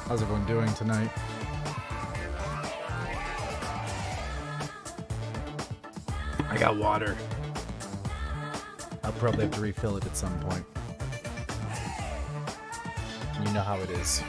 How's everyone doing tonight? I got water. I'll probably have to refill it at some point. You know how it is.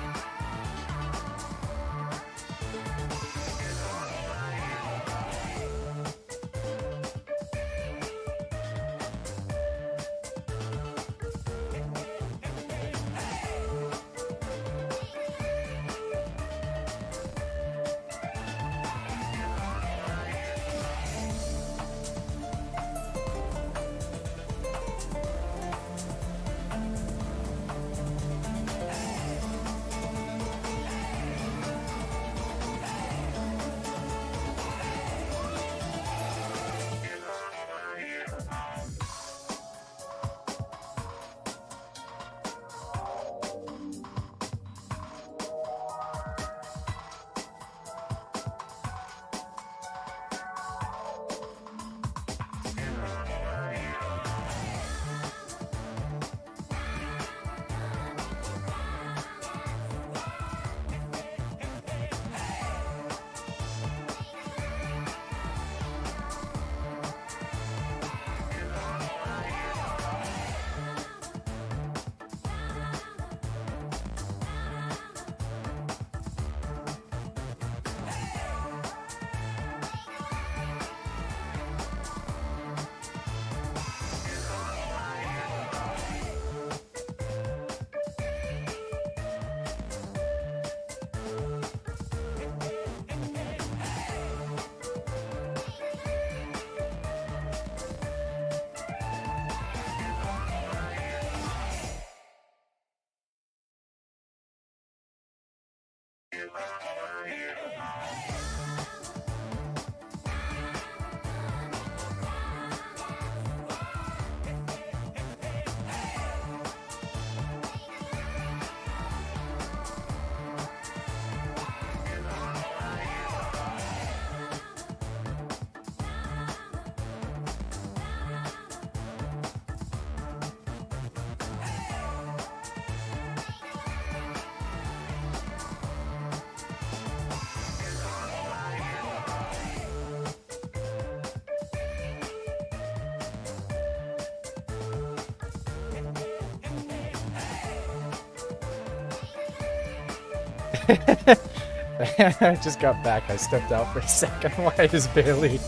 I just got back. I stepped out for a second. Why is Bailey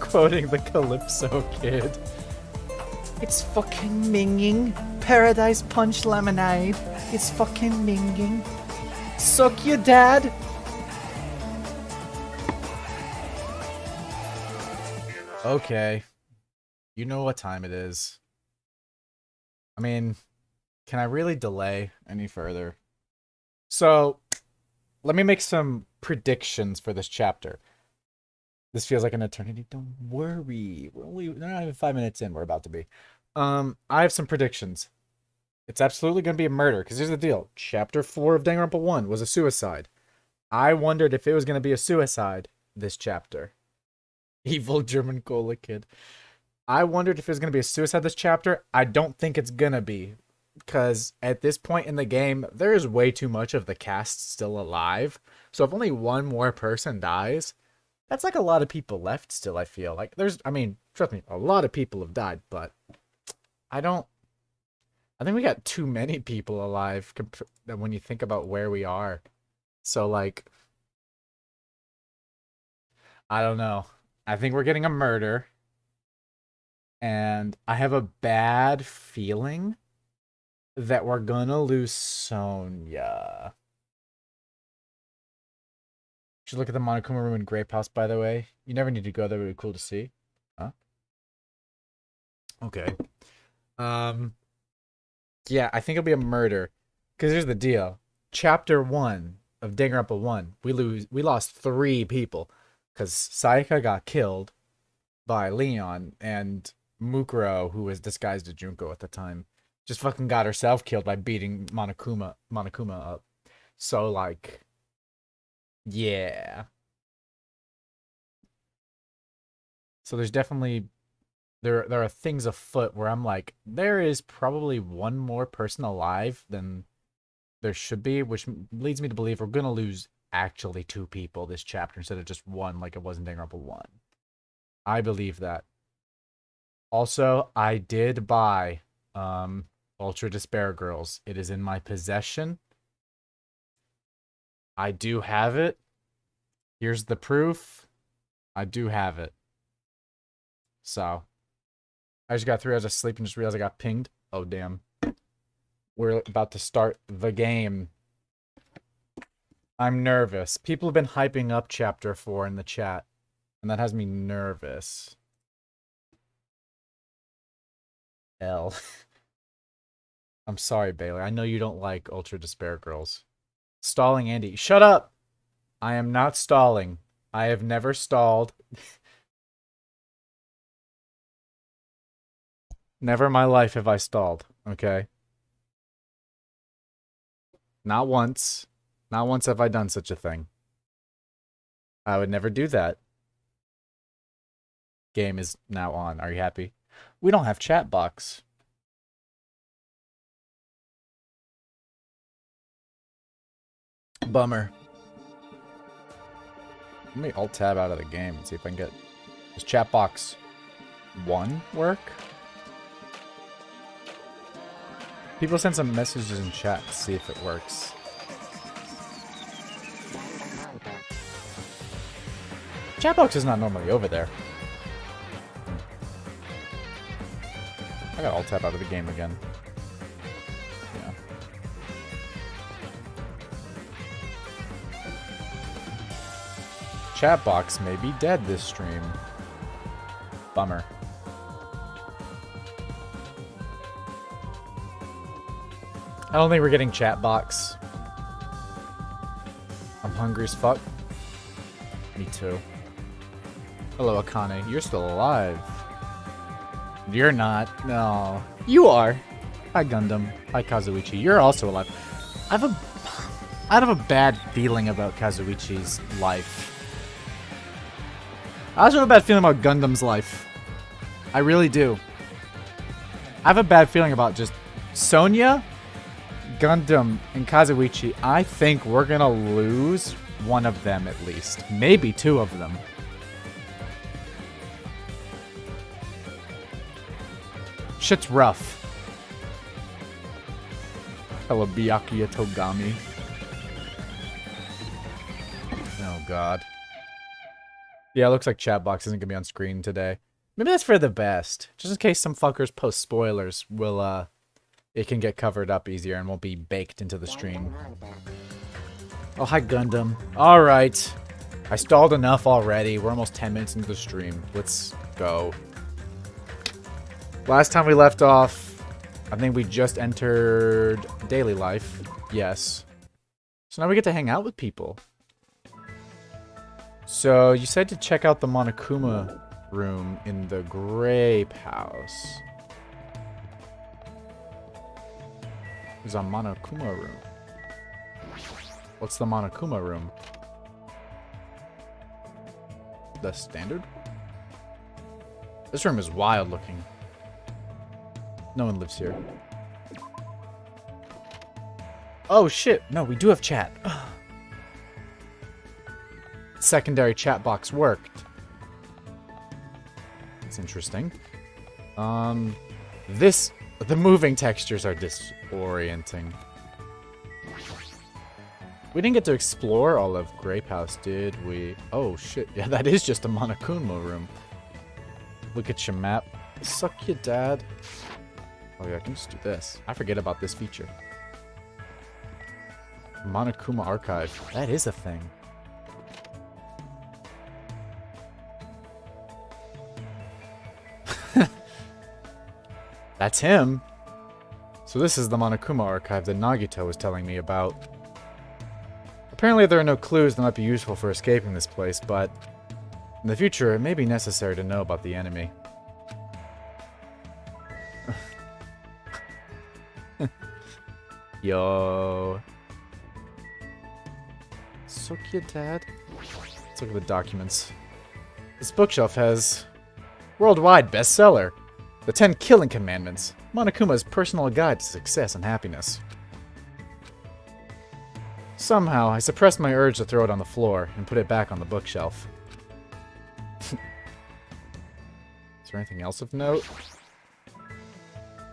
quoting the Calypso Kid? It's fucking minging. Paradise Punch Lemonade. It's fucking minging. Suck your dad. Okay. You know what time it is. I mean, can I really delay any further? So, let me make some predictions for this chapter. This feels like an eternity. Don't worry. We're not even 5 minutes in. We're about to be. I have some predictions. It's absolutely going to be a murder, because here's the deal. Chapter 4 of Danganronpa 1 was a suicide. I wondered if it was going to be a suicide this chapter. Evil German cola kid. I wondered if it was going to be a suicide this chapter. I don't think it's going to be. because at this point in the game, there is way too much of the cast still alive. So if only one more person dies, that's like a lot of people left still, I feel. Like, I mean, trust me, a lot of people have died, but I think we got too many people alive when you think about where we are. So, like, I don't know. I think we're getting a murder. And I have a bad feeling that we're gonna lose Sonya. Should look at the Monokuma room in Grape House, by the way. You never need to go there, it would be cool to see. Huh? Okay. Yeah, I think it'll be a murder. Because here's the deal. Chapter 1 of Danganronpa 1, we lost 3 people. Because Sayaka got killed by Leon, and Mukuro, who was disguised as Junko at the time, just fucking got herself killed by beating Monokuma up. So, like, yeah. So there's definitely there are things afoot where I'm like, there is probably one more person alive than there should be, which leads me to believe we're gonna lose actually 2 people this chapter instead of just 1 like it was in Danganronpa 1. I believe that. Also, I did buy Ultra Despair Girls. It is in my possession. I do have it. Here's the proof. I do have it. So, I just got 3 hours of sleep and just realized I got pinged. Oh, damn. We're about to start the game. I'm nervous. People have been hyping up Chapter 4 in the chat, and that has me nervous. L. I'm sorry, Bailey. I know you don't like Ultra Despair Girls. Stalling Andy. Shut up! I am not stalling. I have never stalled. Never in my life have I stalled, okay? Not once. Not once have I done such a thing. I would never do that. Game is now on. Are you happy? We don't have chat box. Bummer. Let me alt-tab out of the game and see if I can get... Does chat box 1 work? People send some messages in chat to see if it works. Chat box is not normally over there. I got alt-tab out of the game again. Yeah. Chat box may be dead this stream. Bummer. I don't think we're getting chat box. I'm hungry as fuck. Me too. Hello, Akane. You're still alive. You're not. No. You are. Hi, Gundam. Hi, Kazuichi. You're also alive. I have a bad feeling about Kazuichi's life. I also have a bad feeling about Gundam's life. I really do. I have a bad feeling about just Sonya, Gundam, and Kazuichi. I think we're gonna lose one of them at least. Maybe 2 of them. Shit's rough. Hello, Byakuya Togami. Oh, God. Yeah, it looks like chat box isn't gonna be on screen today. Maybe that's for the best. Just in case some fuckers post spoilers, it can get covered up easier and won't be baked into the stream. Oh, hi, Gundam. Alright. I stalled enough already. We're almost 10 minutes into the stream. Let's go. Last time we left off, I think we just entered daily life. Yes. So now we get to hang out with people. So you said to check out the Monokuma room in the Grape House. There's a Monokuma room. What's the Monokuma room? The standard? This room is wild looking. No one lives here. Oh shit, no, we do have chat. Secondary chat box worked. That's interesting. The moving textures are disorienting. We didn't get to explore all of Grape House, did we? Oh shit, yeah, that is just a Monokuma room. Look at your map. Suck your dad. Oh yeah, I can just do this. I forget about this feature. Monokuma Archive. That is a thing. That's him. So this is the Monokuma Archive that Nagito was telling me about. Apparently there are no clues that might be useful for escaping this place, but in the future it may be necessary to know about the enemy. Yo. So cute, Dad. Let's look at the documents. This bookshelf has worldwide bestseller. The 10 Killing Commandments. Monokuma's personal guide to success and happiness. Somehow, I suppressed my urge to throw it on the floor and put it back on the bookshelf. Is there anything else of note?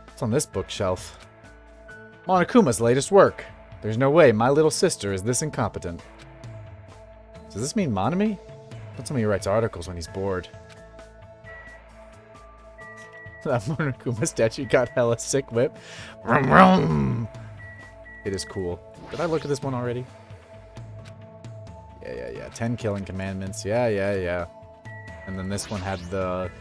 What's on this bookshelf? Monokuma's latest work. There's no way my little sister is this incompetent. Does this mean Monami? Don't tell me he writes articles when he's bored. That Monokuma statue got hella sick whip. Vroom, vroom. It is cool. Did I look at this one already? Yeah. 10 Killing Commandments. Yeah. And then this one had the...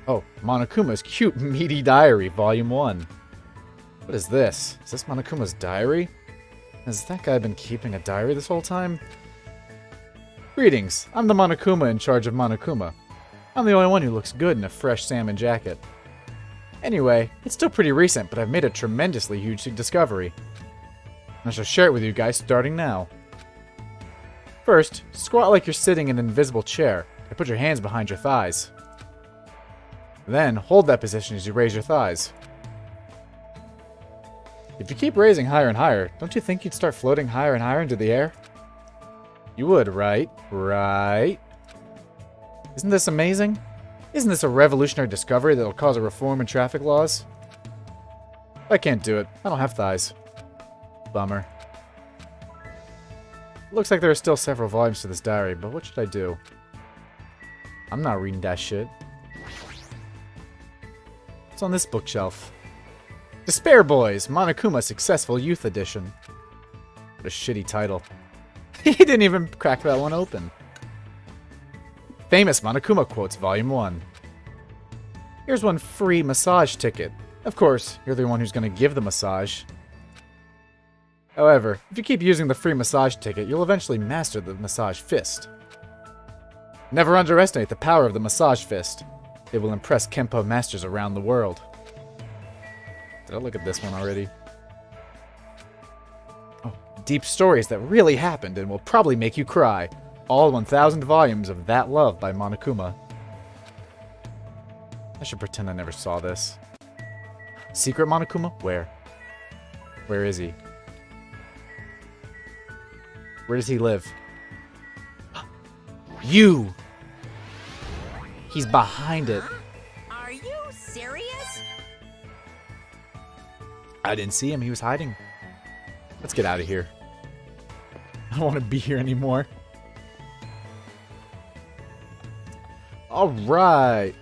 Oh, Monokuma's Cute Meaty Diary, Volume 1. What is this? Is this Monokuma's diary? Has that guy been keeping a diary this whole time? Greetings. I'm the Monokuma in charge of Monokuma. I'm the only one who looks good in a fresh salmon jacket. Anyway, it's still pretty recent, but I've made a tremendously huge discovery. I shall share it with you guys starting now. First, squat like you're sitting in an invisible chair and put your hands behind your thighs. Then, hold that position as you raise your thighs. If you keep raising higher and higher, don't you think you'd start floating higher and higher into the air? You would, right? Right. Isn't this amazing? Isn't this a revolutionary discovery that'll cause a reform in traffic laws? I can't do it. I don't have thighs. Bummer. Looks like there are still several volumes to this diary, but what should I do? I'm not reading that shit. What's on this bookshelf? Despair Boys! Monokuma Successful Youth Edition. What a shitty title. He didn't even crack that one open. Famous Monokuma Quotes, Volume 1. Here's one free massage ticket. Of course, you're the one who's going to give the massage. However, if you keep using the free massage ticket, you'll eventually master the massage fist. Never underestimate the power of the massage fist. It will impress Kenpo masters around the world. Did I look at this one already? Oh, deep stories that really happened and will probably make you cry. All 1,000 volumes of That Love by Monokuma. I should pretend I never saw this. Secret Monokuma? Where? Where is he? Where does he live? You! He's behind it. Are you serious? I didn't see him. He was hiding. Let's get out of here. I don't want to be here anymore. Alright.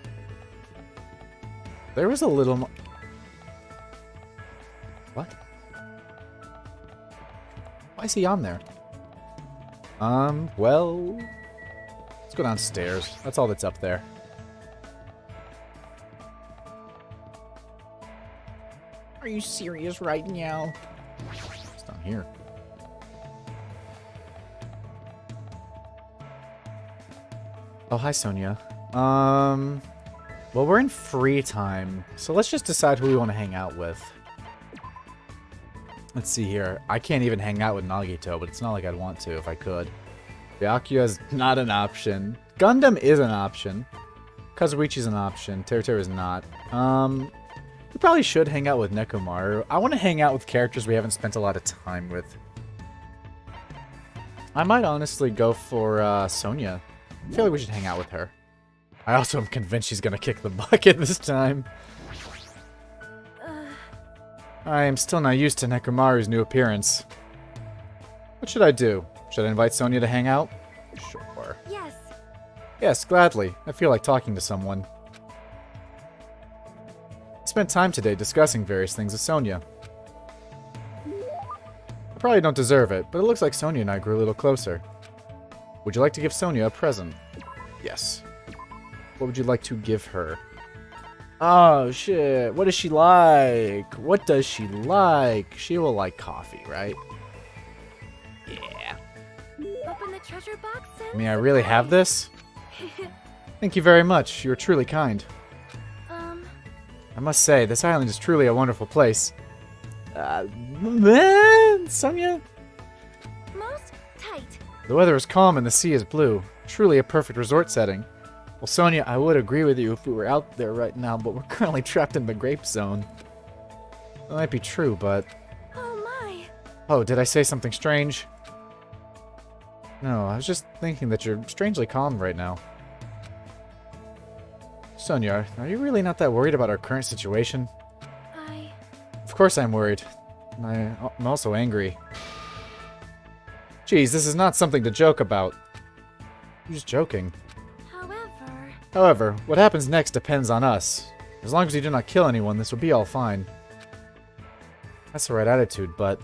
There was a little... What? Why is he on there? Well... Let's go downstairs. That's all that's up there. Are you serious right now? It's down here. Oh, hi, Sonia. Well, we're in free time, so let's just decide who we want to hang out with. Let's see here. I can't even hang out with Nagito, but it's not like I'd want to if I could. Byakuya is not an option. Gundam is an option. Kazuichi's an option. Teru is not. We probably should hang out with Nekomaru. I want to hang out with characters we haven't spent a lot of time with. I might honestly go for Sonia. I feel like we should hang out with her. I also am convinced she's gonna kick the bucket this time. I am still not used to Nekomaru's new appearance. What should I do? Should I invite Sonia to hang out? Sure. Yes. Yes, gladly. I feel like talking to someone. I spent time today discussing various things with Sonia. I probably don't deserve it, but it looks like Sonia and I grew a little closer. Would you like to give Sonia a present? Yes. What would you like to give her? Oh, shit. What does she like? What does she like? She will like coffee, right? Yeah. Open the treasure box and... I mean, I really have this? Thank you very much. You're truly kind. I must say, this island is truly a wonderful place. Man, Sonia? Most tight. The weather is calm and the sea is blue. Truly a perfect resort setting. Well, Sonia, I would agree with you if we were out there right now, but we're currently trapped in the grape zone. That might be true, but... Oh my. Oh, did I say something strange? No, I was just thinking that you're strangely calm right now. Sonia, are you really not that worried about our current situation? Of course I'm worried. I'm also angry. Geez, this is not something to joke about. I'm just joking. However, what happens next depends on us. As long as you do not kill anyone, this will be all fine. That's the right attitude, but...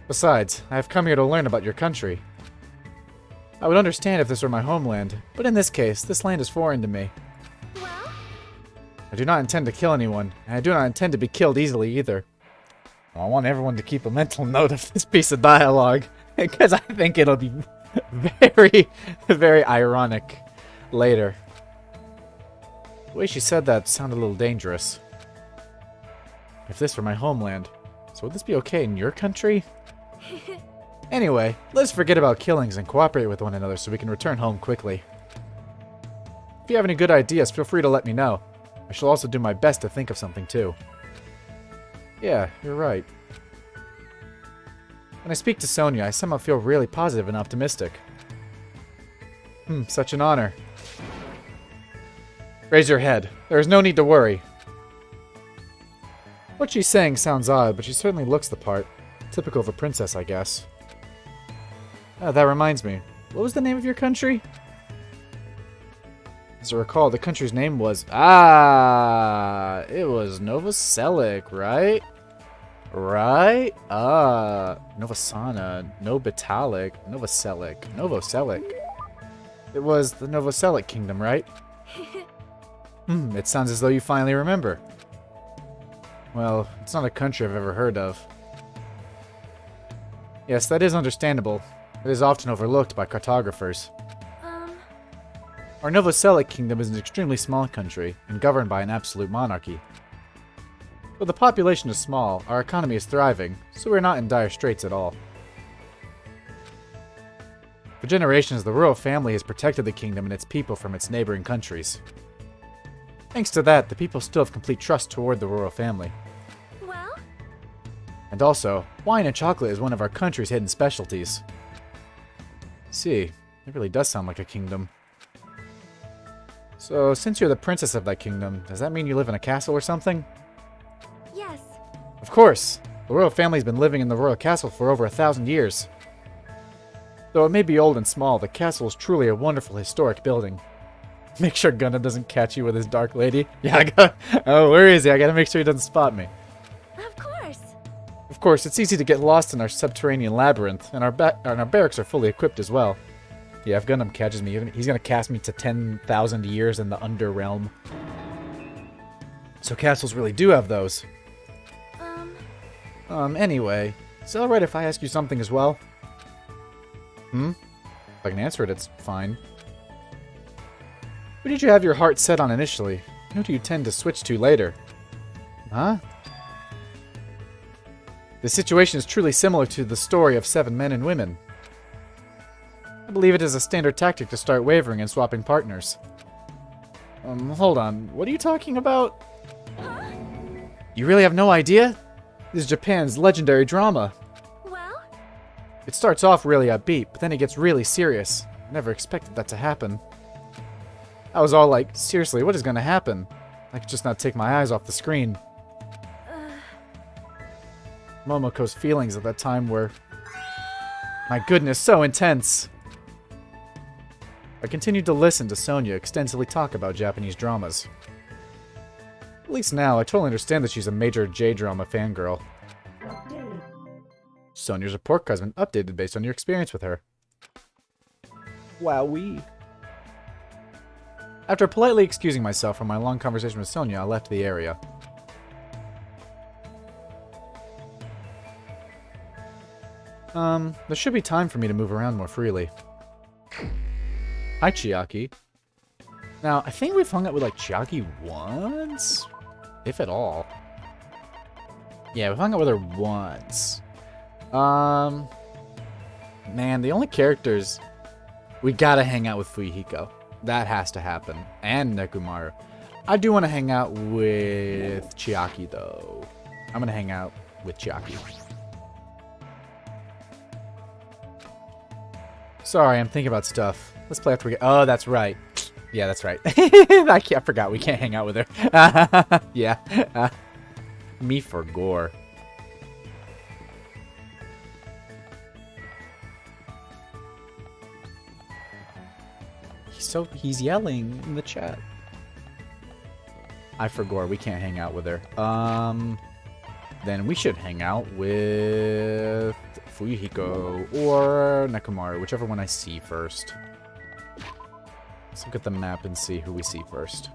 Besides, I have come here to learn about your country. I would understand if this were my homeland, but in this case, this land is foreign to me. Well? I do not intend to kill anyone, and I do not intend to be killed easily either. I want everyone to keep a mental note of this piece of dialogue, because I think it'll be very, very ironic later. The way she said that sounded a little dangerous. If this were my homeland, so would this be okay in your country? Anyway, let's forget about killings and cooperate with one another so we can return home quickly. If you have any good ideas, feel free to let me know. I shall also do my best to think of something too. Yeah, you're right. When I speak to Sonia, I somehow feel really positive and optimistic. Such an honor. Raise your head. There is no need to worry. What she's saying sounds odd, but she certainly looks the part. Typical of a princess, I guess. That reminds me. What was the name of your country? As I recall, the country's name was... it was Novoselic, right? Right? Novosana, Novitalic, Novoselic. It was the Novoselic kingdom, right? It sounds as though you finally remember. Well, it's not a country I've ever heard of. Yes, that is understandable. It is often overlooked by cartographers. Our Novoselic kingdom is an extremely small country, and governed by an absolute monarchy. Though the population is small, our economy is thriving, so we're not in dire straits at all. For generations, the royal family has protected the kingdom and its people from its neighboring countries. Thanks to that, the people still have complete trust toward the royal family. Well? And also, wine and chocolate is one of our country's hidden specialties. See, it really does sound like a kingdom. So, since you're the princess of that kingdom, does that mean you live in a castle or something? Yes. Of course! The royal family's been living in the royal castle for over 1,000 years. Though it may be old and small, the castle is truly a wonderful historic building. Make sure Gundam doesn't catch you with his dark lady. Yeah, oh, where is he? I gotta make sure he doesn't spot me. Of course. Of course, it's easy to get lost in our subterranean labyrinth, and our barracks are fully equipped as well. Yeah, if Gundam catches me, he's gonna cast me to 10,000 years in the Underrealm. So castles really do have those. Anyway, is it alright if I ask you something as well? If I can answer it, it's fine. Who did you have your heart set on initially? Who do you tend to switch to later? Huh? The situation is truly similar to the story of 7 men and women. I believe it is a standard tactic to start wavering and swapping partners. Hold on. What are you talking about? You really have no idea? This is Japan's legendary drama. Well? It starts off really upbeat, but then it gets really serious. Never expected that to happen. I was all like, seriously, what is gonna happen? I could just not take my eyes off the screen. Momoko's feelings at that time were, my goodness, so intense. I continued to listen to Sonia extensively talk about Japanese dramas. At least now, I totally understand that she's a major J-drama fangirl. Sonia's report card's been updated based on your experience with her. Wowee. After politely excusing myself from my long conversation with Sonia, I left the area. There should be time for me to move around more freely. Hi, Chiaki. Now, I think we've hung out with, like, Chiaki once? If at all. Yeah, we've hung out with her once. Man, the only characters... We gotta hang out with Fuyuhiko. That has to happen. And Nekomaru. I do want to hang out with Chiaki, though. I'm gonna hang out with Chiaki. Sorry, I'm thinking about stuff. Let's play after we get... Oh, that's right. Yeah, that's right. I forgot we can't hang out with her. Yeah. Me for gore. He's yelling in the chat. I forgot we can't hang out with her. Then we should hang out with Fuyuhiko or Nekomaru, whichever one I see first. Let's look at the map and see who we see first.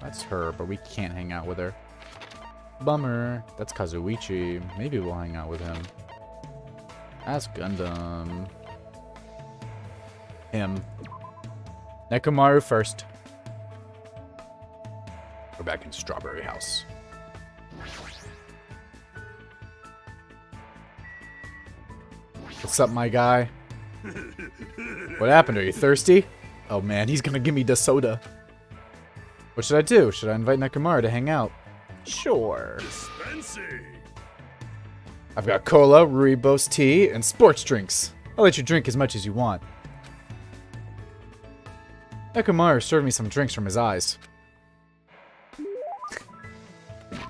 That's her, but we can't hang out with her. Bummer. That's Kazuichi. Maybe we'll hang out with him. That's Gundam. Him. Nekomaru first. We're back in Strawberry House. What's up, my guy? What happened? Are you thirsty? Oh man, he's gonna give me the soda. What should I do? Should I invite Nekomaru to hang out? Sure. I've got cola, rooibos tea, and sports drinks. I'll let you drink as much as you want. Nekomaru served me some drinks from his eyes.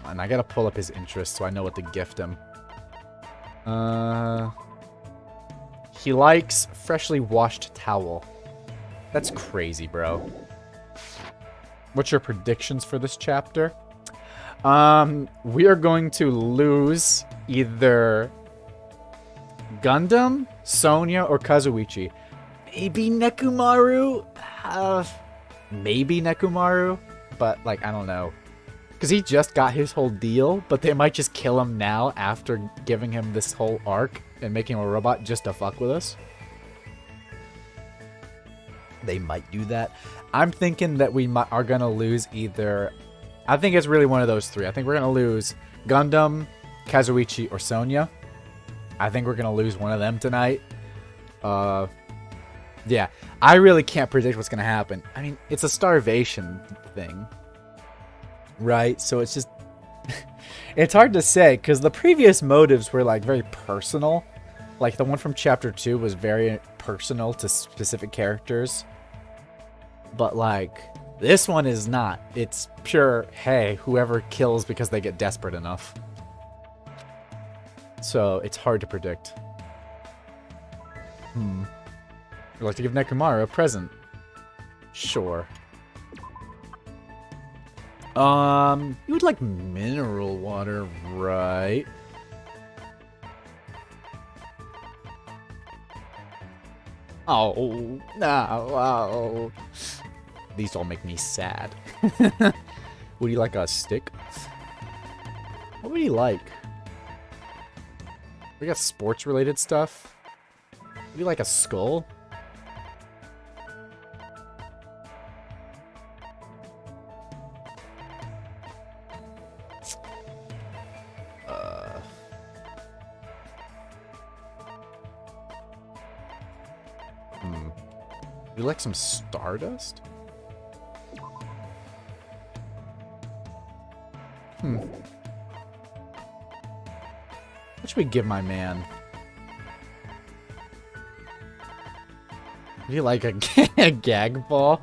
And I gotta pull up his interests so I know what to gift him. He likes freshly washed towel. That's crazy, bro. What's your predictions for this chapter? We are going to lose either Gundam, Sonia, or Kazuichi. Maybe Nekomaru? Maybe Nekomaru, but, like, I don't know. Because he just got his whole deal, but they might just kill him now after giving him this whole arc and making him a robot just to fuck with us. They might do that. I'm thinking that we are going to lose either... I think it's really one of those three. I think we're going to lose Gundam, Kazuichi, or Sonia. I think we're going to lose one of them tonight. Yeah, I really can't predict what's going to happen. I mean, it's a starvation thing. Right? So it's just... it's hard to say, because the previous motives were, like, very personal. Like, the one from Chapter 2 was very personal to specific characters. But, like, this one is not. It's pure, hey, whoever kills because they get desperate enough. So, it's hard to predict. Would you like to give Nekomaru a present? Sure. You would like mineral water, right? Oh, no. These all make me sad. Would you like a stick? What would you like? We got sports-related stuff. Would you like a skull? Would you like some stardust? What should we give my man? Would he like a, a gag ball?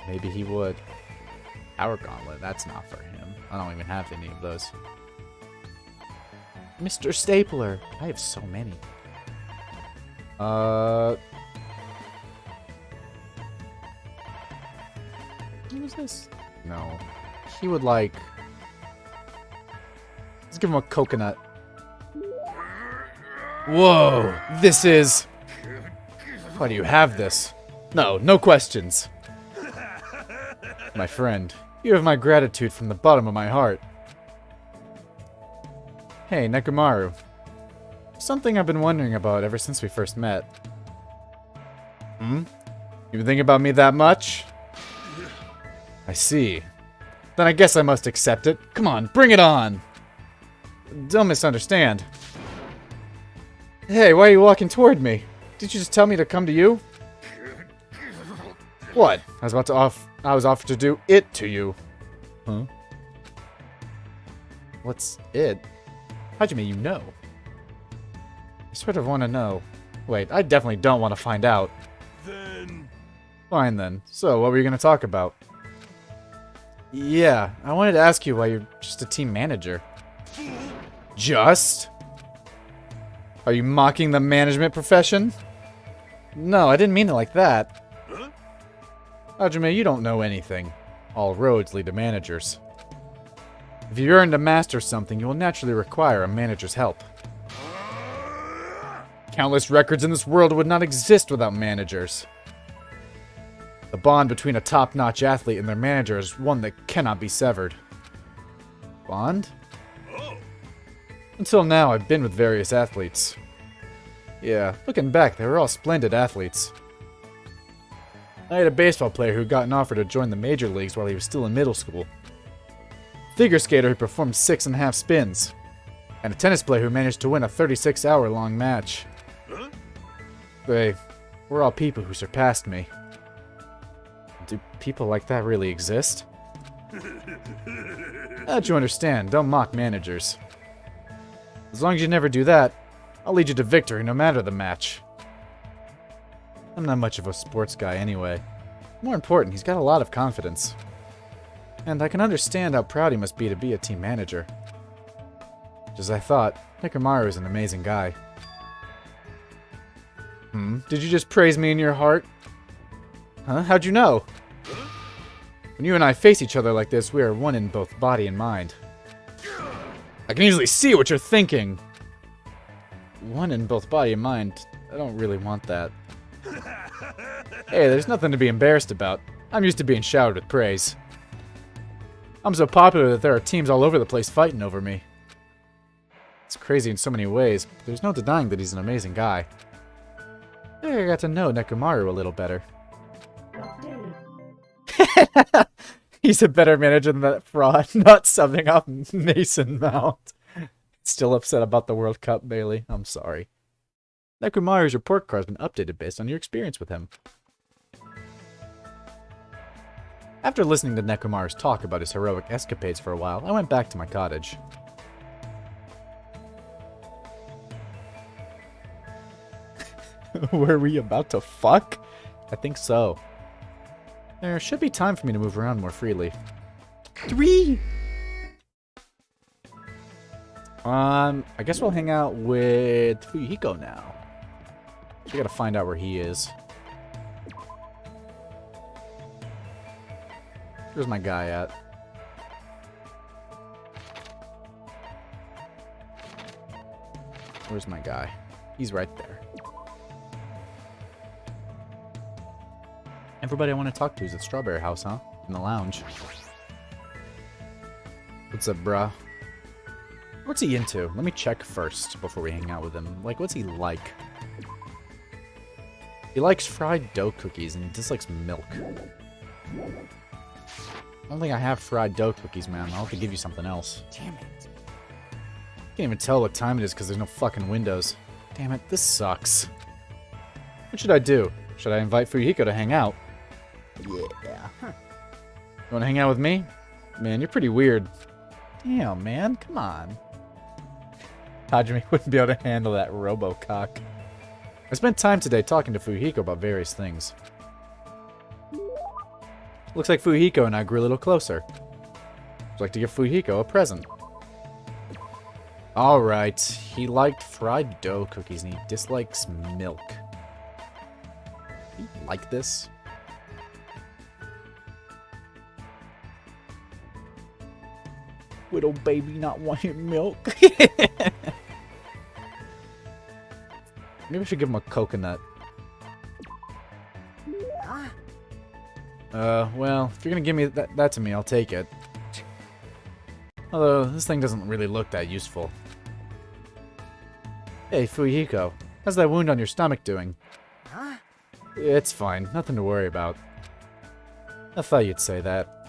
Maybe he would. Power Gauntlet, that's not for him. I don't even have any of those. Mr. Stapler. I have so many. What was this? No. He would like... Let's give him a coconut. Whoa! This is... Why do you have this? No, no questions. My friend, you have my gratitude from the bottom of my heart. Hey, Nekomaru. Something I've been wondering about ever since we first met. You been thinking about me that much? I see. Then I guess I must accept it. Come on, bring it on! Don't misunderstand. Hey, why are you walking toward me? Did you just tell me to come to you? What? I was offered to do it to you. Huh? What's it? Hajime, you know. I sort of want to know. Wait, I definitely don't want to find out. Then... Fine then. So, what were you going to talk about? Yeah, I wanted to ask you why you're just a team manager. Just? Are you mocking the management profession? No, I didn't mean it like that. Huh? Hajime, you don't know anything. All roads lead to managers. If you earn to master something, you will naturally require a manager's help. Countless records in this world would not exist without managers. The bond between a top-notch athlete and their manager is one that cannot be severed. Bond? Oh. Until now, I've been with various athletes. Yeah, looking back, they were all splendid athletes. I had a baseball player who got an offer to join the major leagues while he was still in middle school. Figure skater who performed 6.5 spins. And a tennis player who managed to win a 36-hour-long match. Huh? They were all people who surpassed me. Do people like that really exist? How'd you understand? Don't mock managers. As long as you never do that, I'll lead you to victory no matter the match. I'm not much of a sports guy anyway. More important, he's got a lot of confidence. And I can understand how proud he must be to be a team manager. Just as I thought, Nekomaru is an amazing guy. Did you just praise me in your heart? Huh? How'd you know? When you and I face each other like this, we are one in both body and mind. I can easily see what you're thinking. One in both body and mind. I don't really want that. Hey, there's nothing to be embarrassed about. I'm used to being showered with praise. I'm so popular that there are teams all over the place fighting over me. It's crazy in so many ways, but there's no denying that he's an amazing guy. I think I got to know Nekomaru a little better. He's a better manager than that fraud, not subbing up Mason Mount. Still upset about the World Cup, Bailey. I'm sorry. Nekomaru's report card has been updated based on your experience with him. After listening to Nekomaru's talk about his heroic escapades for a while, I went back to my cottage. Were we about to fuck? I think so. There should be time for me to move around more freely. 3! I guess we'll hang out with Fuyuhiko now. We gotta find out where he is. Where's my guy at? Where's my guy? He's right there. Everybody I want to talk to is at Strawberry House, huh? In the lounge. What's up, bruh? What's he into? Let me check first before we hang out with him. Like, what's he like? He likes fried dough cookies and he dislikes milk. I don't think I have fried dough cookies, man. I'll have to give you something else. Damn it. Can't even tell what time it is because there's no fucking windows. Damn it, this sucks. What should I do? Should I invite Fuyuhiko to hang out? Yeah. You wanna hang out with me? Man, you're pretty weird. Damn, man, come on. Hajime wouldn't be able to handle that robo-cock. I spent time today talking to Fujiko about various things. Looks like Fujiko and I grew a little closer. I'd like to give Fujiko a present. Alright, he liked fried dough cookies and he dislikes milk. You like this? Little baby not wanting milk. Maybe I should give him a coconut. Well, if you're gonna give me that to me, I'll take it. Although, this thing doesn't really look that useful. Hey, Fujiko, how's that wound on your stomach doing? It's fine, nothing to worry about. I thought you'd say that.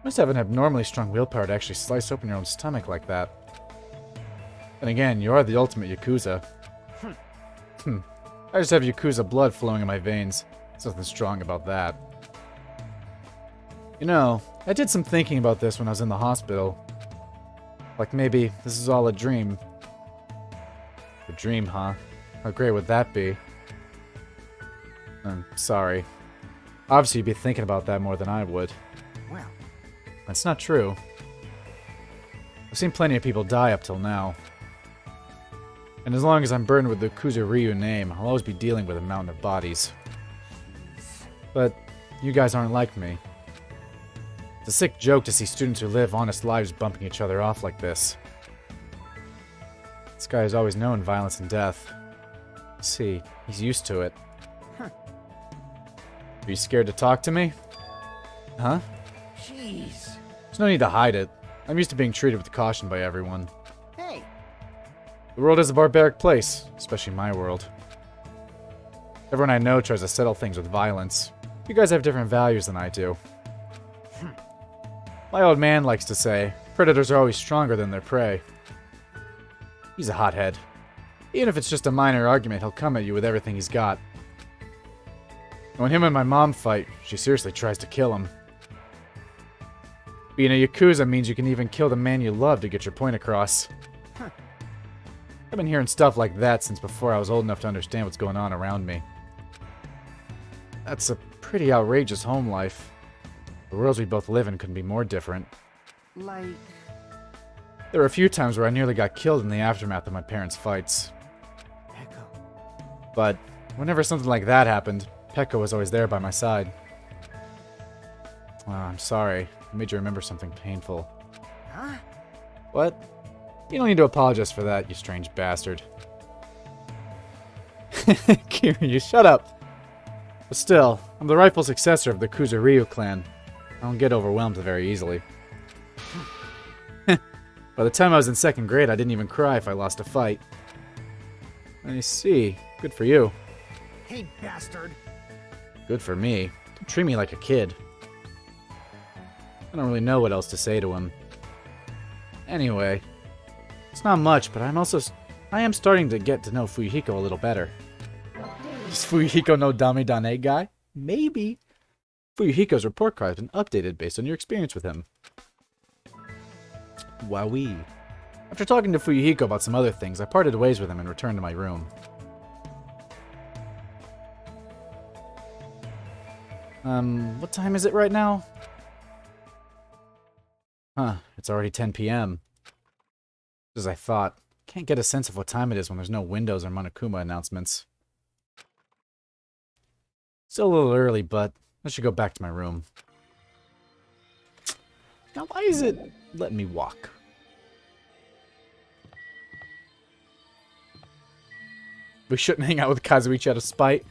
Must have an abnormally strong willpower to actually slice open your own stomach like that. And again, you are the ultimate Yakuza. I just have Yakuza blood flowing in my veins. There's nothing strong about that. You know, I did some thinking about this when I was in the hospital. Like maybe this is all a dream. A dream, huh? How great would that be? I'm sorry. Obviously you'd be thinking about that more than I would. Well, that's not true. I've seen plenty of people die up till now. And as long as I'm burdened with the Kuzuryu name, I'll always be dealing with a mountain of bodies. But you guys aren't like me. It's a sick joke to see students who live honest lives bumping each other off like this. This guy has always known violence and death. See, he's used to it. Are you scared to talk to me? Huh? jeez. There's no need to hide it. I'm used to being treated with caution by everyone. Hey. The world is a barbaric place, especially my world. Everyone I know tries to settle things with violence. You guys have different values than I do. My old man likes to say, predators are always stronger than their prey. He's a hothead. Even if it's just a minor argument, he'll come at you with everything he's got. When him and my mom fight, she seriously tries to kill him. Being a Yakuza means you can even kill the man you love to get your point across. I've been hearing stuff like that since before I was old enough to understand what's going on around me. That's a pretty outrageous home life. The worlds we both live in couldn't be more different. Like... There were a few times where I nearly got killed in the aftermath of my parents' fights. Echo. But whenever something like that happened, Pekka was always there by my side. Oh, I'm sorry. I made you remember something painful. Huh? What? You don't need to apologize for that, you strange bastard. Kiryu, shut up! But still, I'm the rightful successor of the Kuzuryu clan. I don't get overwhelmed very easily. By the time I was in 2nd grade, I didn't even cry if I lost a fight. I see. Good for you. Hey, bastard! Good for me. Don't treat me like a kid. I don't really know what else to say to him. Anyway, it's not much, but I am starting to get to know Fujiko a little better. Is Fujiko no Dame Dane guy? Maybe. Fujiko's report card has been updated based on your experience with him. Wowee. After talking to Fujiko about some other things, I parted ways with him and returned to my room. What time is it right now? Huh, it's already 10 p.m. As I thought, can't get a sense of what time it is when there's no Windows or Monokuma announcements. Still a little early, but I should go back to my room. Now why is it letting me walk? We shouldn't hang out with Kazuichi out of spite.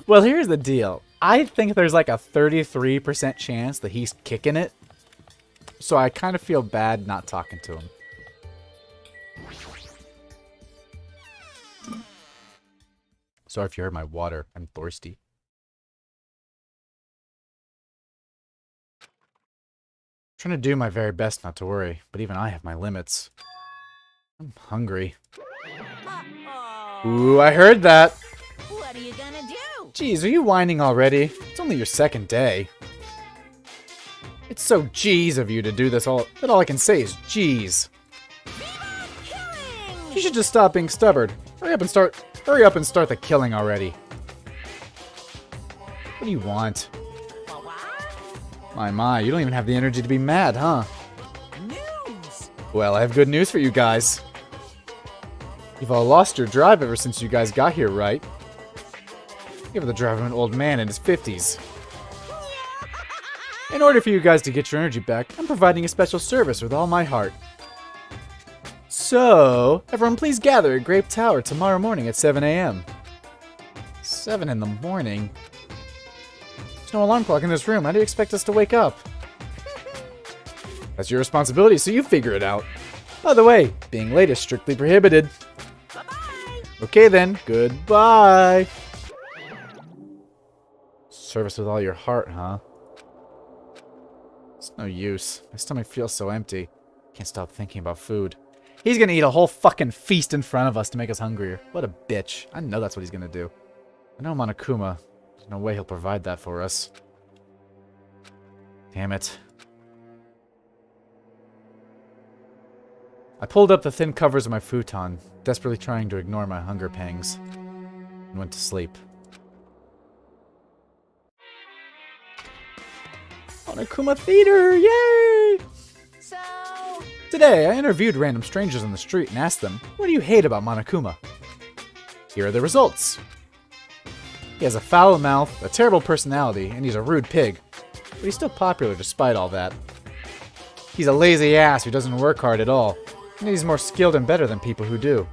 Well, here's the deal. I think there's like a 33% chance that he's kicking it. So I kind of feel bad not talking to him. Sorry if you heard my water. I'm thirsty. I'm trying to do my very best not to worry, but even I have my limits. I'm hungry. Ooh, I heard that. What are you gonna do? Jeez, are you whining already? It's only your 2nd day. It's so jeez of you to do this all, but all I can say is jeez. You should just stop being stubborn. Hurry up and start the killing already. What do you want? My, you don't even have the energy to be mad, huh? News! Well, I have good news for you guys. You've all lost your drive ever since you guys got here, right? Give the drive of an old man in his 50s. In order for you guys to get your energy back, I'm providing a special service with all my heart. So, everyone please gather at Grape Tower tomorrow morning at 7 a.m. 7 in the morning? There's no alarm clock in this room. How do you expect us to wake up? That's your responsibility, so you figure it out. By the way, being late is strictly prohibited. Bye-bye! Okay then, goodbye. Service with all your heart, huh? It's no use. My stomach feels so empty. Can't stop thinking about food. He's gonna eat a whole fucking feast in front of us to make us hungrier. What a bitch. I know that's what he's gonna do. I know Monokuma. There's no way he'll provide that for us. Damn it. I pulled up the thin covers of my futon, desperately trying to ignore my hunger pangs, and went to sleep. Monokuma Theater! Yay! So, Today, I interviewed random strangers on the street and asked them, what do you hate about Monokuma? Here are the results. He has a foul mouth, a terrible personality, and he's a rude pig. But he's still popular despite all that. He's a lazy ass who doesn't work hard at all, and he's more skilled and better than people who do.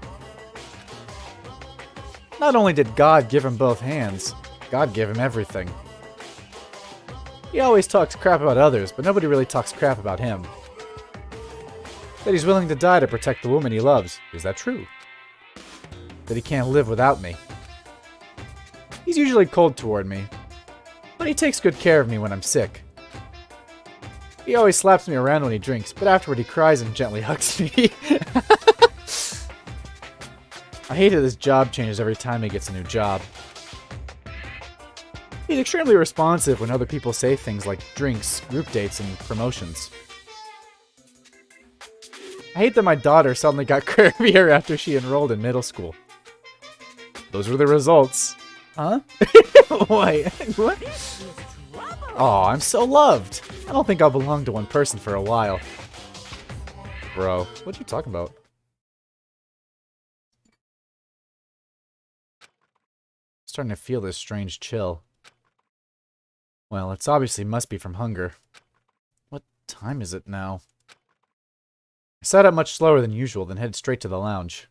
Not only did God give him both hands, God gave him everything. He always talks crap about others, but nobody really talks crap about him. That he's willing to die to protect the woman he loves. Is that true? That he can't live without me. He's usually cold toward me, but he takes good care of me when I'm sick. He always slaps me around when he drinks, but afterward he cries and gently hugs me. I hate that his job changes every time he gets a new job. He's extremely responsive when other people say things like drinks, group dates, and promotions. I hate that my daughter suddenly got curvier after she enrolled in middle school. Those were the results. Huh? Wait, what? this is trouble! Aw, I'm so loved. I don't think I'll belong to one person for a while. Bro, what you talking about? Starting to feel this strange chill. Well, it's obviously must be from hunger. What time is it now? I sat up much slower than usual, then headed straight to the lounge.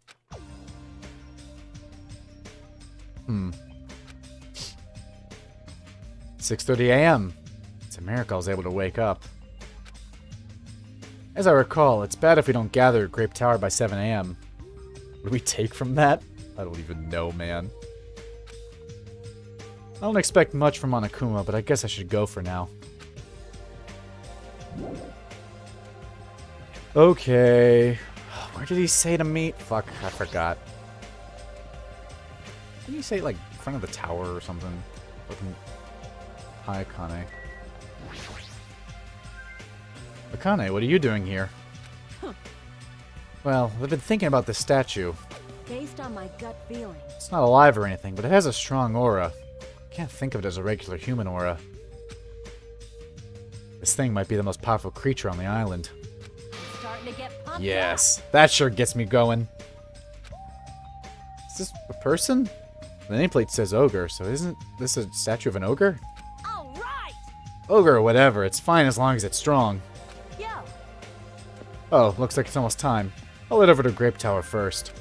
6:30 a.m. It's a miracle I was able to wake up. As I recall, it's bad if we don't gather at Grape Tower by 7 a.m. What do we take from that? I don't even know, man. I don't expect much from Monokuma, but I guess I should go for now. Okay. Where did he say to meet? Fuck, I forgot. Didn't he say, like, in front of the tower or something? Looking... Hi, Akane. Akane, what are you doing here? Huh. Well, I've been thinking about this statue. Based on my gut feeling. It's not alive or anything, but it has a strong aura. I can't think of it as a regular human aura. This thing might be the most powerful creature on the island. Starting to get pumped Yes, that sure gets me going. Is this a person? The nameplate says ogre, so isn't this a statue of an ogre? up. All right. Ogre or whatever, it's fine as long as it's strong. Yo. Oh, looks like it's almost time. I'll head over to Grape Tower first.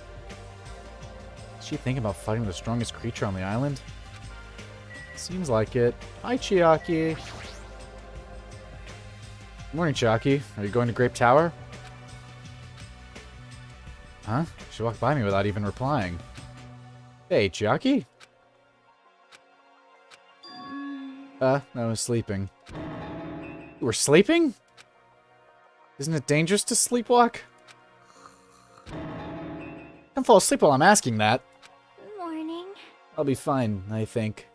Is she thinking about fighting the strongest creature on the island? Seems like it. Hi, Chiaki. Morning, Chiaki. Are you going to Grape Tower? Huh? She walked by me without even replying. Hey, Chiaki? I was sleeping. You were sleeping? Isn't it dangerous to sleepwalk? Don't fall asleep while I'm asking that. Morning. I'll be fine, I think.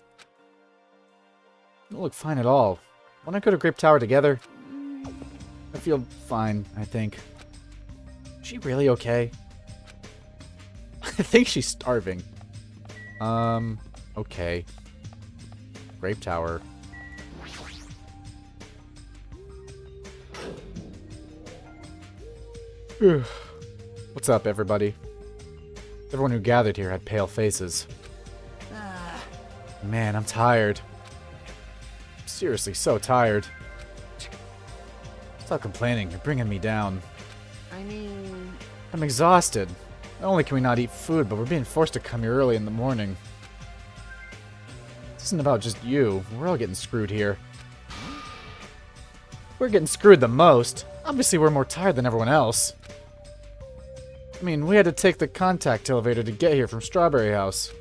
You don't look fine at all. Wanna go to Grape Tower together? I feel fine, I think. Is she really okay? I think she's starving. Okay. Grape Tower. What's up, everybody? Everyone who gathered here had pale faces. Man, I'm tired. I'm seriously so tired. Stop complaining. You're bringing me down. I mean... I'm exhausted. Not only can we not eat food, but we're being forced to come here early in the morning. This isn't about just you. We're all getting screwed here. We're getting screwed the most. Obviously, we're more tired than everyone else. I mean, we had to take the contact elevator to get here from Strawberry House.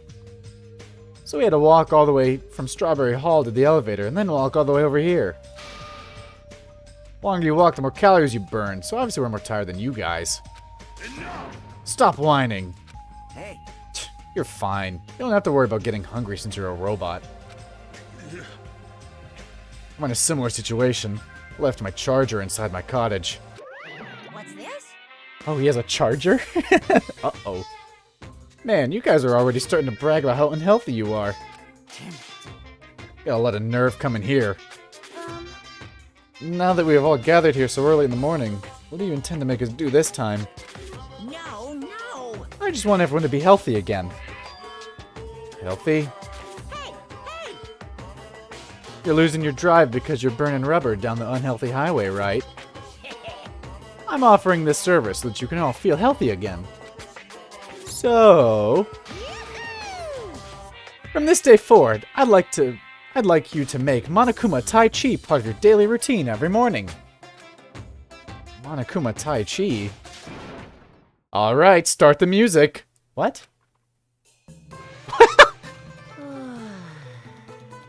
So we had to walk all the way from Strawberry Hall to the elevator, and then walk all the way over here. The longer you walk, the more calories you burn, so obviously we're more tired than you guys. Stop whining. Hey. You're fine. You don't have to worry about getting hungry since you're a robot. I'm in a similar situation. I left my charger inside my cottage. What's this? Oh, he has a charger? Uh-oh. Man, you guys are already starting to brag about how unhealthy you are. Damn it. You got a lot of nerve coming here. Now that we have all gathered here so early in the morning, what do you intend to make us do this time? No. I just want everyone to be healthy again. Healthy? Hey. You're losing your drive because you're burning rubber down the unhealthy highway, right? I'm offering this service so that you can all feel healthy again. So, from this day forward, I'd like you to make Monokuma Tai Chi part of your daily routine every morning. Monokuma Tai Chi? Alright, start the music. What?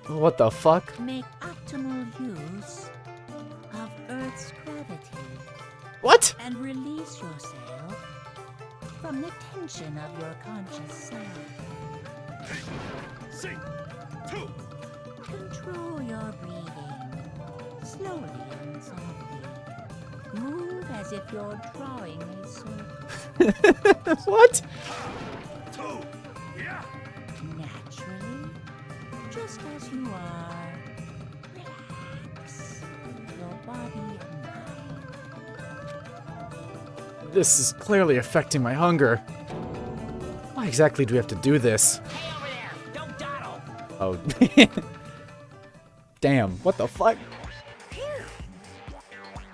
What the fuck? Make optimal use of Earth's gravity What? and release yourself from the tension of your conscious self. Sing. 2. Control your breathing, slowly and softly. Move as if you're drawing a circle. What? 2. Yeah. Naturally, just as you are. Relax your body and mind. This is clearly affecting my hunger. Why exactly do we have to do this? Hey over there! Don't dawdle! Oh. Damn, what the fuck?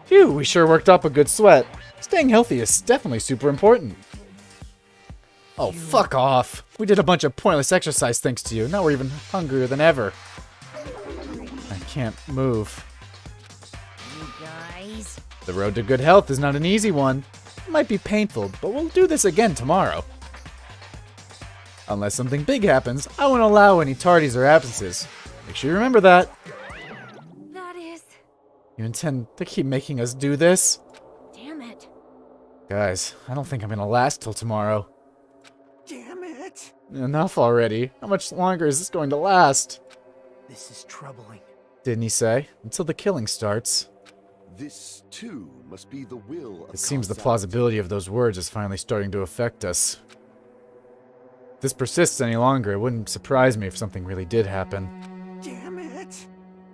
Phew, we sure worked up a good sweat. Staying healthy is definitely super important. Oh, fuck off. We did a bunch of pointless exercise thanks to you. Now we're even hungrier than ever. I can't move. You guys. The road to good health is not an easy one. It might be painful, but we'll do this again tomorrow. Unless something big happens, I won't allow any tardies or absences. Make sure you remember that. That is... You intend to keep making us do this? Damn it. Guys, I don't think I'm gonna last till tomorrow. Damn it. Enough already. How much longer is this going to last? This is troubling. Didn't he say? Until the killing starts. This, too, must be the will of It seems the causality. plausibility of those words is finally starting to affect us. If this persists any longer, it wouldn't surprise me if something really did happen. Damn it.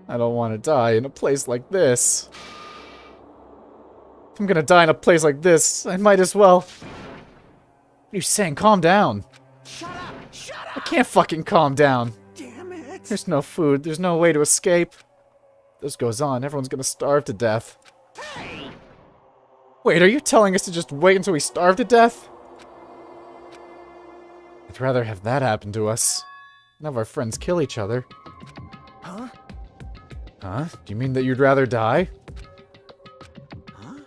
I don't want to die in a place like this. If I'm gonna die in a place like this, I might as well... What are you saying? Calm down. Shut up! Shut I up! can't fucking calm down. Damn it. There's no food. There's no way to escape. If this goes on, everyone's gonna starve to death. Hey! Wait, are you telling us to just wait until we starve to death? I'd rather have that happen to us. Than have our friends kill each other. Huh? Huh? Do you mean that you'd rather die? Huh?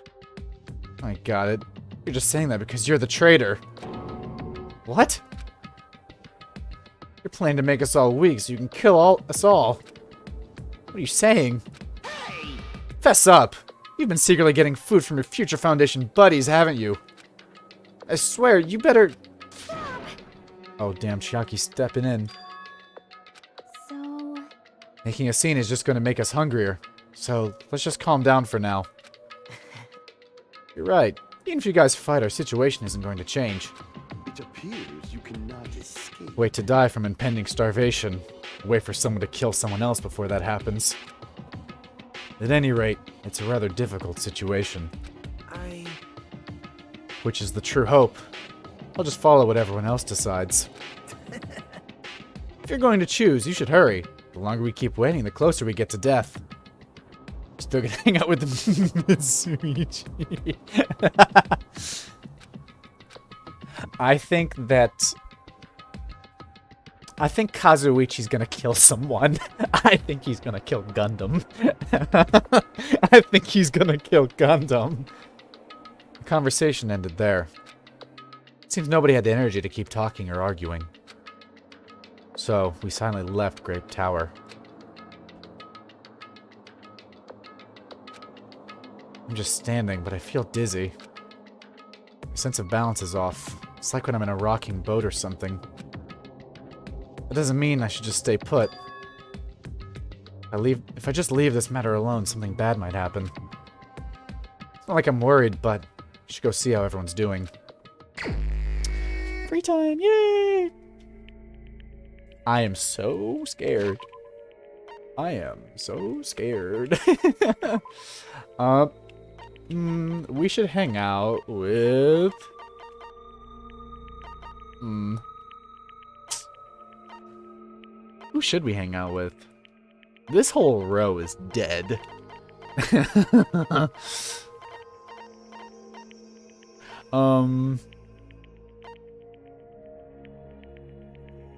I got it. You're just saying that because you're the traitor. What? You're planning to make us all weak so you can kill us all. What are you saying? Hey! Fess up! You've been secretly getting food from your future Foundation buddies, haven't you? I swear, you better... Oh, damn, Chiaki's stepping in. So... Making a scene is just going to make us hungrier. So, let's just calm down for now. You're right. Even if you guys fight, our situation isn't going to change. It appears you cannot escape. Wait to die from impending starvation. Wait for someone to kill someone else before that happens. At any rate, it's a rather difficult situation. Which is the true hope. I'll just follow what everyone else decides. If you're going to choose, you should hurry. The longer we keep waiting, the closer we get to death. Still gonna hang out with the Mitsuichi. I think Kazuichi's gonna kill someone. I think he's gonna kill Gundam. I think he's gonna kill Gundam. The conversation ended there. It seems nobody had the energy to keep talking or arguing. So, we silently left Grape Tower. I'm just standing, but I feel dizzy. My sense of balance is off. It's like when I'm in a rocking boat or something. That doesn't mean I should just stay put. If I just leave this matter alone, something bad might happen. It's not like I'm worried, but I should go see how everyone's doing. Free time, yay! I am so scared. I am so scared. We should hang out with... Who should we hang out with? This whole row is dead.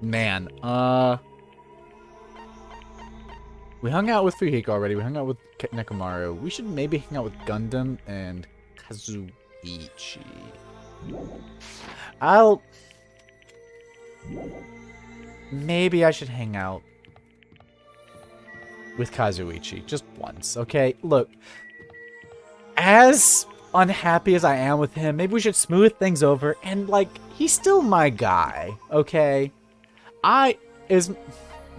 Man, we hung out with Fujiko already. We hung out with Nekomaru. We should maybe hang out with Gundam and Kazuichi. Maybe I should hang out with Kazuichi just once, okay? Look, as unhappy as I am with him, maybe we should smooth things over and, like, he's still my guy, okay?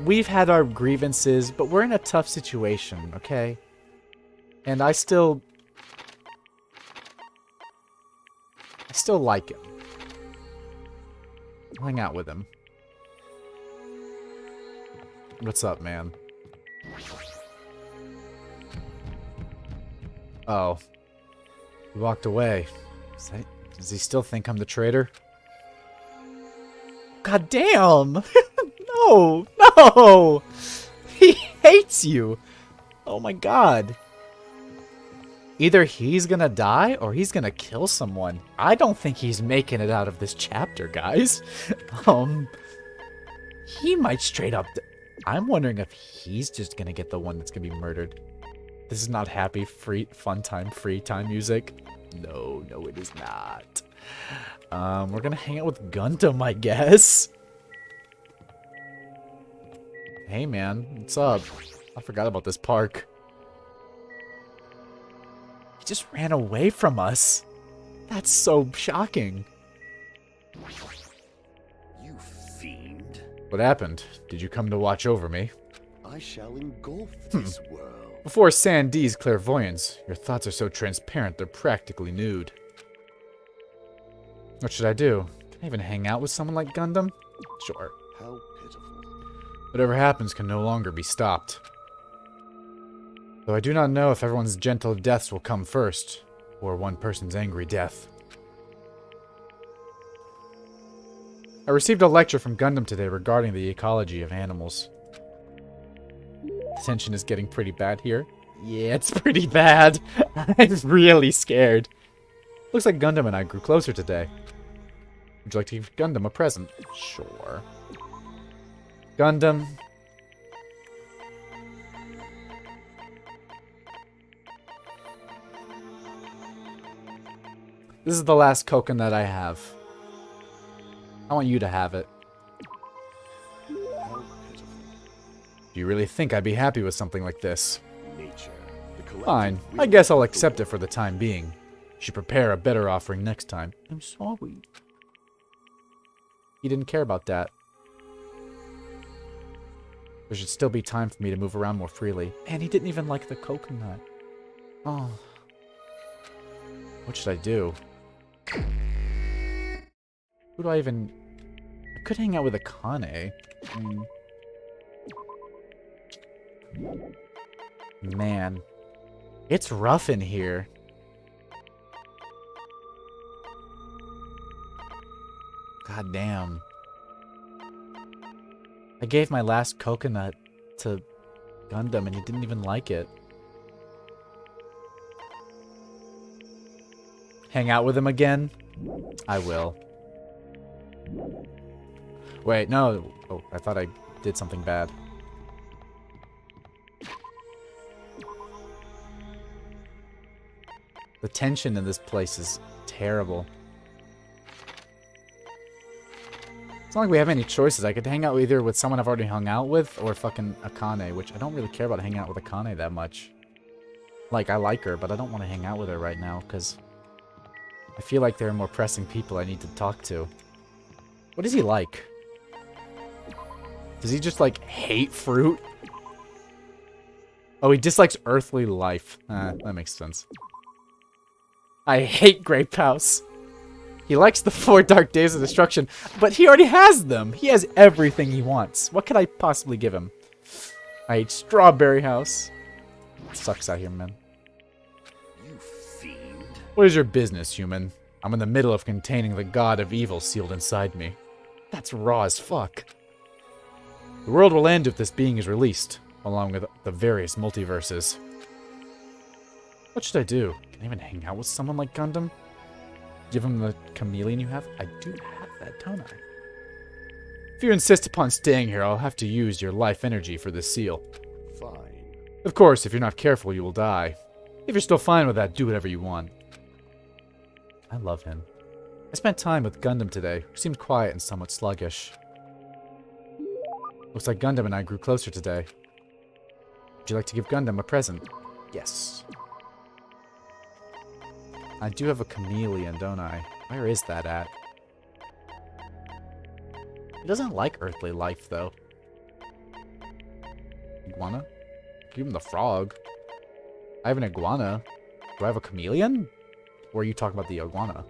We've had our grievances, but we're in a tough situation, okay? And I still like him. I'll hang out with him. What's up, man? Oh. He walked away. Does he still think I'm the traitor? God damn! No! No! He hates you! Oh my god. Either he's gonna die or he's gonna kill someone. I don't think he's making it out of this chapter, guys. He might straight up... I'm wondering if he's just gonna get the one that's gonna be murdered. This is not happy, free time music. No, it is not. We're gonna hang out with Gundam, I guess. Hey, man, what's up? I forgot about this park. He just ran away from us. That's so shocking. You fiend. What happened? Did you come to watch over me? I shall engulf this world. Before Sandee's clairvoyance, your thoughts are so transparent they're practically nude. What should I do? Can I even hang out with someone like Gundam? Sure. How pitiful. Whatever happens can no longer be stopped. Though I do not know if everyone's gentle deaths will come first, or one person's angry death. I received a lecture from Gundam today regarding the ecology of animals. The tension is getting pretty bad here. Yeah, it's pretty bad. I'm really scared. Looks like Gundam and I grew closer today. Would you like to give Gundam a present? Sure. Gundam. This is the last coconut I have. I want you to have it. How pitiful. Do you really think I'd be happy with something like this? Nature. The collective Fine. will I guess I'll of the accept it world. for the time being. You should prepare a better offering next time. I'm sorry. He didn't care about that. There should still be time for me to move around more freely. And he didn't even like the coconut. Oh. What should I do? Who do I even... I could hang out with Akane. I mean... Man. It's rough in here. God damn. I gave my last coconut to Gundam and he didn't even like it. Hang out with him again? I will. Wait, no. Oh, I thought I did something bad. The tension in this place is terrible. It's not like we have any choices. I could hang out either with someone I've already hung out with or fucking Akane, which I don't really care about hanging out with Akane that much. Like, I like her, but I don't want to hang out with her right now, because I feel like there are more pressing people I need to talk to. What is he like? Does he just, like, hate fruit? Oh, he dislikes earthly life. That makes sense. I hate Grape House. He likes the 4 Dark Days of Destruction, but he already has them. He has everything he wants. What could I possibly give him? I hate Strawberry House. It sucks out here, man. You fiend. What is your business, human? I'm in the middle of containing the god of evil sealed inside me. That's raw as fuck. The world will end if this being is released, along with the various multiverses. What should I do? Can I even hang out with someone like Gundam? Give him the chameleon you have? I do have that, don't I? If you insist upon staying here, I'll have to use your life energy for this seal. Fine. Of course, if you're not careful, you will die. If you're still fine with that, do whatever you want. I love him. I spent time with Gundam today, who seemed quiet and somewhat sluggish. Looks like Gundam and I grew closer today. Would you like to give Gundam a present? Yes. I do have a chameleon, don't I? Where is that at? He doesn't like earthly life, though. Iguana? Give him the frog. I have an iguana. Do I have a chameleon? Or are you talking about the iguana?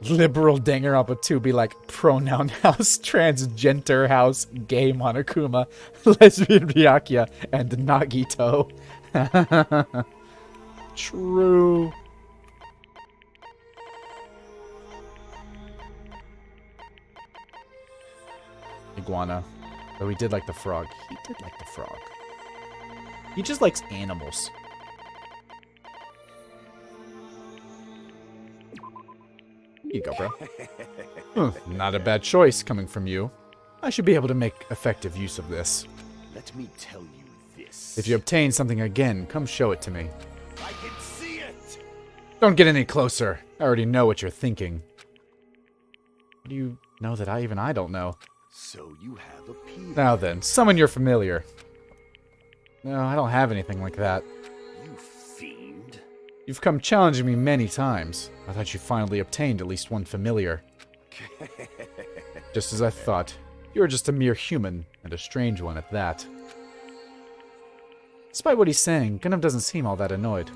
Liberal Danganronpa 2 be like pronoun house, transgender house, gay Monokuma, lesbian Byakuya, and Nagito. True. Iguana. Though he did like the frog. He did like the frog. He just likes animals. Here you go, bro. Not a bad choice coming from you. I should be able to make effective use of this. Let me tell you this. If you obtain something again, come show it to me. I can see it. Don't get any closer. I already know what you're thinking. What do you know that I don't know? So you have appeared. Now then, summon your familiar. No, I don't have anything like that. You fiend. You've come challenging me many times. I thought you finally obtained at least one familiar. Just as I thought. You are just a mere human, and a strange one at that. Despite what he's saying, Gundam doesn't seem all that annoyed.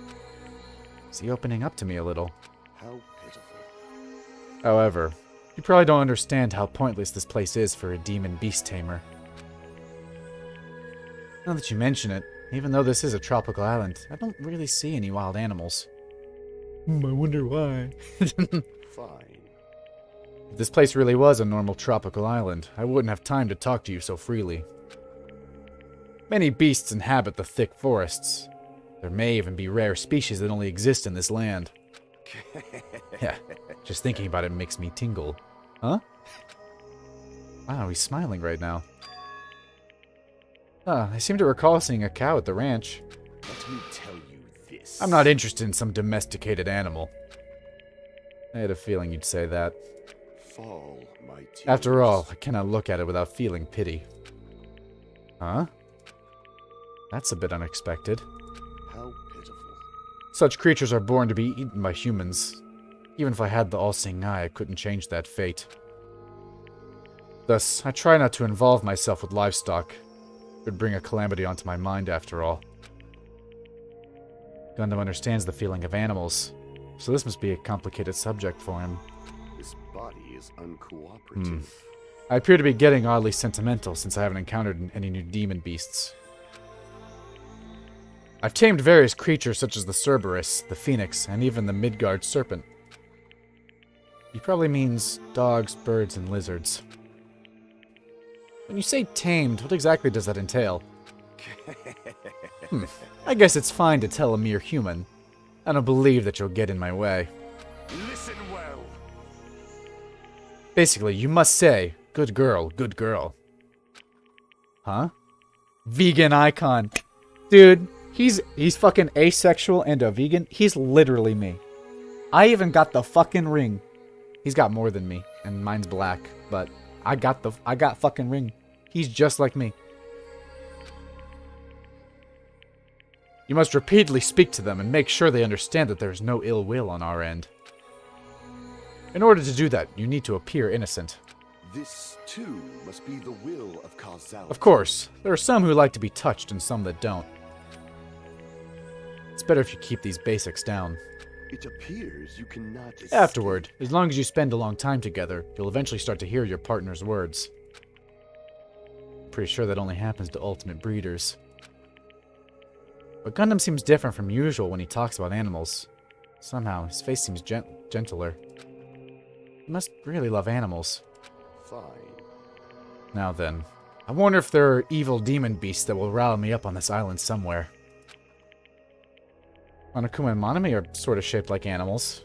Is he opening up to me a little? How pitiful. However, you probably don't understand how pointless this place is for a demon beast tamer. Now that you mention it, even though this is a tropical island, I don't really see any wild animals. I wonder why. Fine. If this place really was a normal tropical island, I wouldn't have time to talk to you so freely. Many beasts inhabit the thick forests. There may even be rare species that only exist in this land. Yeah, just thinking about it makes me tingle. Huh? Wow, he's smiling right now. I seem to recall seeing a cow at the ranch. Let me tell you this. I'm not interested in some domesticated animal. I had a feeling you'd say that. Fall, my tears. After all, I cannot look at it without feeling pity. Huh? That's a bit unexpected. How pitiful. Such creatures are born to be eaten by humans. Even if I had the all-seeing eye, I couldn't change that fate. Thus, I try not to involve myself with livestock. It would bring a calamity onto my mind, after all. Gundam understands the feeling of animals, so this must be a complicated subject for him. This body is uncooperative. I appear to be getting oddly sentimental since I haven't encountered any new demon beasts. I've tamed various creatures such as the Cerberus, the Phoenix, and even the Midgard Serpent. He probably means dogs, birds, and lizards. When you say tamed, what exactly does that entail? I guess it's fine to tell a mere human. I don't believe that you'll get in my way. Listen well. Basically, you must say, good girl, good girl. Huh? Vegan icon. Dude, he's fucking asexual and a vegan. He's literally me. I even got the fucking ring. He's got more than me, and mine's black, but I got fucking ring. He's just like me. You must repeatedly speak to them and make sure they understand that there is no ill will on our end. In order to do that, you need to appear innocent. This, too, must be the will of causality. Of course, there are some who like to be touched and some that don't. It's better if you keep these basics down. It appears you cannot escape. Afterward, as long as you spend a long time together, you'll eventually start to hear your partner's words. Pretty sure that only happens to ultimate breeders. But Gundam seems different from usual when he talks about animals. Somehow, his face seems gentler. He must really love animals. Fine. Now then, I wonder if there are evil demon beasts that will rally me up on this island somewhere. Monokuma and Monami are sort of shaped like animals.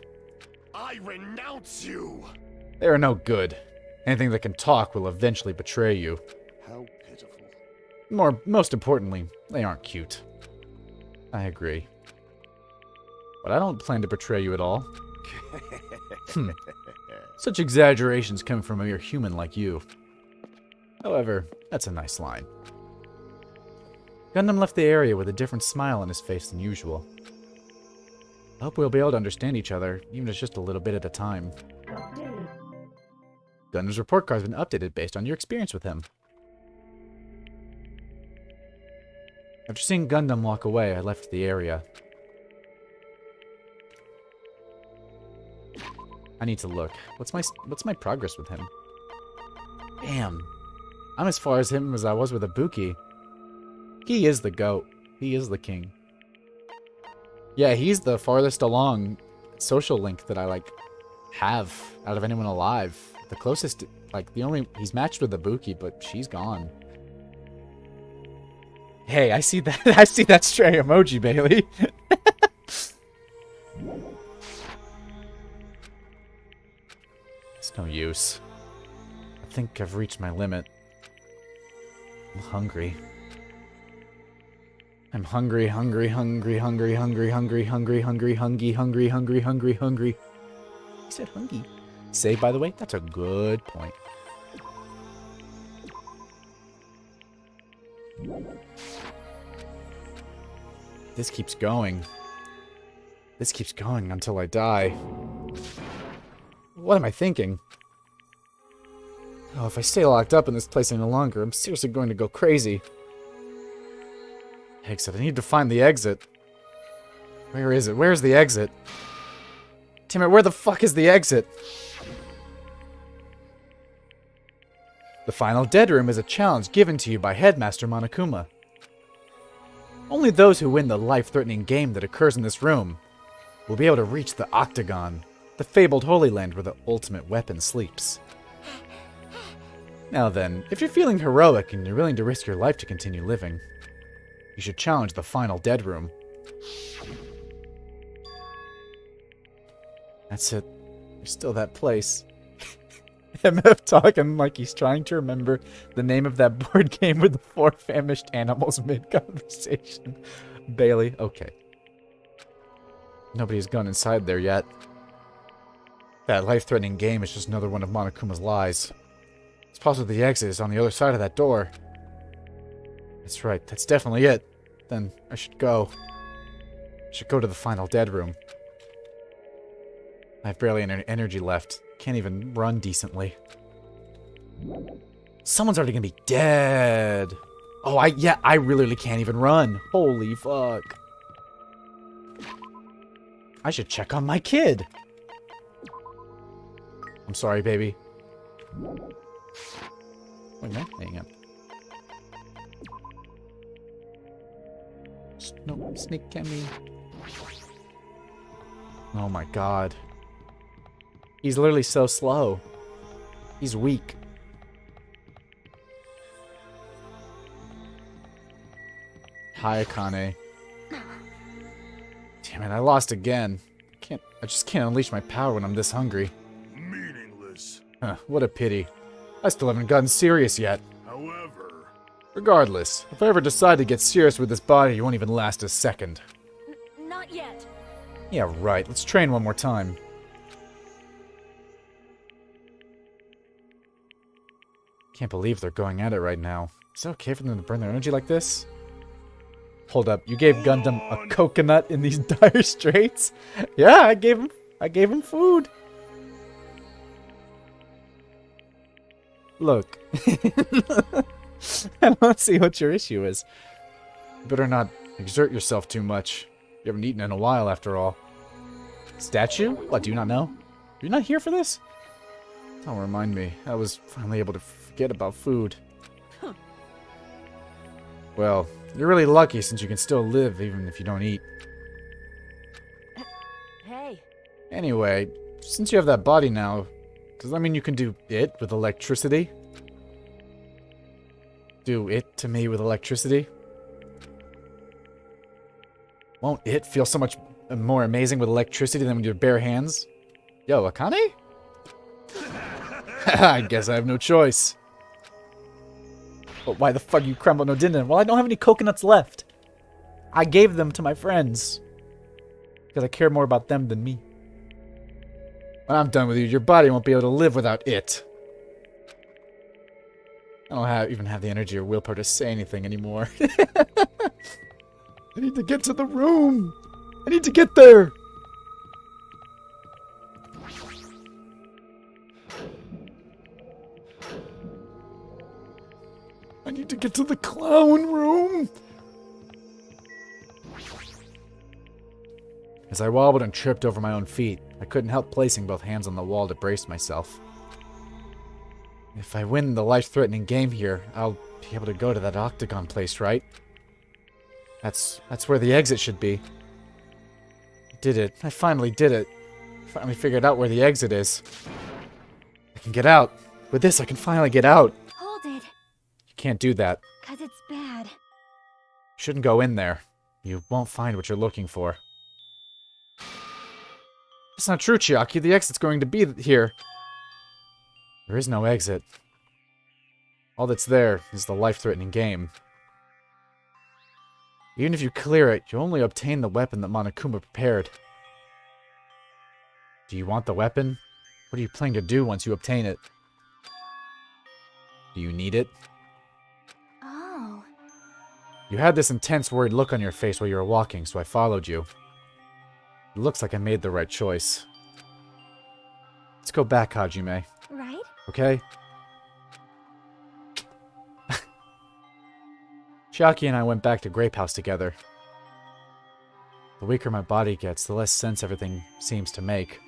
I renounce you! They are no good. Anything that can talk will eventually betray you. How pitiful. Most importantly, they aren't cute. I agree. But I don't plan to betray you at all. Such exaggerations come from a mere human like you. However, that's a nice line. Gundam left the area with a different smile on his face than usual. I hope we'll be able to understand each other, even if it's just a little bit at a time. Gundam's report card has been updated based on your experience with him. After seeing Gundam walk away, I left the area. I need to look. What's my progress with him? Damn. I'm as far as him as I was with Ibuki. He is the GOAT. He is the king. Yeah, he's the farthest along social link that I, have out of anyone alive. The closest, he's matched with Ibuki, but she's gone. Hey, I see that, I see that stray emoji, Bailey. It's no use. I think I've reached my limit. I'm hungry. I'm hungry, hungry, hungry, hungry, hungry, hungry, hungry, hungry, hungry, hungry, hungry, hungry, hungry. He said hungry. Say, by the way, that's a good point. This keeps going. This keeps going until I die. What am I thinking? Oh, if I stay locked up in this place any longer, I'm seriously going to go crazy. Exit. I need to find the exit. Where is it? Where's the exit? Damn it, where the fuck is the exit? The final dead room is a challenge given to you by Headmaster Monokuma. Only those who win the life-threatening game that occurs in this room will be able to reach the Octagon, the fabled Holy Land where the ultimate weapon sleeps. Now then, if you're feeling heroic and you're willing to risk your life to continue living, you should challenge the final dead room. That's it. There's still that place. MF talking like he's trying to remember the name of that board game with the 4 famished animals mid-conversation. Bailey, okay. Nobody's gone inside there yet. That life-threatening game is just another one of Monokuma's lies. It's possible the exit is on the other side of that door. That's right, that's definitely it. Then I should go. I should go to the final dead room. I have barely any energy left. Can't even run decently. Someone's already gonna be dead. Oh, I really can't even run. Holy fuck. I should check on my kid. I'm sorry, baby. Wait a minute. Hang on. No, sneak at me. Oh my god. He's literally so slow. He's weak. Hi, Akane. Damn it, I lost again. I just can't unleash my power when I'm this hungry. Meaningless. Huh, what a pity. I still haven't gotten serious yet. However, Regardless, if I ever decide to get serious with this body, it won't even last a second. Not yet. Yeah, right. Let's train one more time. Can't believe they're going at it right now. Is it okay for them to burn their energy like this? Hold up, you gave Gundam a coconut in these dire straits? Yeah, I gave him food. Look. I don't see what your issue is. You better not exert yourself too much. You haven't eaten in a while, after all. Statue? What, do you not know? You're not here for this? Don't remind me. I was finally able to forget about food. Huh. Well, you're really lucky since you can still live even if you don't eat. Hey. Anyway, since you have that body now, does that mean you can do it with electricity? Do it to me with electricity? Won't it feel so much more amazing with electricity than with your bare hands? Yo, Akane? I guess I have no choice. But why the fuck you crumble no didn't? Well, I don't have any coconuts left. I gave them to my friends. Because I care more about them than me. When I'm done with you, your body won't be able to live without it. I don't even have the energy or willpower to say anything anymore. I need to get to the room. I need to get there. I need to get to the clown room. As I wobbled and tripped over my own feet, I couldn't help placing both hands on the wall to brace myself. If I win the life-threatening game here, I'll be able to go to that octagon place, right? That's where the exit should be. I did it. I finally did it. I finally figured out where the exit is. I can get out. With this, I can finally get out. Hold it. You can't do that. 'Cause it's bad. You shouldn't go in there. You won't find what you're looking for. That's not true, Chiaki. The exit's going to be here. There is no exit. All that's there is the life-threatening game. Even if you clear it, you only obtain the weapon that Monokuma prepared. Do you want the weapon? What are you planning to do once you obtain it? Do you need it? Oh. You had this intense, worried look on your face while you were walking, so I followed you. It looks like I made the right choice. Let's go back, Hajime. Right? Okay? Chiaki and I went back to Grape House together. The weaker my body gets, the less sense everything seems to make.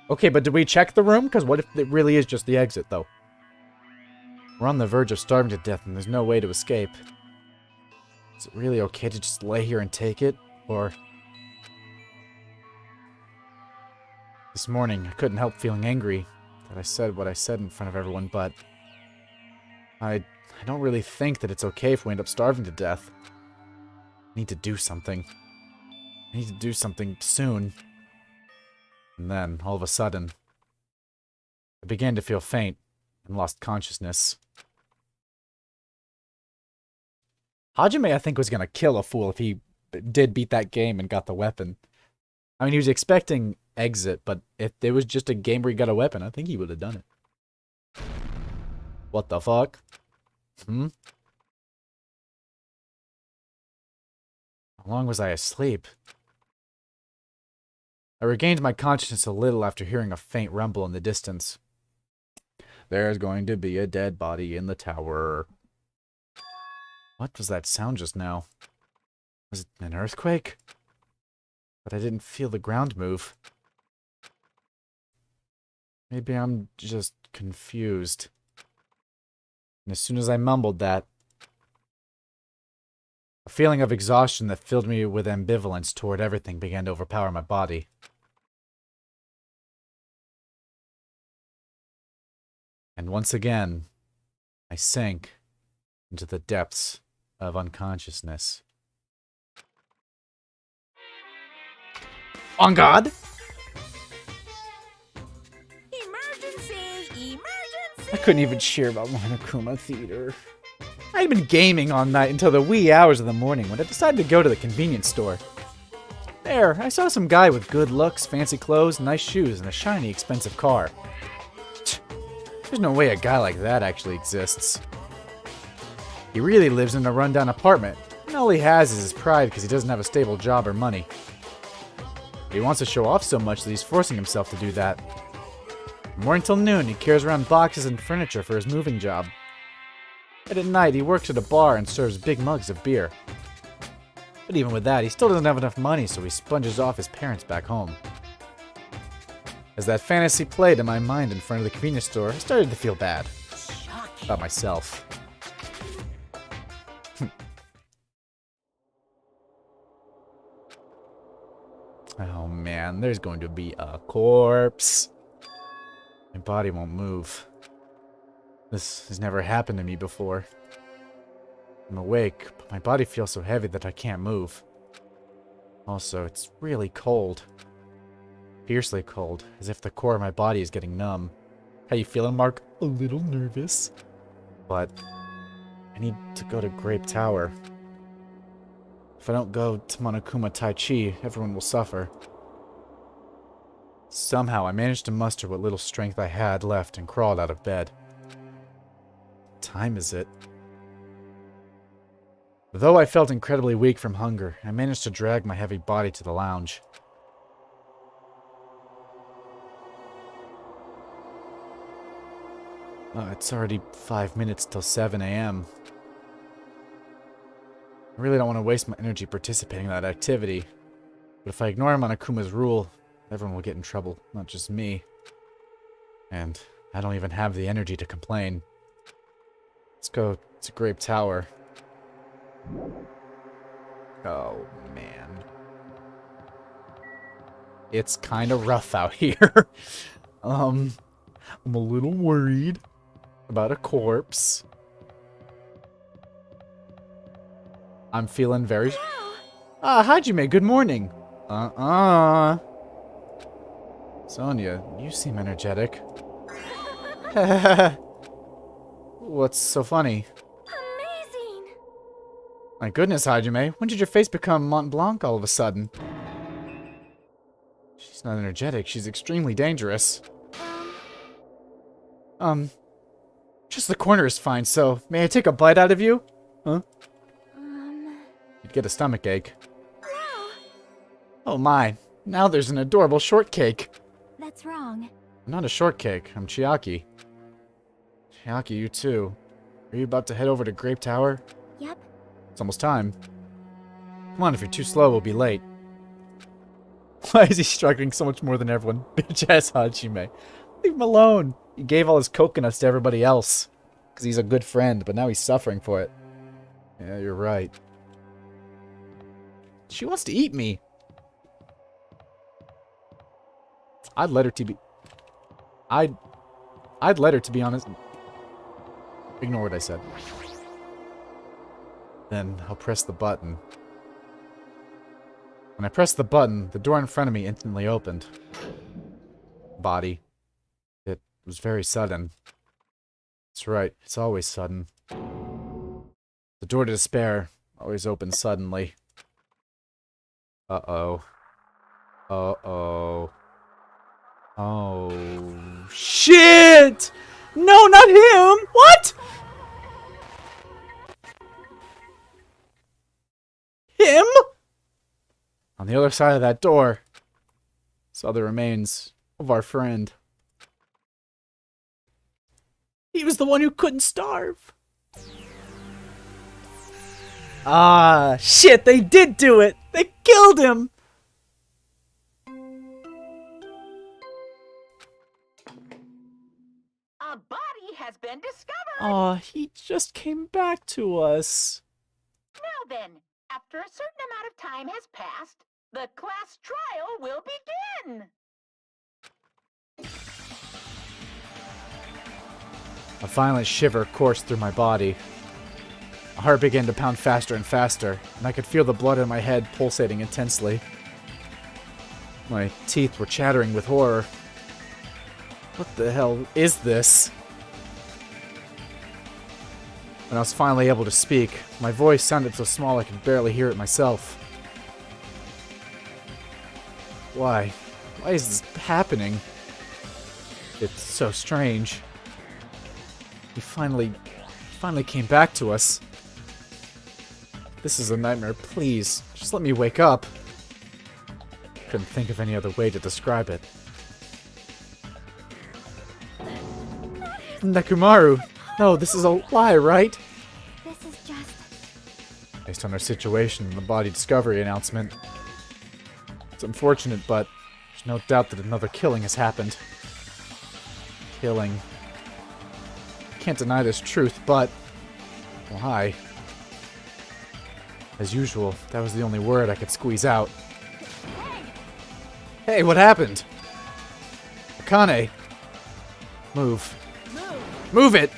Okay, but did we check the room? Because what if it really is just the exit, though? We're on the verge of starving to death and there's no way to escape. Is it really okay to just lay here and take it? Or... This morning, I couldn't help feeling angry that I said what I said in front of everyone, but... I don't really think that it's okay if we end up starving to death. I need to do something. I need to do something soon. And then, all of a sudden, I began to feel faint and lost consciousness. Hajime, I think, was gonna kill a fool if he did beat that game and got the weapon. I mean, he was expecting exit, but if there was just a game where he got a weapon, I think he would have done it. What the fuck? How long was I asleep? I regained my consciousness a little after hearing a faint rumble in the distance. There's going to be a dead body in the tower. What was that sound just now? Was it an earthquake? But I didn't feel the ground move. Maybe I'm just confused. And as soon as I mumbled that, a feeling of exhaustion that filled me with ambivalence toward everything began to overpower my body. And once again, I sank into the depths of unconsciousness. On God! Emergency! Emergency! I couldn't even cheer about Monokuma Theater. I had been gaming all night until the wee hours of the morning when I decided to go to the convenience store. There, I saw some guy with good looks, fancy clothes, nice shoes, and a shiny, expensive car. There's no way a guy like that actually exists. He really lives in a rundown apartment, and all he has is his pride because he doesn't have a stable job or money. He wants to show off so much that he's forcing himself to do that. From morning till noon, he carries around boxes and furniture for his moving job. And at night, he works at a bar and serves big mugs of beer. But even with that, he still doesn't have enough money, so he sponges off his parents back home. As that fantasy played in my mind in front of the convenience store, I started to feel bad about myself. Oh man, there's going to be a corpse. My body won't move. This has never happened to me before. I'm awake, but my body feels so heavy that I can't move. Also, it's really cold. Fiercely cold, as if the core of my body is getting numb. How you feeling, Mark? A little nervous. But I need to go to Grape Tower. If I don't go to Monokuma Tai Chi, everyone will suffer. Somehow, I managed to muster what little strength I had left and crawled out of bed. What time is it? Though I felt incredibly weak from hunger, I managed to drag my heavy body to the lounge. It's already 5 minutes till 7 a.m. I really don't want to waste my energy participating in that activity. But if I ignore Monokuma's rule, everyone will get in trouble, not just me. And I don't even have the energy to complain. Let's go to Grape Tower. Oh, man. It's kind of rough out here. I'm a little worried about a corpse. I'm feeling very... Hajime, good morning. Sonia, you seem energetic. What's so funny? Amazing! My goodness, Hajime, when did your face become Mont Blanc all of a sudden? She's not energetic, she's extremely dangerous. Just the corner is fine, so may I take a bite out of you? Huh? You'd get a stomach ache. No! Oh my, now there's an adorable shortcake. That's wrong. I'm not a shortcake, I'm Chiaki. Chiaki, you too. Are you about to head over to Grape Tower? Yep. It's almost time. Come on, if you're too slow, we'll be late. Why is he struggling so much more than everyone? Bitch ass Hajime. Leave him alone. He gave all his coconuts to everybody else. Because he's a good friend, but now he's suffering for it. Yeah, you're right. She wants to eat me. I'd let her to be... I'd let her, to be honest. Ignore what I said. Then I'll press the button. When I pressed the button, the door in front of me instantly opened. Body. It was very sudden. That's right, it's always sudden. The door to despair always opens suddenly. Uh-oh. Uh-oh. Oh, shit! No, not him! What? Him? On the other side of that door. Saw the remains of our friend. He was the one who couldn't starve. Ah, shit, they did do it! They killed him! A body has been discovered. Aw, he just came back to us. Now then, after a certain amount of time has passed, the class trial will begin. A violent shiver coursed through my body. My heart began to pound faster and faster, and I could feel the blood in my head pulsating intensely. My teeth were chattering with horror. What the hell is this? When I was finally able to speak, my voice sounded so small I could barely hear it myself. Why? Why is this happening? It's so strange. He finally came back to us. This is a nightmare. Please, just let me wake up. Couldn't think of any other way to describe it. Nekomaru! No, this is a lie, right? This is just... Based on our situation and the body discovery announcement. It's unfortunate, but there's no doubt that another killing has happened. Killing. Can't deny this truth, but... why? As usual, that was the only word I could squeeze out. Hey, what happened? Akane! Move. Move it!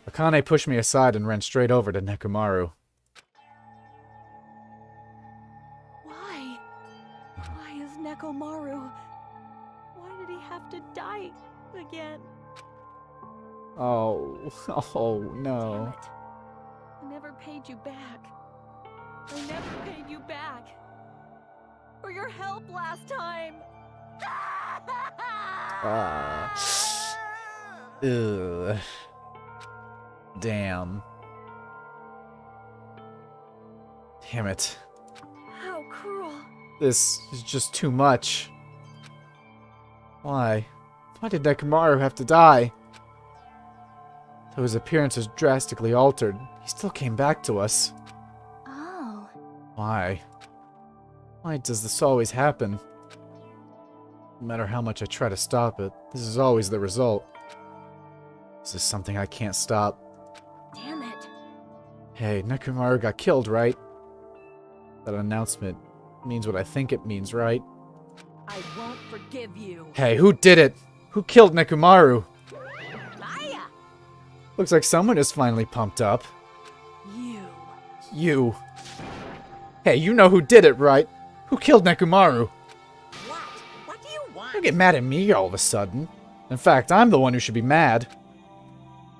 Akane pushed me aside and ran straight over to Nekomaru. Why? Why is Nekomaru? Why did he have to die again? Oh Damn no. it. I never paid you back. I never paid you back. For your help last time. Ugh. Damn. Damn it. How cruel. This is just too much. Why? Why did Nekomaru have to die? Though his appearance was drastically altered, he still came back to us. Oh. Why? Why does this always happen? No matter how much I try to stop it, this is always the result. This is something I can't stop. Damn it. Hey, Nekomaru got killed, right? That announcement means what I think it means, right? I won't forgive you. Hey, who did it? Who killed Nekomaru? Maya! Looks like someone is finally pumped up. You. You. Hey, you know who did it, right? Who killed Nekomaru? What? What do you want? Don't get mad at me all of a sudden. In fact, I'm the one who should be mad.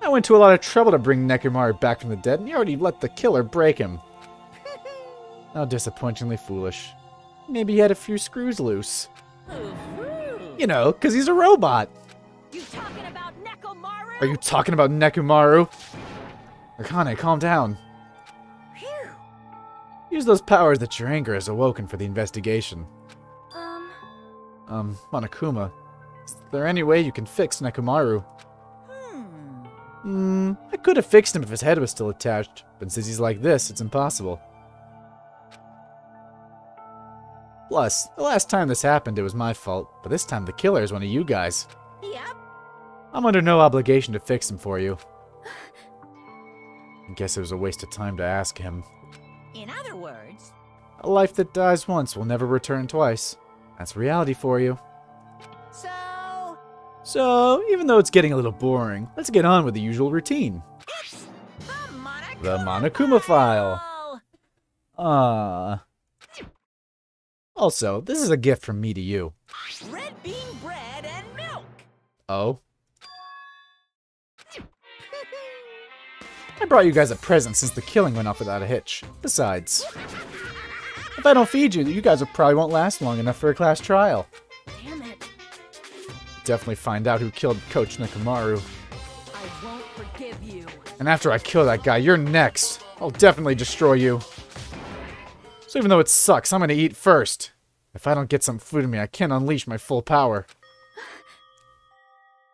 I went to a lot of trouble to bring Nekomaru back from the dead, and you already let the killer break him. How disappointingly foolish. Maybe he had a few screws loose. You know, 'cause he's a robot. You talking about Nekomaru? Are you talking about Nekomaru? Akane, calm down. Phew. Use those powers that your anger has awoken for the investigation. Monokuma, is there any way you can fix Nekomaru? I could have fixed him if his head was still attached, but since he's like this, it's impossible. Plus, the last time this happened, it was my fault, but this time the killer is one of you guys. Yep. I'm under no obligation to fix him for you. I guess it was a waste of time to ask him. In other words, A life that dies once will never return twice. That's reality for you. So, even though it's getting a little boring, let's get on with the usual routine. The Monokuma file. Also, this is a gift from me to you. red bean bread and milk. Oh? I brought you guys a present since the killing went off without a hitch. Besides, if I don't feed you, you guys probably won't last long enough for a class trial. Damn it. Definitely find out who killed Coach Nekomaru. I won't forgive you. And after I kill that guy, you're next. I'll definitely destroy you. So even though it sucks, I'm gonna eat first. If I don't get some food in me, I can't unleash my full power.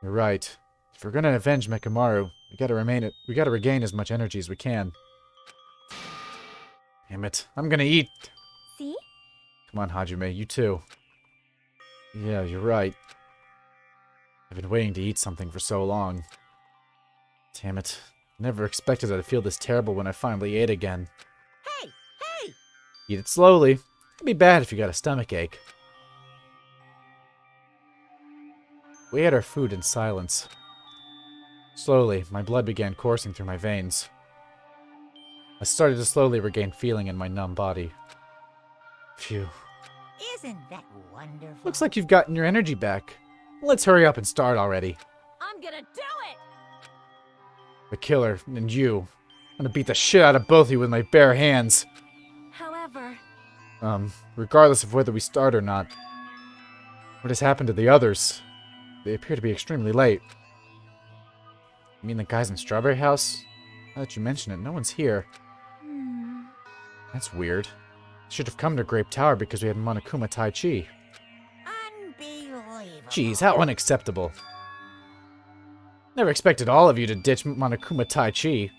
You're right. If we're gonna avenge Mekamaru, we gotta regain as much energy as we can. Damn it. I'm gonna eat. See? Come on, Hajime, you too. Yeah, you're right. I've been waiting to eat something for so long. Damn it. Never expected I'd feel this terrible when I finally ate again. Hey! Hey! Eat it slowly. It'd be bad if you got a stomach ache. We ate our food in silence. Slowly, my blood began coursing through my veins. I started to slowly regain feeling in my numb body. Phew. Isn't that wonderful? Looks like you've gotten your energy back. Let's hurry up and start already. I'm gonna do it! The killer, and you. I'm gonna beat the shit out of both of you with my bare hands. However, Regardless of whether we start or not. What has happened to the others? They appear to be extremely late. You mean the guys in Strawberry House? Now that you mention it, no one's here. That's weird. Should have come to Grape Tower because we had Monokuma Tai Chi. Unbelievable. Jeez, how unacceptable. Never expected all of you to ditch Monokuma Tai Chi.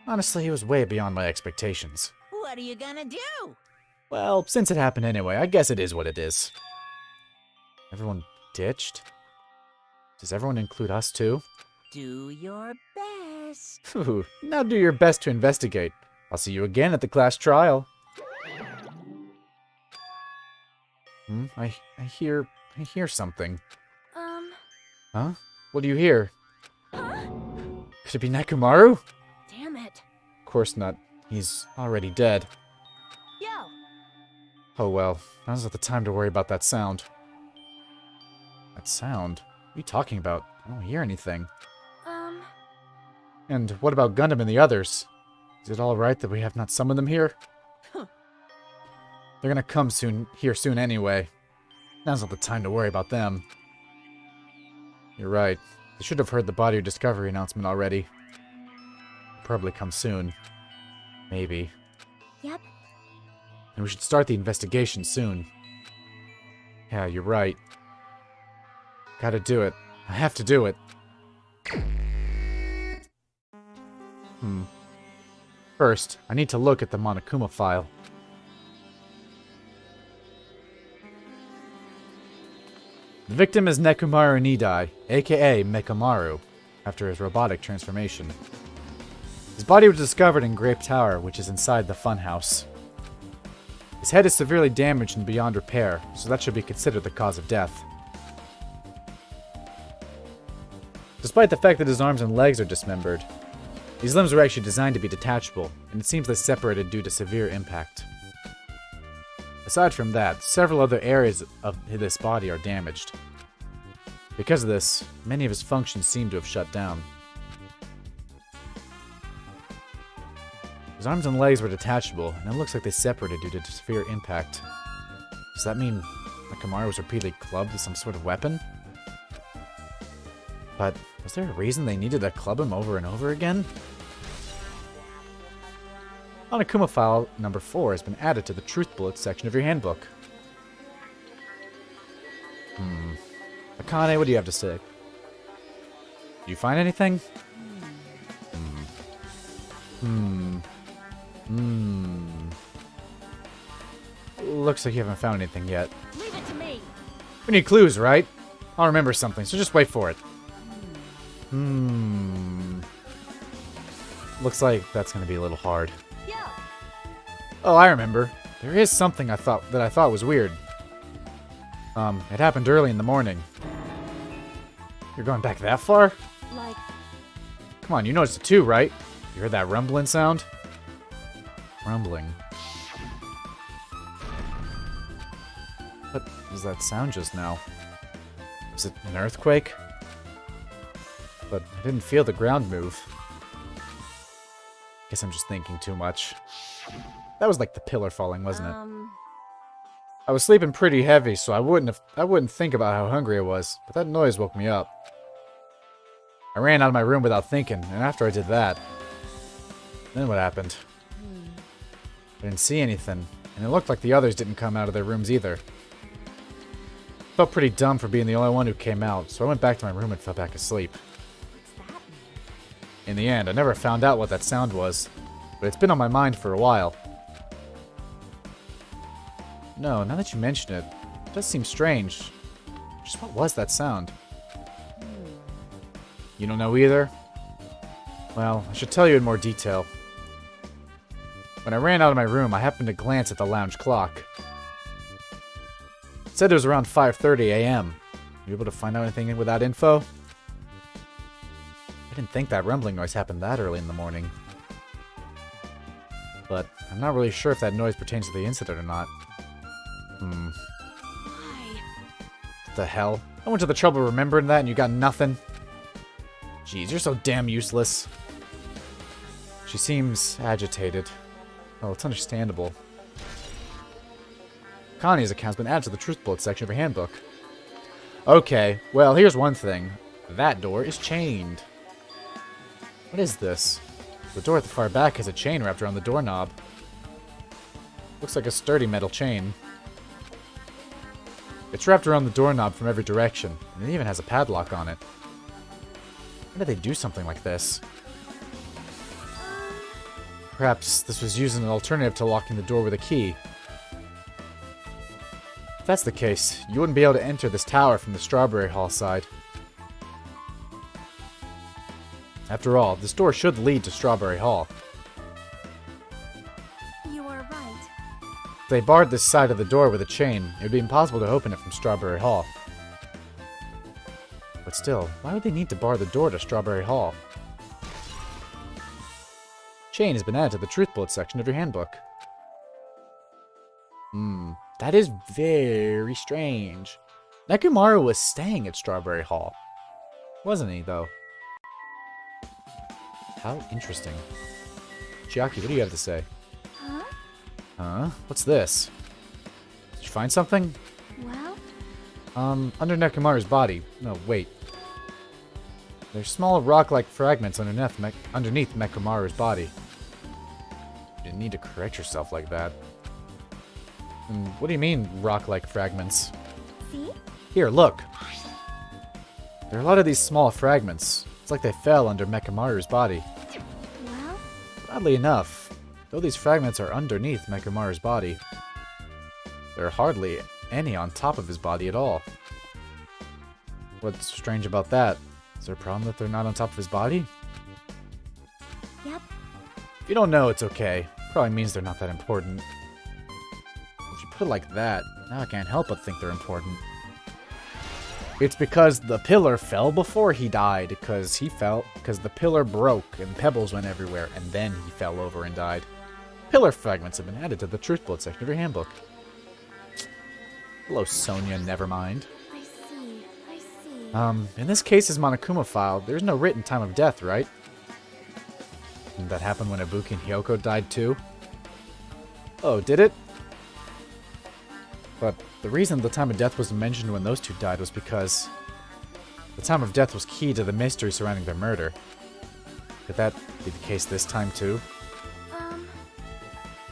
Honestly, it was way beyond my expectations. What are you gonna do? Well, since it happened anyway, I guess it is what it is. Everyone ditched? Does everyone include us too? Do your best. Phew, now do your best to investigate. I'll see you again at the class trial. I hear something. Huh? What do you hear? huh? Could it be Nekomaru? Damn it. Of course not. He's already dead. Yo, Oh well, now's not the time to worry about that sound. That sound? What are you talking about? I don't hear anything. And what about Gundam and the others? Is it alright that we have not summoned them here? Huh. They're gonna come here soon anyway. Now's not the time to worry about them. You're right. They should have heard the body discovery announcement already. They'll probably come soon. Maybe. Yep. And we should start the investigation soon. Yeah, you're right. Gotta do it. I have to do it. First, I need to look at the Monokuma file. The victim is Nekomaru Nidai, aka Mekamaru, after his robotic transformation. His body was discovered in Grape Tower, which is inside the funhouse. His head is severely damaged and beyond repair, so that should be considered the cause of death. Despite the fact that his arms and legs are dismembered, these limbs were actually designed to be detachable, and it seems they separated due to severe impact. Aside from that, several other areas of this body are damaged. Because of this, many of his functions seem to have shut down. His arms and legs were detachable, and it looks like they separated due to severe impact. Does that mean Nekomaru was repeatedly clubbed with some sort of weapon? But was there a reason they needed to club him over and over again? Monokuma file number 4 has been added to the Truth Bullets section of your handbook. Akane, what do you have to say? Did you find anything? Looks like you haven't found anything yet. leave it to me. We need clues, right? I'll remember something, so just wait for it. Looks like that's gonna be a little hard. Yo, Oh, I remember. There is something I thought was weird. It happened early in the morning. You're going back that far? like, Come on, you noticed it too, right? You heard that rumbling sound? Rumbling. What was that sound just now? Was it an earthquake? But I didn't feel the ground move. Guess I'm just thinking too much. That was like the pillar falling, wasn't it? I was sleeping pretty heavy, so I wouldn't think about how hungry I was, but that noise woke me up. I ran out of my room without thinking, and after I did that, then what happened? I didn't see anything, and it looked like the others didn't come out of their rooms either. Felt pretty dumb for being the only one who came out, so I went back to my room and fell back asleep. What's that mean? In the end, I never found out what that sound was, but it's been on my mind for a while. No, now that you mention it, it does seem strange. Just what was that sound? You don't know either? Well, I should tell you in more detail. When I ran out of my room, I happened to glance at the lounge clock. It said it was around 5:30 a.m. You able to find out anything with that info? I didn't think that rumbling noise happened that early in the morning. But I'm not really sure if that noise pertains to the incident or not. Why? What the hell? I went to the trouble of remembering that and you got nothing? Jeez, you're so damn useless. She seems agitated. Oh, it's understandable. Connie's account's been added to the truth bullet section of her handbook. Okay, well, here's one thing. That door is chained. What is this? The door at the far back has a chain wrapped around the doorknob. Looks like a sturdy metal chain. It's wrapped around the doorknob from every direction, and it even has a padlock on it. Why did they do something like this? Perhaps this was used as an alternative to locking the door with a key. If that's the case, you wouldn't be able to enter this tower from the Strawberry Hall side. After all, this door should lead to Strawberry Hall. You are right. If they barred this side of the door with a chain, it would be impossible to open it from Strawberry Hall. But still, why would they need to bar the door to Strawberry Hall? Chain has been added to the truth bullet section of your handbook. That is very strange. Nekomaru was staying at Strawberry Hall. Wasn't he, though? How interesting. Chiaki, what do you have to say? Huh? Huh? What's this? Did you find something? Well, Under Nekomaru's body. No, wait. There's small rock-like fragments underneath Nekomaru's body. You didn't need to correct yourself like that. What do you mean, rock-like fragments? see? Here, look. There are a lot of these small fragments. It's like they fell under Nekomaru's body. Well, But oddly enough, though these fragments are underneath Nekomaru's body, there are hardly any on top of his body at all. What's strange about that? Is there a problem that they're not on top of his body? yep. If you don't know, it's okay. Probably means they're not that important. If you put it like that, now I can't help but think they're important. It's because the pillar fell before he died, because the pillar broke and pebbles went everywhere, and then he fell over and died. Pillar fragments have been added to the truth bullet section of your handbook. Hello, Sonia, nevermind. I see. In this case's Monokuma file, there's no written time of death, right? Didn't that happen when Ibuki and Hyoko died too? Oh, did it? But the reason the time of death wasn't mentioned when those two died was because the time of death was key to the mystery surrounding their murder. Could that be the case this time too?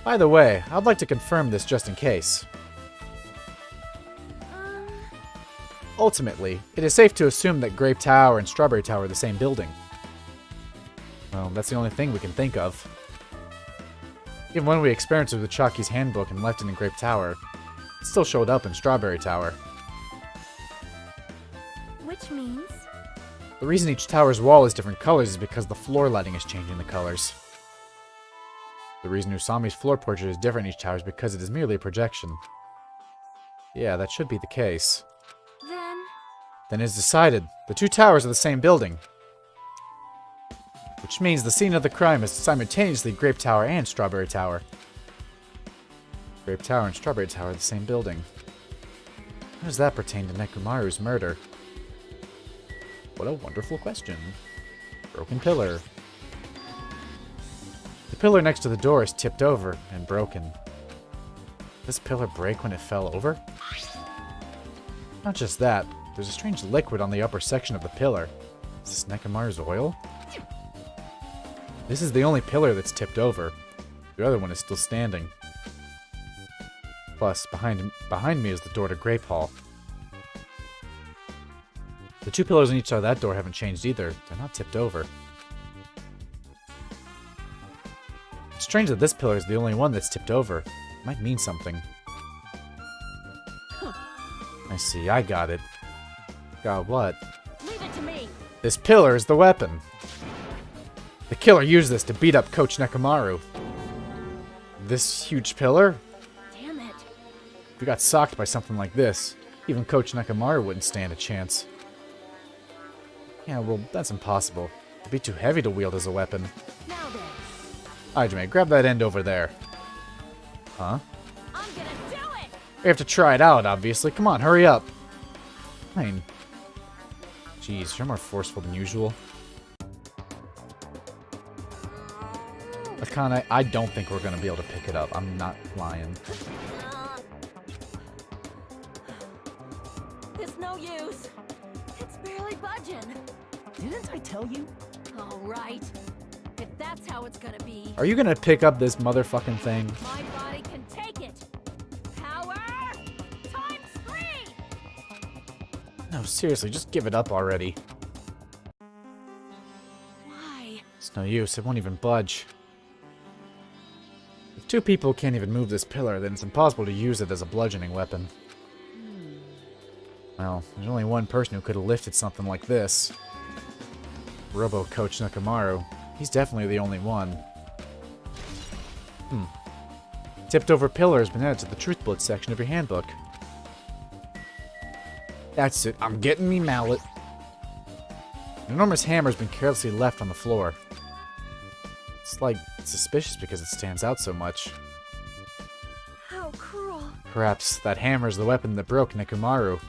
By the way, I'd like to confirm this just in case. Ultimately, it is safe to assume that Grape Tower and Strawberry Tower are the same building. Well, that's the only thing we can think of. Even when we experimented with Chaki's handbook and left it in Grape Tower, it still showed up in Strawberry Tower. Which means? The reason each tower's wall is different colors is because the floor lighting is changing the colors. The reason Usami's floor portrait is different in each tower is because it is merely a projection. Yeah, that should be the case. Then it's decided the two towers are the same building. Which means the scene of the crime is simultaneously Grape Tower and Strawberry Tower. Grape Tower and Strawberry Tower are the same building. How does that pertain to Nekomaru's murder? What a wonderful question. Broken pillar. The pillar next to the door is tipped over and broken. Did this pillar break when it fell over? Not just that, there's a strange liquid on the upper section of the pillar. Is this Nekomaru's oil? This is the only pillar that's tipped over. The other one is still standing. Plus, behind me is the door to Grape Hall. The two pillars on each side of that door haven't changed either. They're not tipped over. It's strange that this pillar is the only one that's tipped over. It might mean something. I see, I got it. Got what? Leave it to me. This pillar is the weapon. The killer used this to beat up Coach Nekomaru. This huge pillar? Damn it. If we got socked by something like this, even Coach Nekomaru wouldn't stand a chance. Yeah, well, that's impossible. It'd be too heavy to wield as a weapon. Now then. Hajime, grab that end over there. Huh? I'm gonna do it. We have to try it out, obviously. Come on, hurry up. Fine. Jeez, you're more forceful than usual. Akane, I don't think we're gonna be able to pick it up. I'm not lying. It's no use. It's barely budging. Didn't I tell you? All right. If that's how it's gonna be, Are you gonna pick up this motherfucking thing? my body can take it. Power times 3. No, seriously, just give it up already. Why? It's no use, it won't even budge. If two people can't even move this pillar, then it's impossible to use it as a bludgeoning weapon. Well, there's only one person who could have lifted something like this. Robo Coach Nekomaru. He's definitely the only one. Tipped over pillar has been added to the Truth Bullet section of your handbook. That's it, I'm getting me mallet. An enormous hammer has been carelessly left on the floor. It's like suspicious because it stands out so much. How cruel. Perhaps that hammer is the weapon that broke Nekomaru.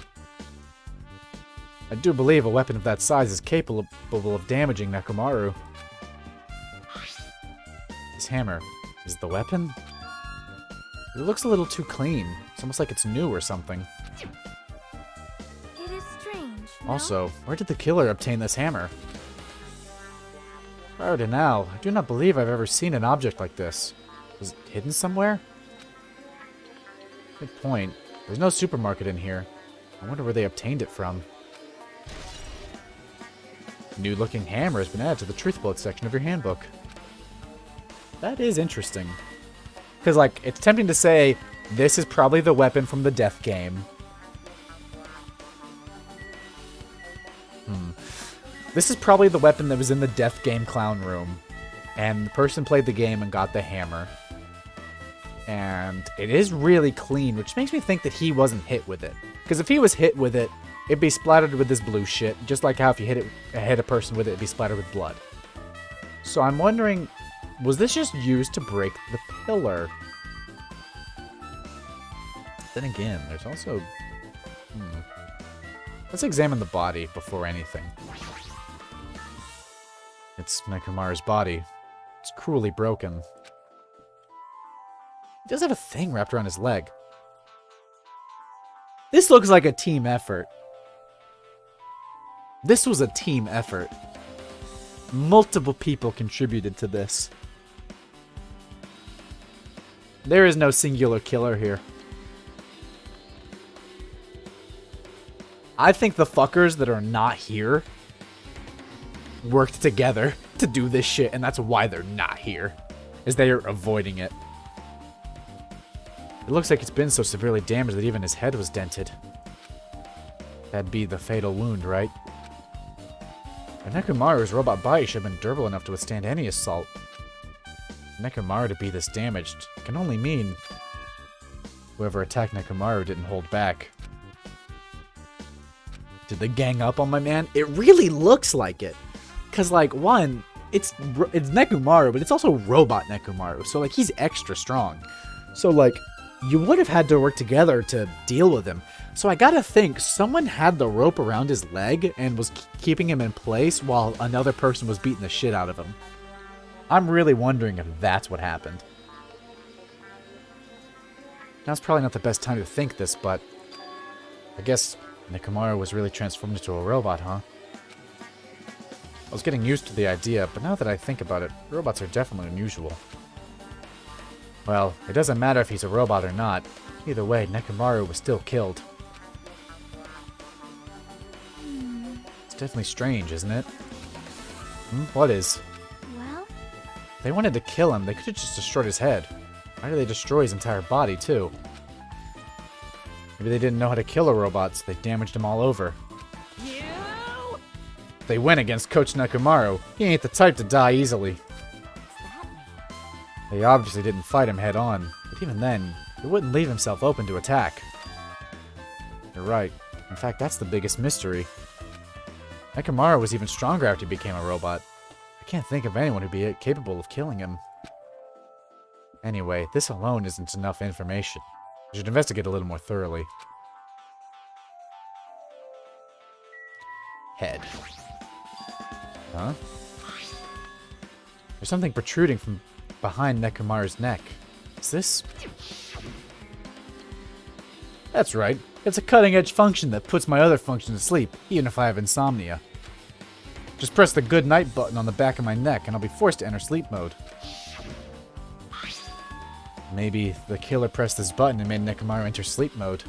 I do believe a weapon of that size is capable of damaging Nekomaru. This hammer is the weapon? It looks a little too clean. It's almost like it's new or something. It is strange. no? Also, where did the killer obtain this hammer? Prior to now, I do not believe I've ever seen an object like this. Was it hidden somewhere? Good point. There's no supermarket in here. I wonder where they obtained it from. New looking hammer has been added to the Truth Bullet section of your handbook. That is interesting. Because, like, it's tempting to say, this is probably the weapon from the death game. This is probably the weapon that was in the death game clown room. And the person played the game and got the hammer. And it is really clean, which makes me think that he wasn't hit with it. Because if he was hit with it, it'd be splattered with this blue shit. Just like how if you hit a person with it, it'd be splattered with blood. So I'm wondering, was this just used to break the pillar? Then again, there's also... Let's examine the body before anything. It's Nekomaru's body. It's cruelly broken. He does have a thing wrapped around his leg. This looks like a team effort. This was a team effort. Multiple people contributed to this. There is no singular killer here. I think the fuckers that are not here worked together to do this shit, and that's why they're not here, is they are avoiding it. It looks like it's been so severely damaged that even his head was dented. That'd be the fatal wound, right? And Nekomaru's robot body should have been durable enough to withstand any assault. Nekomaru to be this damaged can only mean whoever attacked Nekomaru didn't hold back. Did they gang up on my man? It really looks like it. Cause like, one, it's Nekomaru, but it's also robot Nekomaru, so like he's extra strong. So like, you would have had to work together to deal with him. So I gotta think someone had the rope around his leg and was keeping him in place while another person was beating the shit out of him. I'm really wondering if that's what happened. Now's probably not the best time to think this, but I guess Nekomaru was really transformed into a robot, huh? I was getting used to the idea, but now that I think about it, robots are definitely unusual. Well, it doesn't matter if he's a robot or not. Either way, Nekomaru was still killed. definitely strange, isn't it? What is? Well, They wanted to kill him. They could have just destroyed his head. Why did they destroy his entire body, too? Maybe they didn't know how to kill a robot, so they damaged him all over. You! They went against Coach Nekomaru. He ain't the type to die easily. what's that mean? They obviously didn't fight him head on, but even then, he wouldn't leave himself open to attack. You're right. In fact, that's the biggest mystery. Nekomaru was even stronger after he became a robot. I can't think of anyone who'd be capable of killing him. Anyway, this alone isn't enough information. We should investigate a little more thoroughly. Head. Huh? There's something protruding from behind Nekomaru's neck. Is this? That's right. It's a cutting-edge function that puts my other function to sleep, even if I have insomnia. Just press the good night button on the back of my neck and I'll be forced to enter sleep mode. Maybe the killer pressed this button and made Nekomaru enter sleep mode.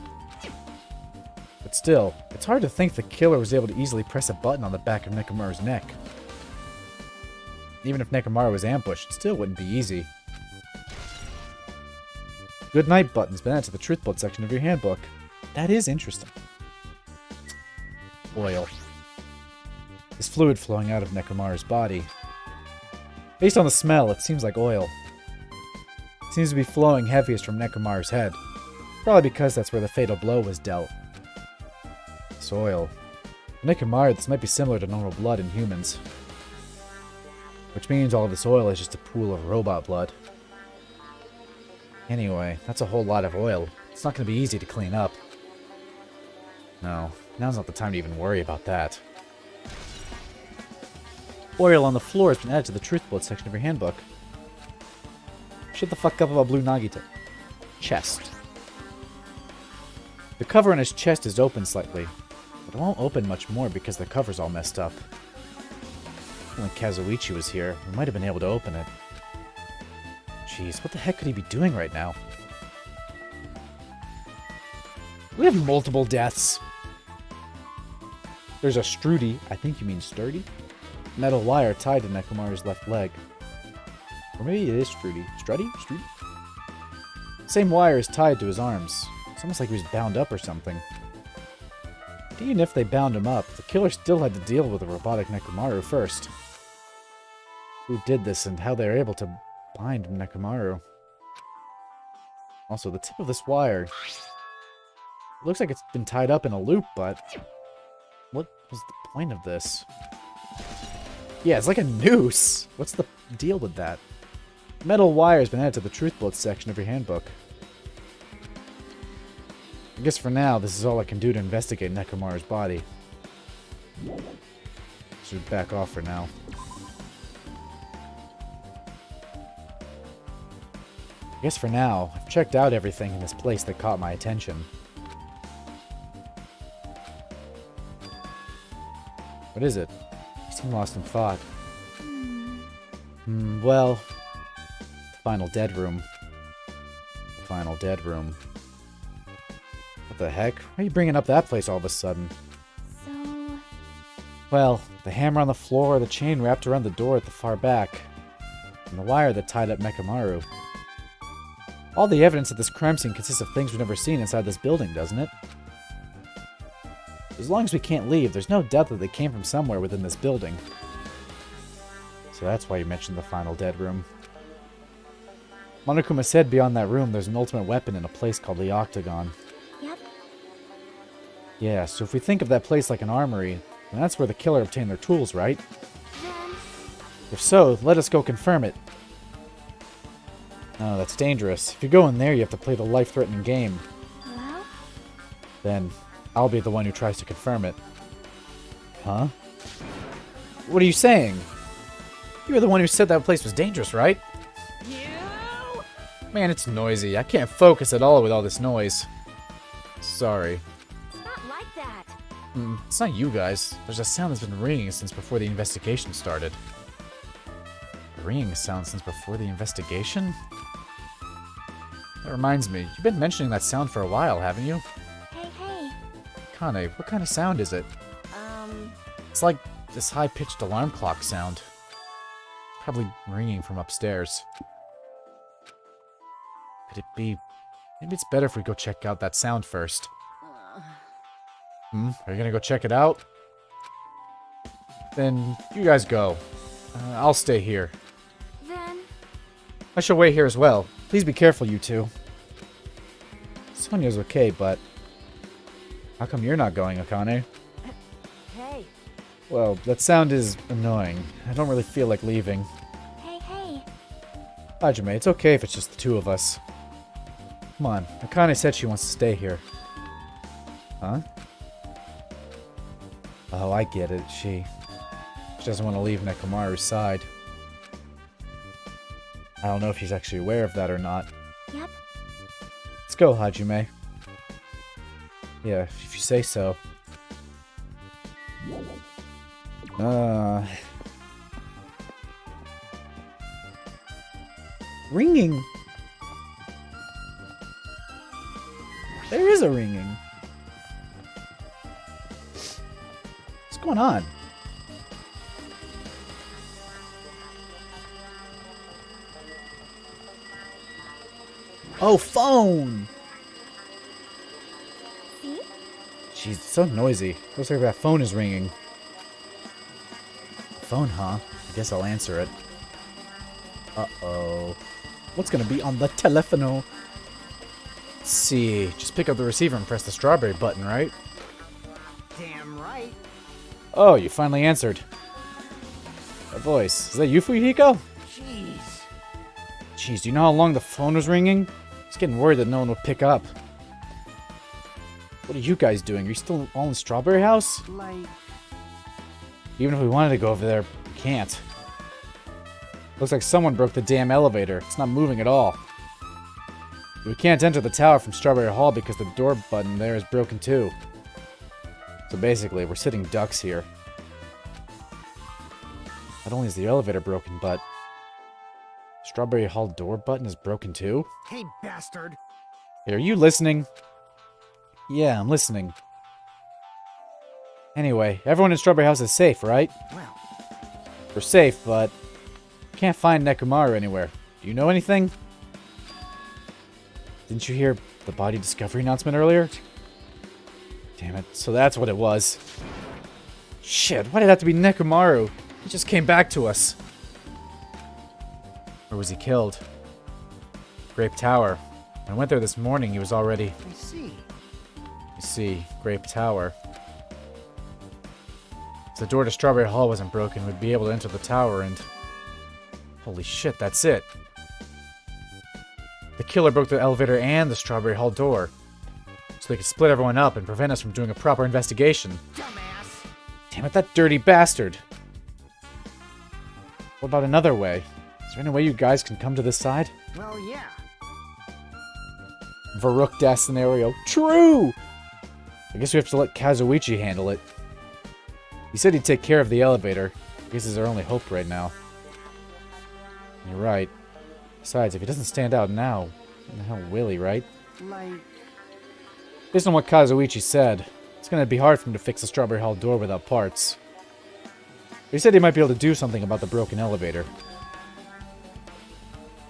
But still, it's hard to think the killer was able to easily press a button on the back of Nekomaru's neck. Even if Nekomaru was ambushed, it still wouldn't be easy. Good night button's been added to the truth blood section of your handbook. That is interesting. Oil. There's fluid flowing out of Nekomaru's body. Based on the smell, it seems like oil. It seems to be flowing heaviest from Nekomaru's head. Probably because that's where the fatal blow was dealt. This oil. For Nekomaru, this might be similar to normal blood in humans. Which means all of this oil is just a pool of robot blood. Anyway, that's a whole lot of oil. It's not going to be easy to clean up. No, now's not the time to even worry about that. Oil on the floor has been added to the truth blood section of your handbook. Shut the fuck up about Blue Nagito. Chest. The cover on his chest is open slightly, but it won't open much more because the cover's all messed up. When Kazuichi was here, we might have been able to open it. Jeez, what the heck could he be doing right now? We have multiple deaths. There's a Strudy, I think you mean sturdy, metal wire tied to Nekomaru's left leg. Or maybe it is Strudy. Struddy? Strudy? Same wire is tied to his arms. It's almost like he was bound up or something. But even if they bound him up, the killer still had to deal with the robotic Nekomaru first. Who did this and how they were able to bind Nekomaru? Also, the tip of this wire... It looks like it's been tied up in a loop, but... What was the point of this? Yeah, it's like a noose! What's the deal with that? Metal wire has been added to the truth blood section of your handbook. I guess for now, this is all I can do to investigate Nekomaru's body. Should back off for now. I guess for now, I've checked out everything in this place that caught my attention. What is it? You seem lost in thought. Well... The final dead room. The final dead room. What the heck? Why are you bringing up that place all of a sudden? So, Well, the hammer on the floor, the chain wrapped around the door at the far back, and the wire that tied up Nekomaru. All the evidence at this crime scene consists of things we've never seen inside this building, doesn't it? As long as we can't leave, there's no doubt that they came from somewhere within this building. So that's why you mentioned the final dead room. Monokuma said beyond that room there's an ultimate weapon in a place called the Octagon. yep. Yeah, so if we think of that place like an armory, then that's where the killer obtained their tools, right? Then, If so, let us go confirm it. No, that's dangerous. If you go in there, you have to play the life-threatening game. well, Then, I'll be the one who tries to confirm it. Huh? What are you saying? You were the one who said that place was dangerous, right? You! Man, it's noisy. I can't focus at all with all this noise. Sorry. it's not like that. It's not you guys. There's a sound that's been ringing since before the investigation started. A ringing sound since before the investigation? That reminds me, you've been mentioning that sound for a while, haven't you? Hey, hey. Kane, what kind of sound is it? It's like this high-pitched alarm clock sound. Probably ringing from upstairs. Could it be... Maybe it's better if we go check out that sound first. Are you gonna go check it out? Then you guys go. I'll stay here. Then... I shall wait here as well. Please be careful, you two. Sonya's okay, but... How come you're not going, Akane? Hey. Well, that sound is annoying. I don't really feel like leaving. Hey. Hajime, it's okay if it's just the two of us. Come on, Akane said she wants to stay here. Huh? Oh, I get it. She doesn't want to leave Nekomaru's side. I don't know if he's actually aware of that or not. Yep. Let's go, Hajime. Yeah, if you say so. Ringing. There is a ringing. What's going on? Oh, phone! See? Jeez, it's so noisy. Looks like that phone is ringing. Phone, huh? I guess I'll answer it. Uh-oh. What's gonna be on the telefono? Let's see. Just pick up the receiver and press the strawberry button, right? Damn right. Oh, you finally answered. That voice. Is that you, Fujiko? Jeez. Jeez, do you know how long the phone was ringing? I was getting worried that no one would pick up. What are you guys doing? Are you still all in Strawberry House? Like, Even if we wanted to go over there, we can't. Looks like someone broke the damn elevator. It's not moving at all. We can't enter the tower from Strawberry Hall because the door button there is broken too. So basically, we're sitting ducks here. Not only is the elevator broken, but... Strawberry Hall door button is broken too? hey, bastard. Hey, are you listening? Yeah, I'm listening. Anyway, everyone in Strawberry House is safe, right? Well, We're safe, but... can't find Nekomaru anywhere. Do you know anything? Didn't you hear the body discovery announcement earlier? Damn it, so that's what it was. Shit, why did it have to be Nekomaru? He just came back to us. Or was he killed? Grape Tower. When I went there this morning, he was already... I see. You see, Grape Tower. If the door to Strawberry Hall wasn't broken, we'd be able to enter the tower and... Holy shit, that's it. The killer broke the elevator and the Strawberry Hall door. So they could split everyone up and prevent us from doing a proper investigation. Dumbass. Damn it, that dirty bastard! What about another way? Is there any way you guys can come to this side? Well, yeah. Varuk Das scenario. True! I guess we have to let Kazuichi handle it. He said he'd take care of the elevator. I guess it's our only hope right now. You're right. Besides, if he doesn't stand out now, when the hell will he, right? Like, Based on what Kazuichi said, it's gonna be hard for him to fix the Strawberry Hall door without parts. But he said he might be able to do something about the broken elevator.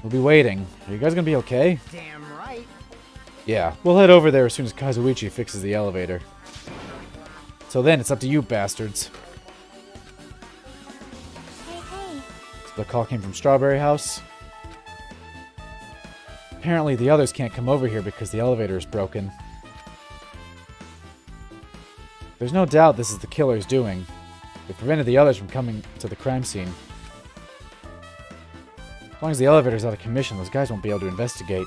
We'll be waiting. Are you guys gonna be okay? damn right. Yeah, we'll head over there as soon as Kazuichi fixes the elevator. So then, it's up to you bastards. Hey. So the call came from Strawberry House. Apparently the others can't come over here because the elevator is broken. There's no doubt this is the killer's doing. They prevented the others from coming to the crime scene. As long as the elevator's out of commission, those guys won't be able to investigate.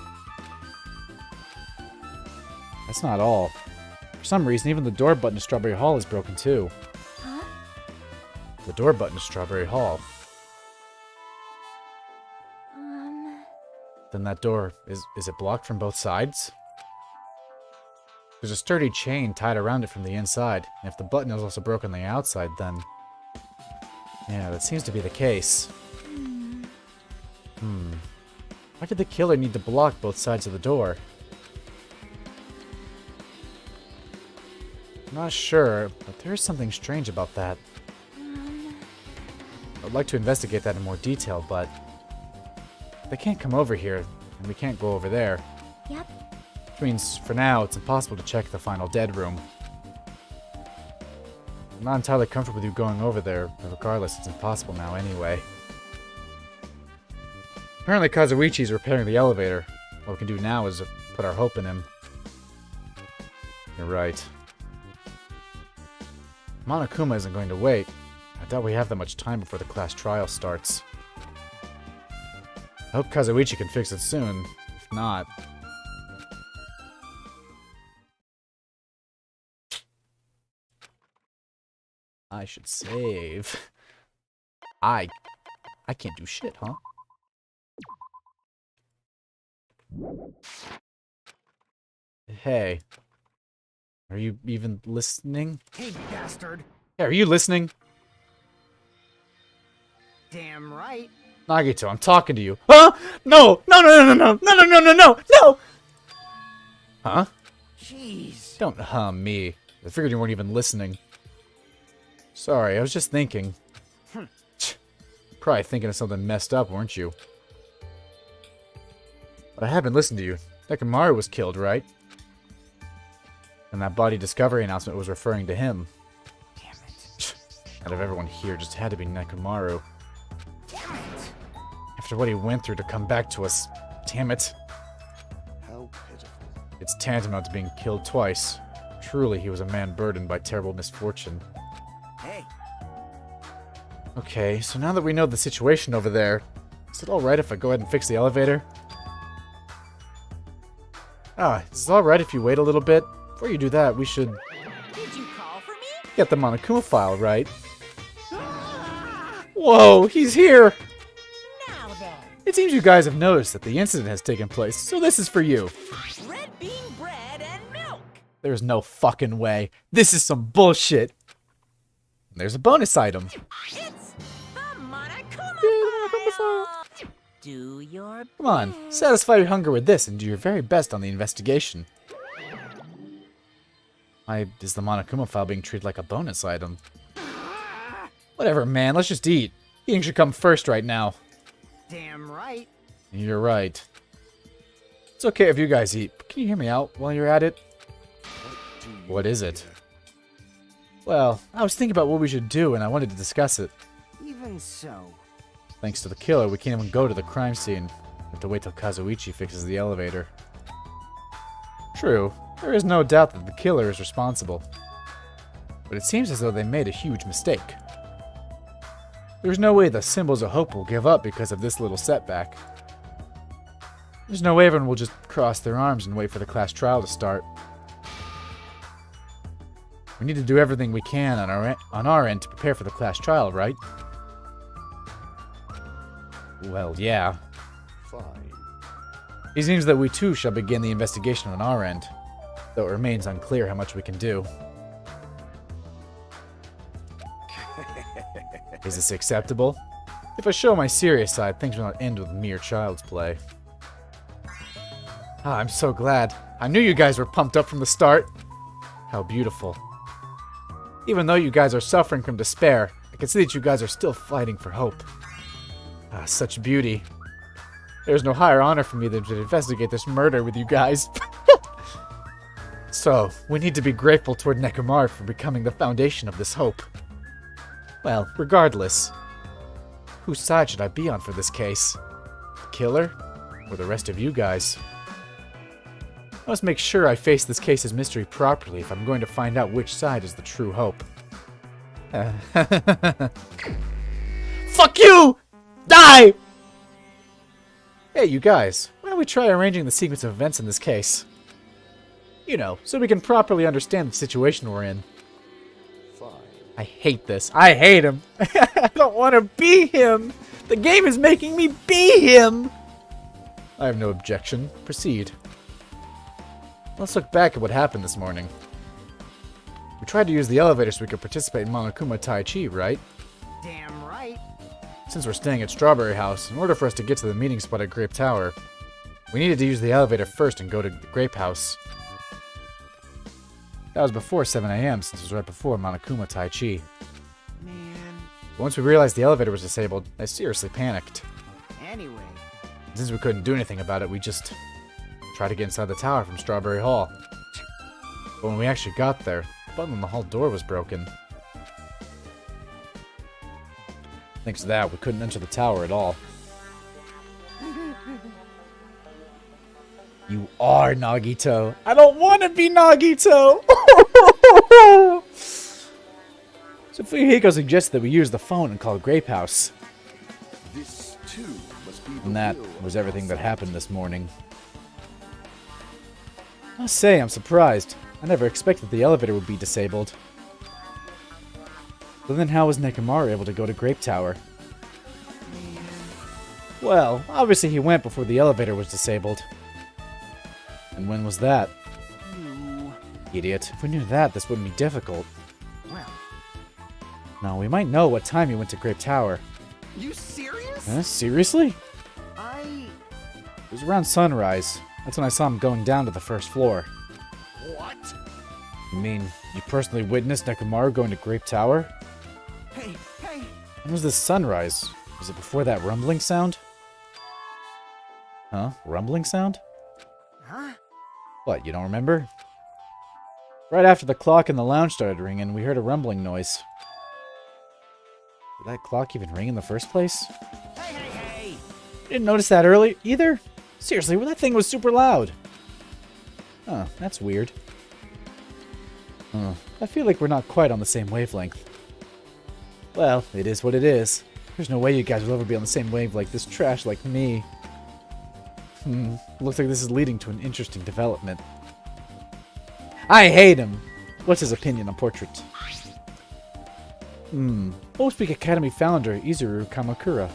That's not all. For some reason, even the door button to Strawberry Hall is broken too. Huh? The door button to Strawberry Hall. Then that door, is it blocked from both sides? There's a sturdy chain tied around it from the inside, and if the button is also broken on the outside, then... Yeah, that seems to be the case. Why did the killer need to block both sides of the door? I'm not sure, but there is something strange about that. I'd like to investigate that in more detail, but they can't come over here, and we can't go over there. Yep. Which means, for now, it's impossible to check the final dead room. I'm not entirely comfortable with you going over there, but regardless, it's impossible now anyway. Apparently Kazuichi's repairing the elevator. What we can do now is put our hope in him. You're right. Monokuma isn't going to wait. I doubt we have that much time before the class trial starts. I hope Kazuichi can fix it soon. If not... I should save. I can't do shit, huh? Hey. Are you even listening? Hey, bastard. Hey, are you listening? Damn right. Nagito, I'm talking to you. Huh? No! No, no, no, no, no, no, no, no, no, no! Huh? Jeez. Don't me. I figured you weren't even listening. Sorry, I was just thinking. Probably thinking of something messed up, weren't you? But I haven't listened to you. Nekomaru was killed, right? And that body discovery announcement was referring to him. Damn it. Out of everyone here, just had to be Nekomaru. Damn it. After what he went through to come back to us. Damn it. How pitiful. It's tantamount to being killed twice. Truly, he was a man burdened by terrible misfortune. Hey. Okay, so now that we know the situation over there, is it alright if I go ahead and fix the elevator? Is it alright if you wait a little bit? Before you do that, we should Did you call for me? get the Monokuma file, right? Whoa, he's here! Now then, It seems you guys have noticed that the incident has taken place, so this is for you. red bean bread and milk. There's no fucking way. This is some bullshit. There's a bonus item. It's the Monokuma Monokuma file. Do your Come on, satisfy your hunger with this and do your very best on the investigation. Why is the Monokuma file being treated like a bonus item? Whatever, man, let's just eat. Eating should come first right now. Damn right. You're right. It's okay if you guys eat, but can you hear me out while you're at it? What is it? Well, I was thinking about what we should do and I wanted to discuss it. Even so. Thanks to the killer, we can't even go to the crime scene. We have to wait till Kazuichi fixes the elevator. True, there is no doubt that the killer is responsible. But it seems as though they made a huge mistake. There's no way the Symbols of Hope will give up because of this little setback. There's no way everyone will just cross their arms and wait for the class trial to start. We need to do everything we can on our end to prepare for the class trial, right? Well, yeah. Fine. It seems that we too shall begin the investigation on our end, though it remains unclear how much we can do. Is this acceptable? If I show my serious side, things will not end with mere child's play. I'm so glad. I knew you guys were pumped up from the start. How beautiful. Even though you guys are suffering from despair, I can see that you guys are still fighting for hope. Such beauty. There's no higher honor for me than to investigate this murder with you guys. So, we need to be grateful toward Nekomaru for becoming the foundation of this hope. Well, regardless, whose side should I be on for this case? The killer? Or the rest of you guys? I must make sure I face this case's mystery properly if I'm going to find out which side is the true hope. Fuck you! Die! Hey, you guys, why don't we try arranging the sequence of events in this case? You know, so we can properly understand the situation we're in. Fine. I hate this. I hate him. I don't want to be him. The game is making me be him. I have no objection. Proceed. Let's look back at what happened this morning. We tried to use the elevator so we could participate in Monokuma Tai Chi, right? Damn right. Since we're staying at Strawberry House, in order for us to get to the meeting spot at Grape Tower, we needed to use the elevator first and go to the Grape House. That was before 7 AM, since it was right before Monokuma Tai Chi. Man. Once we realized the elevator was disabled, I seriously panicked. Anyway, Since we couldn't do anything about it, we just tried to get inside the tower from Strawberry Hall. But when we actually got there, the button on the hall door was broken. Thanks to that, we couldn't enter the tower at all. You are Nagito. I don't want to be Nagito! So Fuyuhiko suggested that we use the phone and call Grape House. This too must be the And that will was of everything that Kazuo. happened this morning. I must say, I'm surprised. I never expected the elevator would be disabled. But then how was Nekomaru able to go to Grape Tower? Well, obviously he went before the elevator was disabled. And when was that? you... Idiot. If we knew that, this wouldn't be difficult. Well, No, we might know what time you went to Grape Tower. you serious? Huh? Seriously? I... It was around sunrise. That's when I saw him going down to the first floor. What? You mean, you personally witnessed Nekomaru going to Grape Tower? Hey, hey! When was this sunrise? Was it before that rumbling sound? Huh? Rumbling sound? Huh? What, you don't remember? Right after the clock in the lounge started ringing, we heard a rumbling noise. Did that clock even ring in the first place? Hey, hey, hey! You didn't notice that early either? Seriously, well, that thing was super loud. Huh, that's weird. I feel like we're not quite on the same wavelength. Well, it is what it is. There's no way you guys will ever be on the same wave like this trash like me. Looks like this is leading to an interesting development. I hate him! What's his opinion on portrait? Hope Peak Academy founder Izuru Kamakura.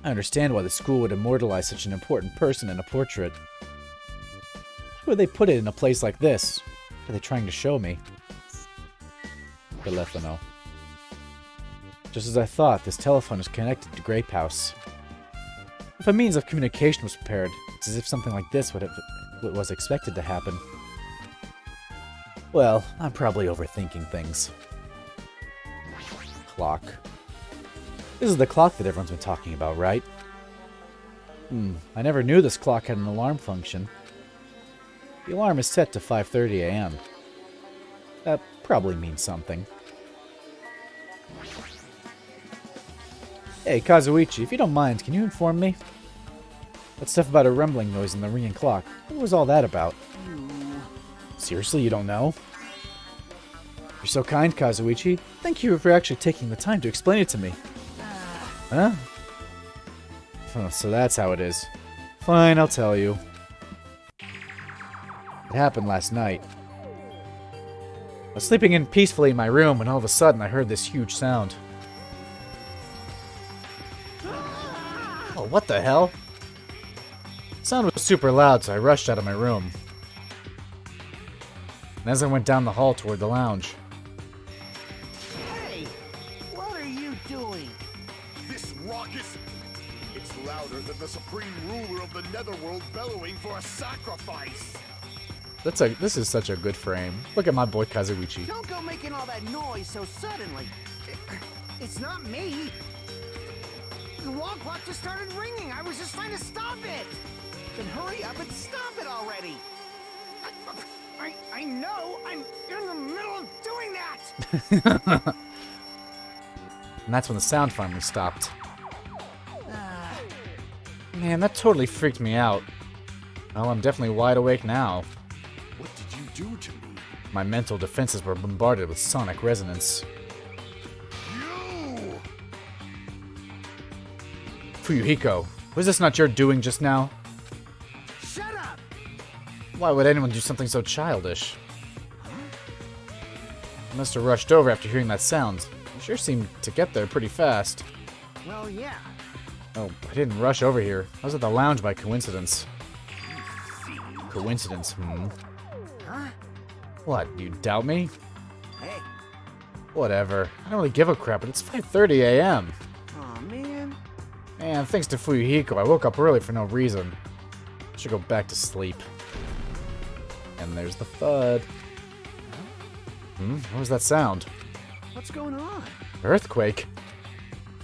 I understand why the school would immortalize such an important person in a portrait. Why would they put it in a place like this? What are they trying to show me? Telefono. Just as I thought, this telephone is connected to Grape House. If a means of communication was prepared, it's as if something like this was expected to happen. Well, I'm probably overthinking things. Clock. This is the clock that everyone's been talking about, right? I never knew this clock had an alarm function. The alarm is set to 5:30 a.m. That probably means something. Hey, Kazuichi, if you don't mind, can you inform me? That stuff about a rumbling noise and the ringing clock, what was all that about? Seriously, you don't know? You're so kind, Kazuichi. Thank you for actually taking the time to explain it to me. Huh? Oh, so that's how it is. Fine, I'll tell you. It happened last night. I was sleeping in peacefully in my room when all of a sudden I heard this huge sound. Oh, what the hell? The sound was super loud, so I rushed out of my room. And as I went down the hall toward the lounge, Hey! What are you doing? This raucous... It's louder than the supreme ruler of the netherworld bellowing for a sacrifice. this is such a good frame. Look at my boy Kazuichi. Don't go making all that noise so suddenly. It's not me. The wall clock just started ringing. I was just trying to stop it. Then hurry up and stop it already. I know. I'm in the middle of doing that. And that's when the sound finally stopped. Man, that totally freaked me out. Well, I'm definitely wide awake now. What did you do to me? My mental defenses were bombarded with sonic resonance. You! Fuyuhiko, was this not your doing just now? Shut up. Why would anyone do something so childish? I must have rushed over after hearing that sound. It sure seemed to get there pretty fast. Well, yeah. Oh, I didn't rush over here. I was at the lounge by coincidence. Coincidence, Huh? What, you doubt me? Hey. Whatever. I don't really give a crap, but it's 5:30 a.m. Aw, man. And thanks to Fuyuhiko, I woke up early for no reason. I should go back to sleep. And there's the thud. What was that sound? What's going on? Earthquake?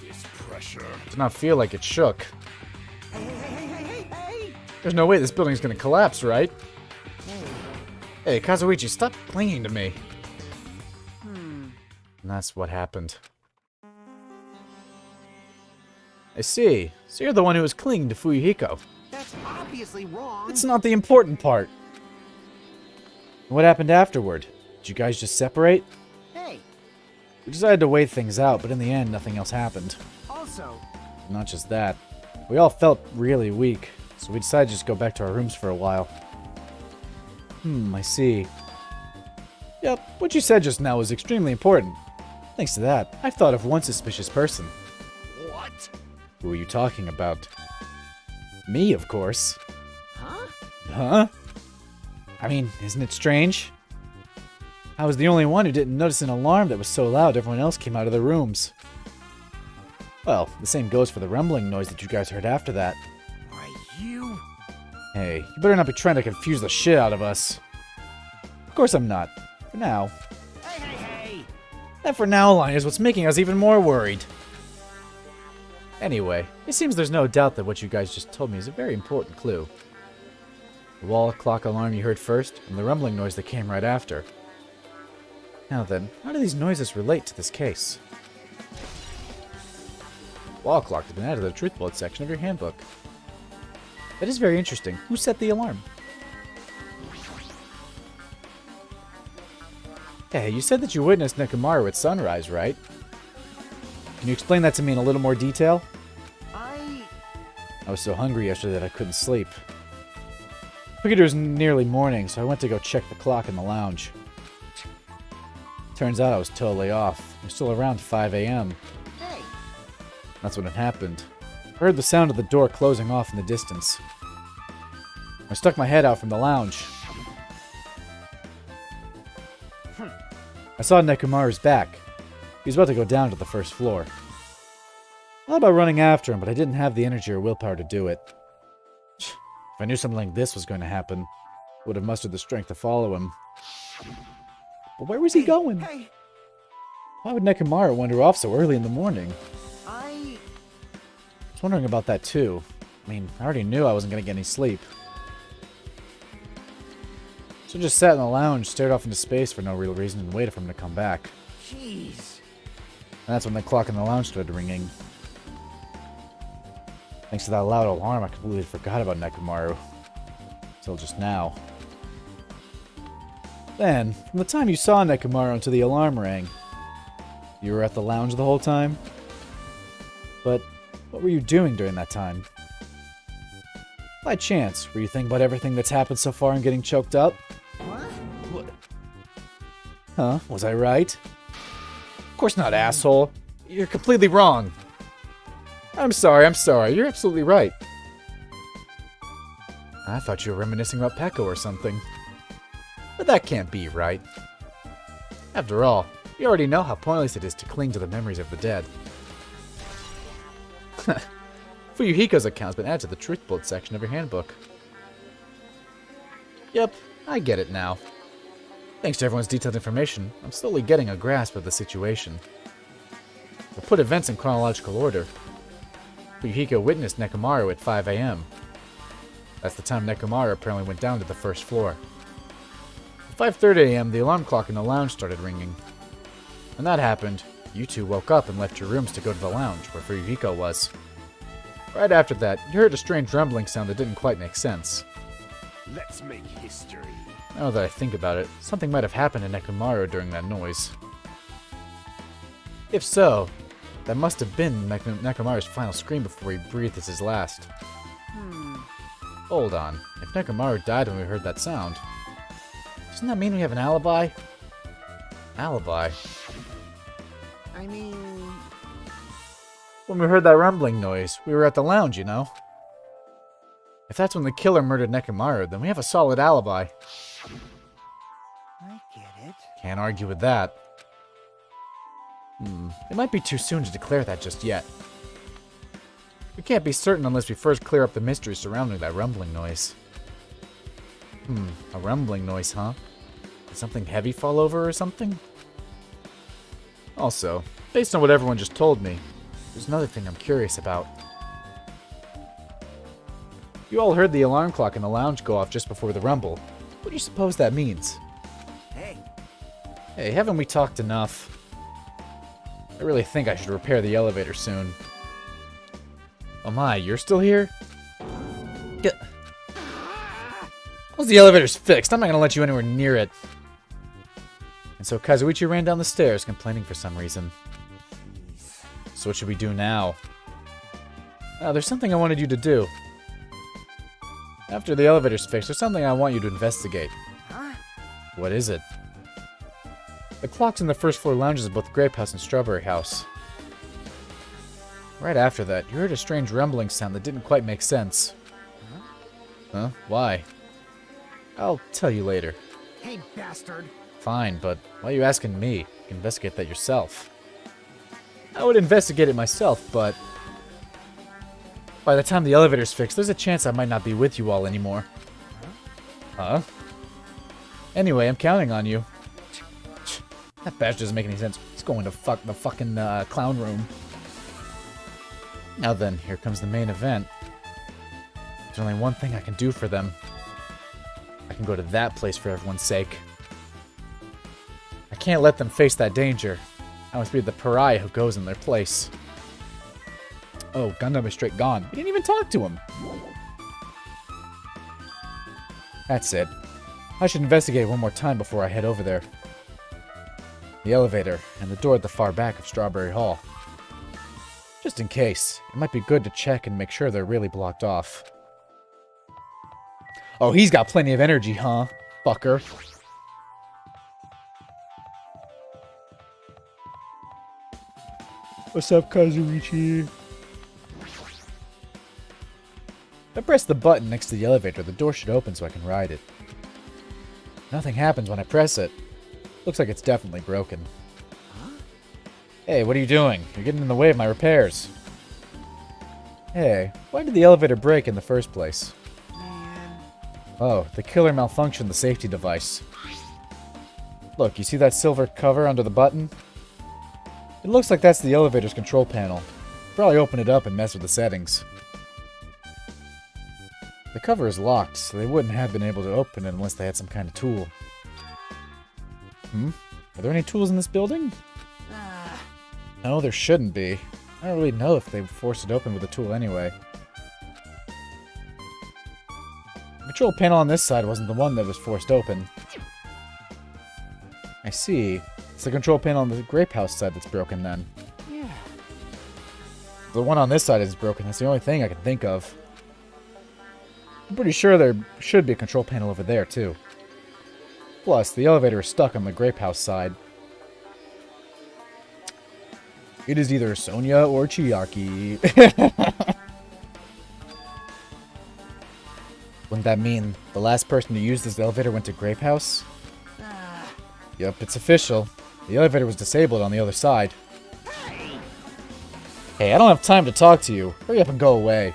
This pressure. Did not feel like it shook. Hey! There's no way this building's gonna collapse, right? Hey, Kazuichi, stop clinging to me. And that's what happened. I see. So you're the one who was clinging to Fuyuhiko. That's obviously wrong. It's not the important part. What happened afterward? Did you guys just separate? Hey, We decided to wait things out, but in the end, nothing else happened. also, Not just that. We all felt really weak, so we decided to just go back to our rooms for a while. I see. Yep, what you said just now was extremely important. Thanks to that, I've thought of one suspicious person. What? Who are you talking about? Me, of course. huh? Huh? I mean, isn't it strange? I was the only one who didn't notice an alarm that was so loud everyone else came out of their rooms. Well, the same goes for the rumbling noise that you guys heard after that. Why, you? Hey, you better not be trying to confuse the shit out of us. Of course I'm not. For now. Hey! That for now line is what's making us even more worried. Anyway, it seems there's no doubt that what you guys just told me is a very important clue. The wall clock alarm you heard first, and the rumbling noise that came right after. Now then, how do these noises relate to this case? Wall clock has been added to the truth bullet section of your handbook. That is very interesting. Who set the alarm? Hey, you said that you witnessed Nekomaru at sunrise, right? Can you explain that to me in a little more detail? I was so hungry yesterday that I couldn't sleep. Figured it was nearly morning, so I went to go check the clock in the lounge. Turns out I was totally off. It was still around 5 a.m. Hey! That's when it happened. I heard the sound of the door closing off in the distance. I stuck my head out from the lounge. I saw Nekomaru's back. He was about to go down to the first floor. I thought about running after him, but I didn't have the energy or willpower to do it. If I knew something like this was going to happen, I would have mustered the strength to follow him. But where was he going? Hey! Why would Nekomaru wander off so early in the morning? I was wondering about that too. I mean, I already knew I wasn't going to get any sleep. So I just sat in the lounge, stared off into space for no real reason, and waited for him to come back. Jeez. And that's when the clock in the lounge started ringing. Thanks to that loud alarm, I completely forgot about Nekomaru. Until just now. Then, from the time you saw Nekomaru until the alarm rang, you were at the lounge the whole time? But what were you doing during that time? By chance, were you thinking about everything that's happened so far and getting choked up? What? Huh? Was I right? Of course not, asshole. You're completely wrong. I'm sorry. You're absolutely right. I thought you were reminiscing about Peko or something. But that can't be right. After all, you already know how pointless it is to cling to the memories of the dead. Fuyuhiko's account's been added to the truth bullet section of your handbook. Yep, I get it now. Thanks to everyone's detailed information, I'm slowly getting a grasp of the situation. We'll put events in chronological order. Fuyuhiko witnessed Nekomaru at 5 a.m. That's the time Nekomaru apparently went down to the first floor. At 5:30 a.m., the alarm clock in the lounge started ringing. When that happened, you two woke up and left your rooms to go to the lounge, where Fuyuhiko was. Right after that, you heard a strange rumbling sound that didn't quite make sense. Let's make history. Now that I think about it, something might have happened to Nekomaru during that noise. If so, that must have been Nekomaru's final scream before he breathed as his last. Hold on, if Nekomaru died when we heard that sound, doesn't that mean we have an alibi? Alibi? I mean... When we heard that rumbling noise, we were at the lounge, you know? If that's when the killer murdered Nekomaru, then we have a solid alibi. I get it. Can't argue with that. It might be too soon to declare that just yet. We can't be certain unless we first clear up the mystery surrounding that rumbling noise. A rumbling noise, huh? Did something heavy fall over or something? Also, based on what everyone just told me, there's another thing I'm curious about. You all heard the alarm clock in the lounge go off just before the rumble. What do you suppose that means? Hey, Hey, haven't we talked enough? I really think I should repair the elevator soon. Oh my, you're still here? Get... Once the elevator's fixed, I'm not gonna let you anywhere near it. And so Kazuichi ran down the stairs, complaining for some reason. So what should we do now? There's something I wanted you to do. After the elevator's fixed, there's something I want you to investigate. huh? What is it? The clocks in the first floor lounges of both Grape House and Strawberry House. Right after that, you heard a strange rumbling sound that didn't quite make sense. Huh? Why? I'll tell you later. Hey, bastard. Fine, but why are you asking me? You can investigate that yourself. I would investigate it myself, but by the time the elevator's fixed, there's a chance I might not be with you all anymore. Huh? Anyway, I'm counting on you. That badge doesn't make any sense. It's going to the fucking clown room. Now then, here comes the main event. There's only one thing I can do for them. I can go to that place for everyone's sake. I can't let them face that danger. I must be the pariah who goes in their place. Oh, Gundam is straight gone. We didn't even talk to him. That's it. I should investigate one more time before I head over there. The elevator, and the door at the far back of Strawberry Hall. Just in case, it might be good to check and make sure they're really blocked off. Oh, he's got plenty of energy, huh? Fucker. What's up, Kazuichi? If I press the button next to the elevator, the door should open so I can ride it. Nothing happens when I press it. Looks like it's definitely broken. Hey, what are you doing? You're getting in the way of my repairs. Hey, why did the elevator break in the first place? Man. Oh, the killer malfunctioned the safety device. Look, you see that silver cover under the button? It looks like that's the elevator's control panel. Probably open it up and mess with the settings. The cover is locked, so they wouldn't have been able to open it unless they had some kind of tool. Are there any tools in this building? No, there shouldn't be. I don't really know if they forced it open with a tool anyway. The control panel on this side wasn't the one that was forced open. I see. It's the control panel on the Grape House side that's broken then. Yeah. The one on this side is broken. That's the only thing I can think of. I'm pretty sure there should be a control panel over there too. Plus, the elevator is stuck on the Grape House side. It is either Sonia or Chiaki. Wouldn't that mean the last person to use this elevator went to Grape House? Yep, it's official. The elevator was disabled on the other side. Hey, I don't have time to talk to you. Hurry up and go away.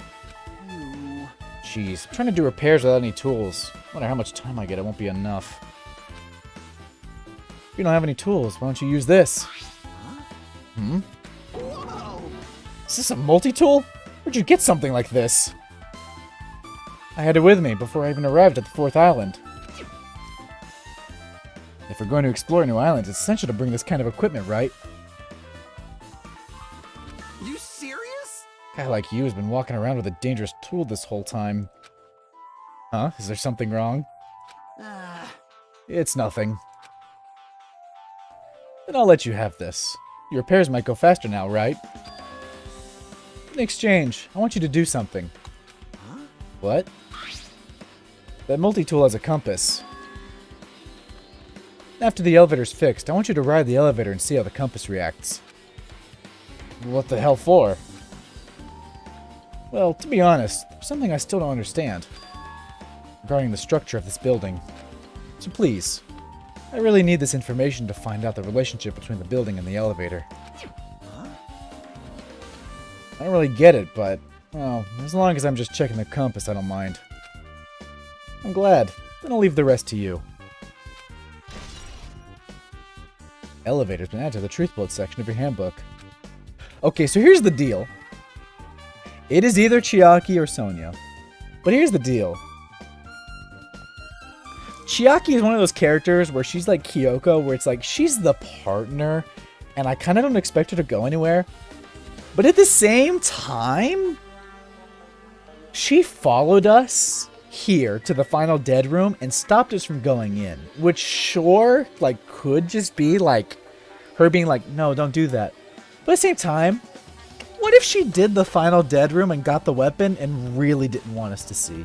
Jeez, I'm trying to do repairs without any tools. No matter how much time I get, it won't be enough. If you don't have any tools, why don't you use this? Whoa! Is this a multi-tool? Where'd you get something like this? I had it with me before I even arrived at the 4th island. If we're going to explore new islands, it's essential to bring this kind of equipment, right? You serious? A guy like you has been walking around with a dangerous tool this whole time. Huh? Is there something wrong? It's nothing. Then I'll let you have this. Your repairs might go faster now, right? In exchange, I want you to do something. Huh? What? That multi-tool has a compass. After the elevator's fixed, I want you to ride the elevator and see how the compass reacts. What the hell for? Well, to be honest, there's something I still don't understand regarding the structure of this building. So please, I really need this information to find out the relationship between the building and the elevator. I don't really get it, but, well, as long as I'm just checking the compass, I don't mind. I'm glad. Then I'll leave the rest to you. Elevator's been added to the truth bullet section of your handbook. Okay, so here's the deal. It is either Chiaki or Sonia. But here's the deal. Chiaki is one of those characters where she's like Kyoko, where it's like she's the partner, and I kind of don't expect her to go anywhere. But at the same time, she followed us here to the final dead room and stopped us from going in, which sure, like, could just be like her being like, no, don't do that. But at the same time, what if she did the final dead room and got the weapon and really didn't want us to see?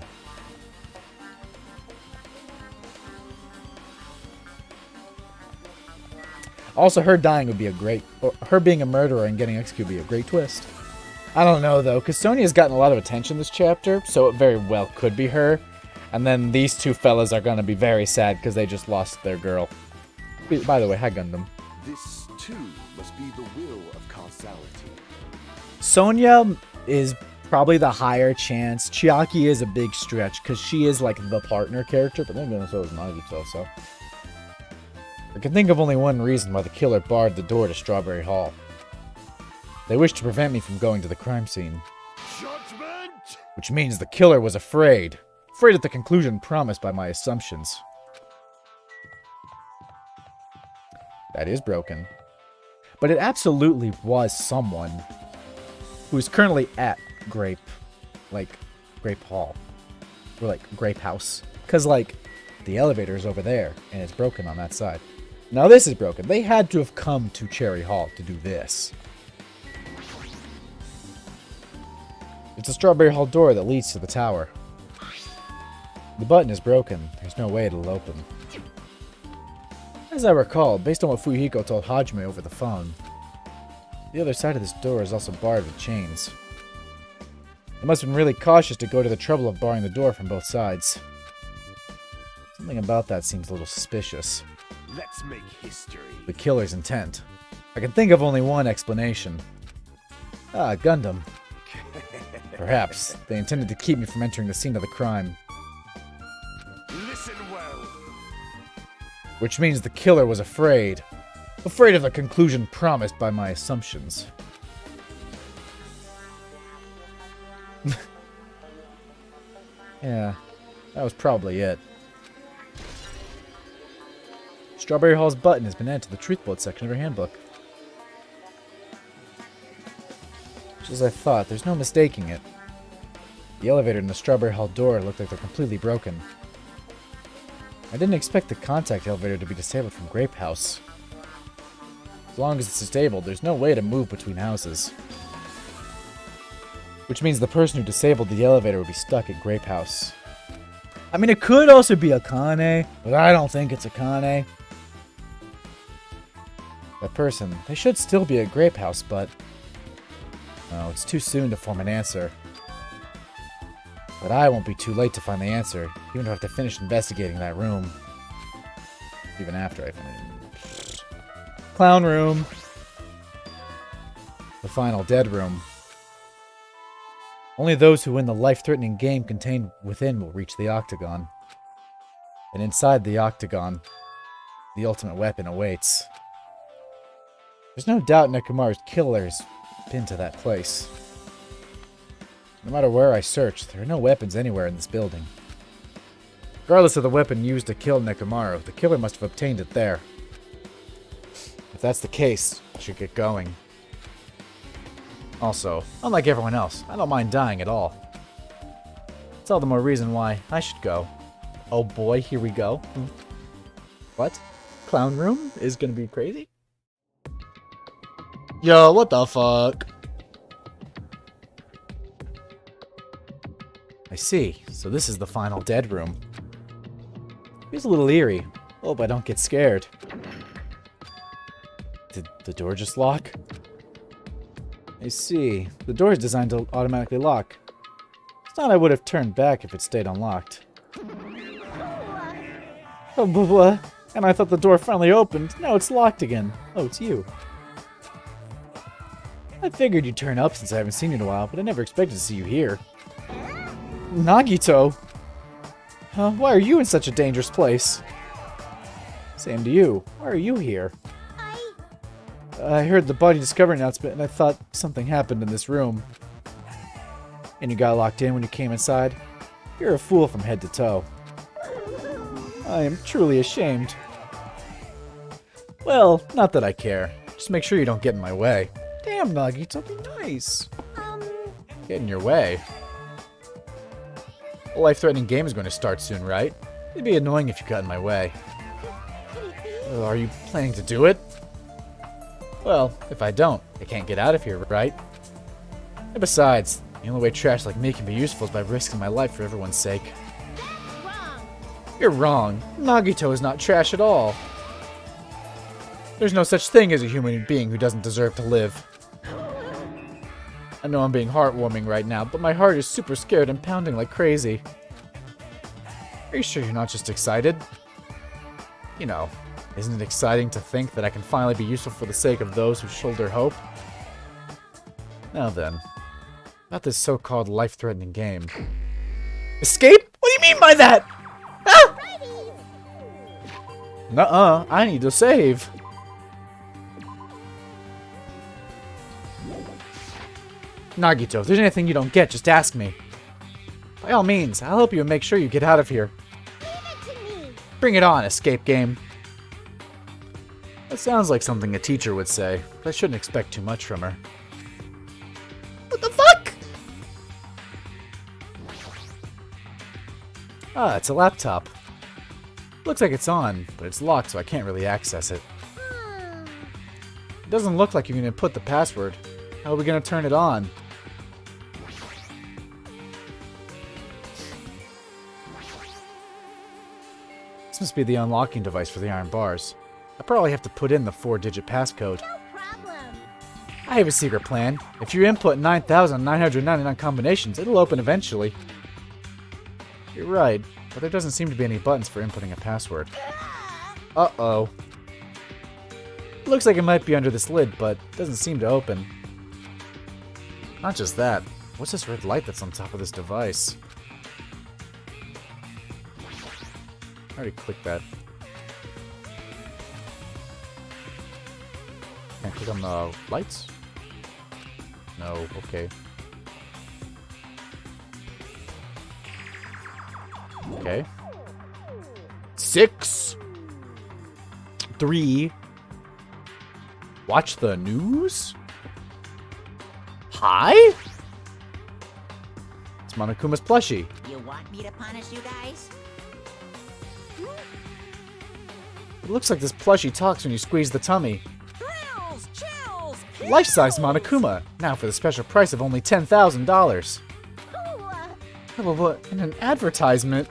Also, her dying would be a great, or her being a murderer and getting executed would be a great twist. I don't know though, because Sonia's gotten a lot of attention this chapter, so it very well could be her. And then these two fellas are going to be very sad because they just lost their girl. By the way, hi Gundam. This, too, must be the will of causality. Sonia is probably the higher chance. Chiaki is a big stretch because she is like the partner character, but then so is Nagito, so. I can think of only one reason why the killer barred the door to Strawberry Hall. They wished to prevent me from going to the crime scene. Judgment! Which means the killer was afraid. Afraid of the conclusion promised by my assumptions. That is broken. But it absolutely was someone who's currently at Grape Hall. Or like Grape House. Because like, the elevator is over there, and it's broken on that side. Now this is broken. They had to have come to Cherry Hall to do this. It's a Strawberry Hall door that leads to the tower. The button is broken. There's no way it'll open. As I recall, based on what Fuyuhiko told Hajime over the phone, the other side of this door is also barred with chains. They must have been really cautious to go to the trouble of barring the door from both sides. Something about that seems a little suspicious. Let's make history. The killer's intent. I can think of only one explanation. Ah, Gundam. Perhaps they intended to keep me from entering the scene of the crime. Listen well. Which means the killer was afraid. Afraid of the conclusion promised by my assumptions. Yeah, that was probably it. Strawberry Hall's button has been added to the truth bullet section of her handbook. Just as I thought, there's no mistaking it. The elevator and the Strawberry Hall door look like they're completely broken. I didn't expect the contact elevator to be disabled from Grape House. As long as it's disabled, there's no way to move between houses. Which means the person who disabled the elevator would be stuck at Grape House. I mean, it could also be Akane, but I don't think it's Akane. That person, they should still be at Grape House, but... oh, it's too soon to form an answer. But I won't be too late to find the answer, even if I have to finish investigating that room. Even after I finish. Clown room. The final dead room. Only those who win the life-threatening game contained within will reach the Octagon. And inside the Octagon, the ultimate weapon awaits. There's no doubt Nekomaru's killer's been to that place. No matter where I search, there are no weapons anywhere in this building. Regardless of the weapon used to kill Nekomaru, the killer must have obtained it there. If that's the case, I should get going. Also, unlike everyone else, I don't mind dying at all. It's all the more reason why I should go. Oh boy, here we go. What? Clown room is gonna be crazy? Yo, what the fuck? I see. So this is the final dead room. Feels a little eerie. Hope I don't get scared. Did the door just lock? I see. The door is designed to automatically lock. It's not I would have turned back if it stayed unlocked. Oh, blah. And I thought the door finally opened. Now it's locked again. Oh, it's you. I figured you'd turn up since I haven't seen you in a while, but I never expected to see you here. Nagito! Why are you in such a dangerous place? Same to you. Why are you here? I I heard the body discovery announcement and I thought something happened in this room. And you got locked in when you came inside? You're a fool from head to toe. I am truly ashamed. Well, not that I care. Just make sure you don't get in my way. Damn, Nagito, be nice. Get in your way? A life-threatening game is going to start soon, right? It'd be annoying if you got in my way. Are you planning to do it? Well, if I don't, I can't get out of here, right? And besides, the only way trash like me can be useful is by risking my life for everyone's sake. You're wrong. Nagito is not trash at all. There's no such thing as a human being who doesn't deserve to live. I know I'm being heartwarming right now, but my heart is super scared and pounding like crazy. Are you sure you're not just excited? You know, isn't it exciting to think that I can finally be useful for the sake of those who shoulder hope? Now then, about this so-called life-threatening game. Escape? What do you mean by that? Ah! Nuh-uh, I need to save. Nagito, if there's anything you don't get, just ask me. By all means, I'll help you and make sure you get out of here. Bring it on, escape game. That sounds like something a teacher would say, but I shouldn't expect too much from her. What the fuck? Ah, it's a laptop. Looks like it's on, but it's locked, so I can't really access it. It doesn't look like you're going to put the password. How are we going to turn it on? This must be the unlocking device for the iron bars. I probably have to put in the 4-digit passcode. No problem. I have a secret plan. If you input 9,999 combinations, it'll open eventually. You're right, but there doesn't seem to be any buttons for inputting a password. Uh-oh. Looks like it might be under this lid, but doesn't seem to open. Not just that. What's this red light that's on top of this device? I already clicked that. Can I click on the lights? No, okay. Okay. 6, 3. Watch the news? Hi? It's Monokuma's plushie. You want me to punish you guys? It looks like this plushie talks when you squeeze the tummy. Thrills, chills, Life-size Monokuma, now for the special price of only $10,000. What? In an advertisement?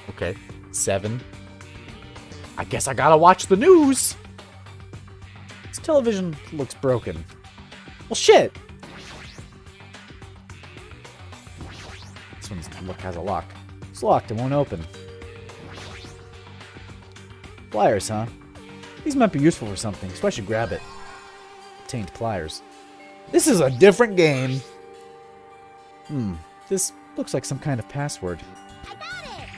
Okay, 7. I guess I gotta watch the news. This television looks broken. Well, shit! This one's has a lock. It's locked, it won't open. Pliers, huh? These might be useful for something, so I should grab it. Obtained pliers. This is a different game! This looks like some kind of password. I got it.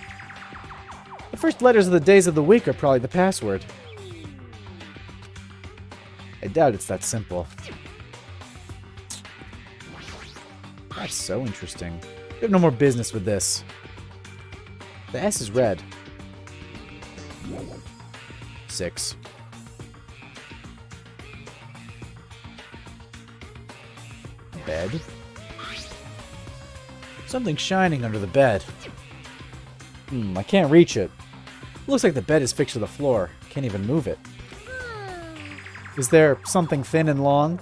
The first letters of the days of the week are probably the password. I doubt it's that simple. That's so interesting. We have no more business with this. The S is red. 6. Bed. Something shining under the bed. I can't reach it. Looks like the bed is fixed to the floor. Can't even move it. Is there something thin and long?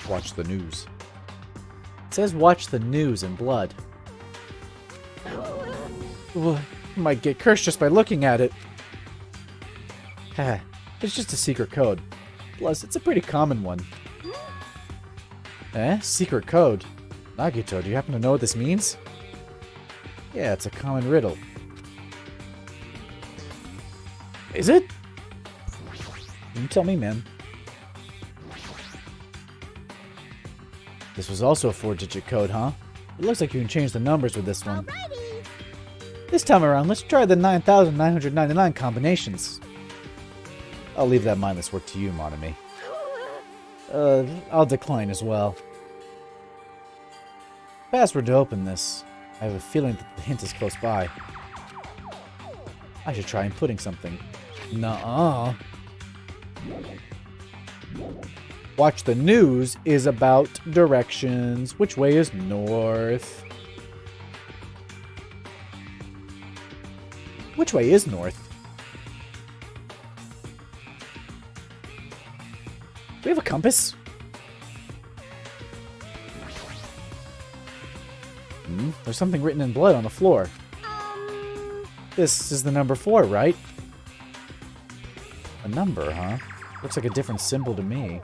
Watch the news. It says watch the news in blood. Well, I might get cursed just by looking at it. It's just a secret code. Plus, it's a pretty common one. Secret code? Nagito, do you happen to know what this means? Yeah, it's a common riddle. Is it? You tell me, man. This was also a 4-digit code, huh? It looks like you can change the numbers with this one. Alrighty. This time around, let's try the 9,999 combinations. I'll leave that mindless work to you, Monami. I'll decline as well. Password to open this. I have a feeling that the hint is close by. I should try inputting something. Nuh-uh. Watch the news is about directions. Which way is north? Which way is north? Do we have a compass? There's something written in blood on the floor. This is the number 4, right? A number, huh? Looks like a different symbol to me.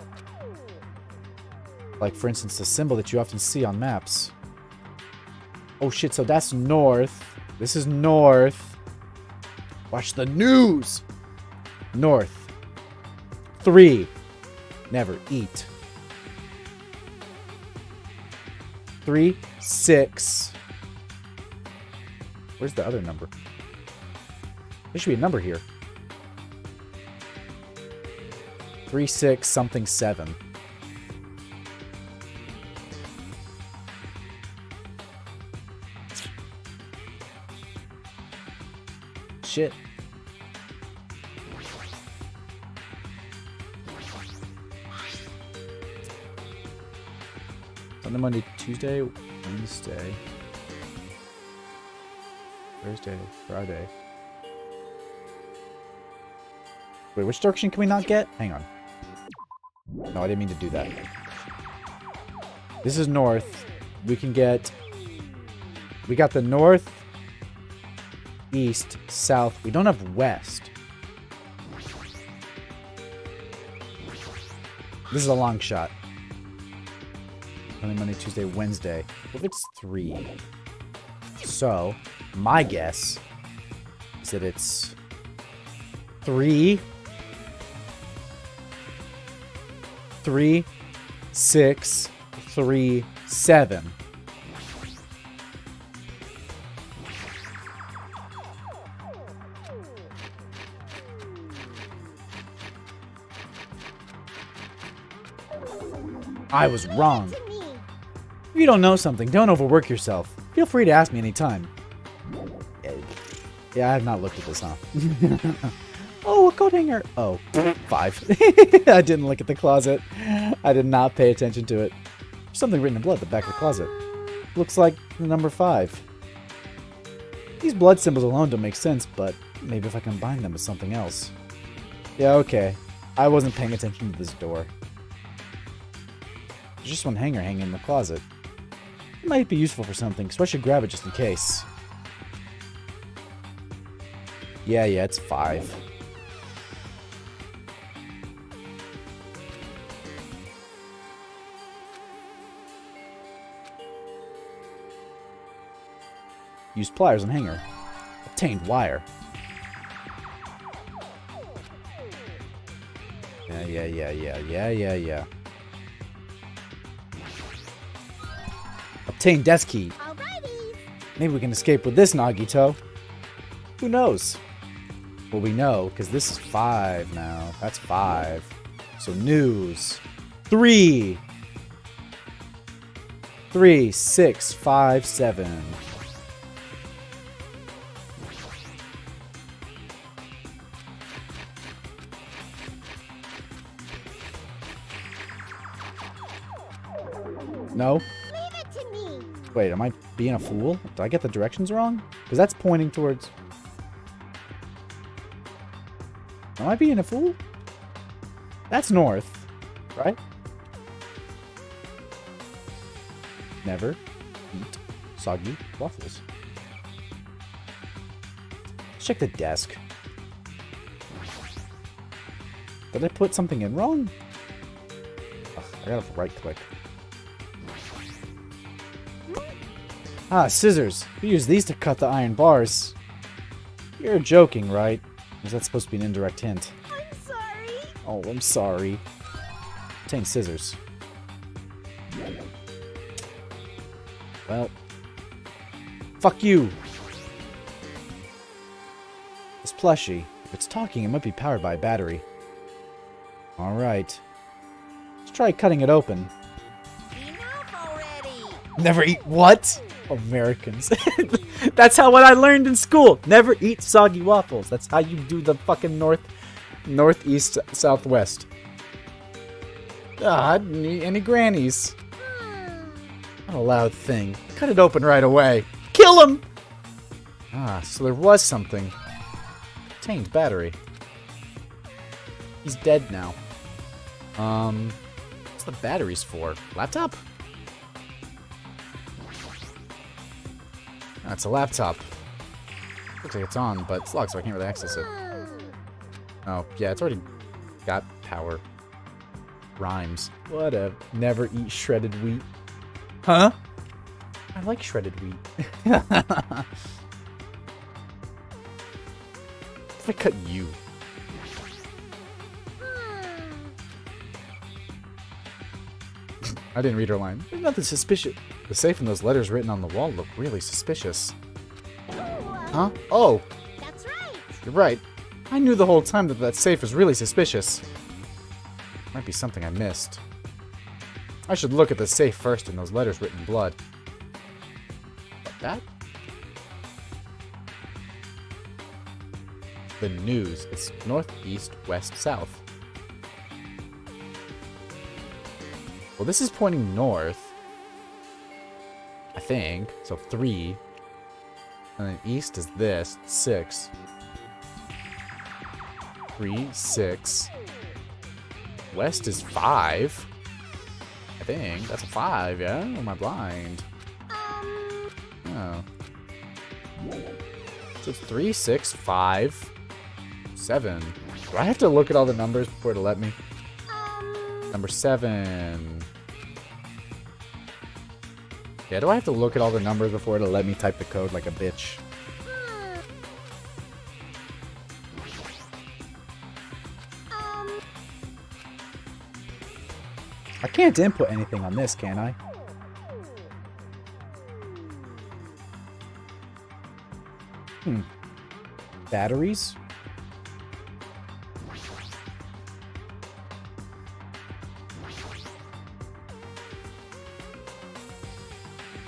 Like, for instance, the symbol that you often see on maps. Oh shit, so that's north. This is north. Watch the news! North. 3. Never eat. 3, 6. Where's the other number? There should be a number here. 3, 6, something 7. Shit. Sunday, Monday, Tuesday, Wednesday, Thursday, Friday. Wait, which direction can we not get? Hang on. No, I didn't mean to do that. This is north. We can get... We got the north, east, south. We don't have west. This is a long shot. Monday, Monday, Tuesday, Wednesday. What if it's 3? So, my guess is that it's 3, 3, 6, 3, 7. I was wrong. To me. If you don't know something, don't overwork yourself. Feel free to ask me anytime. Yeah, I have not looked at this, huh? Oh, a coat hanger. Oh, 5. I didn't look at the closet. I did not pay attention to it. There's something written in blood at the back of the closet. Looks like the number 5. These blood symbols alone don't make sense, but maybe if I combine them with something else. Yeah, okay. I wasn't paying attention to this door. There's just one hanger hanging in the closet. It might be useful for something, so I should grab it just in case. Yeah, it's 5. Use pliers on hanger. Obtained wire. Yeah. Obtain desk key. Alrighty. Maybe we can escape with this, Nagito. Who knows? Well, we know, because this is 5 now. That's 5. So news. 3. 3, 6, 5, 7. No? Leave it to me. Wait, am I being a fool? Did I get the directions wrong? Because that's pointing towards... Am I being a fool? That's north, right? Never eat soggy waffles. Let's check the desk. Did I put something in wrong? Ugh, I gotta right click. Ah, scissors. We use these to cut the iron bars. You're joking, right? Is that supposed to be an indirect hint? I'm sorry. Oh, I'm sorry. Obtain scissors. Well, Fuck you. This plushie. If it's talking, it might be powered by a battery. Alright. Let's try cutting it open. Enough already. Never eat what? Americans. That's how what I learned in school. Never eat soggy waffles. That's how you do the fucking northeast, southwest. Ah, I didn't eat any grannies. Not a loud thing. Cut it open right away. Kill him! Ah, so there was something. Contained battery. He's dead now. What's the batteries for? Laptop? That's a laptop. Looks like it's on, but it's locked, so I can't really access it. Oh, yeah, it's already got power. Rhymes. Whatever. Never eat shredded wheat. Huh? I like shredded wheat. If I cut you. I didn't read her line. There's nothing suspicious. The safe and those letters written on the wall look really suspicious. Huh? Oh! That's right. You're right. I knew the whole time that that safe was really suspicious. Might be something I missed. I should look at the safe first and those letters written in blood. What, that? The news. It's north, east, west, south. Well, this is pointing north. I think. So 3. And then east is this. 6. 3, 6. West is 5. I think. That's a 5, yeah? Or am I blind? Oh. So it's 3, 6, 5, 7. Do I have to look at all the numbers before it'll let me? Number 7. Yeah, do I have to look at all the numbers before it'll let me type the code like a bitch? I can't input anything on this, can I? Batteries?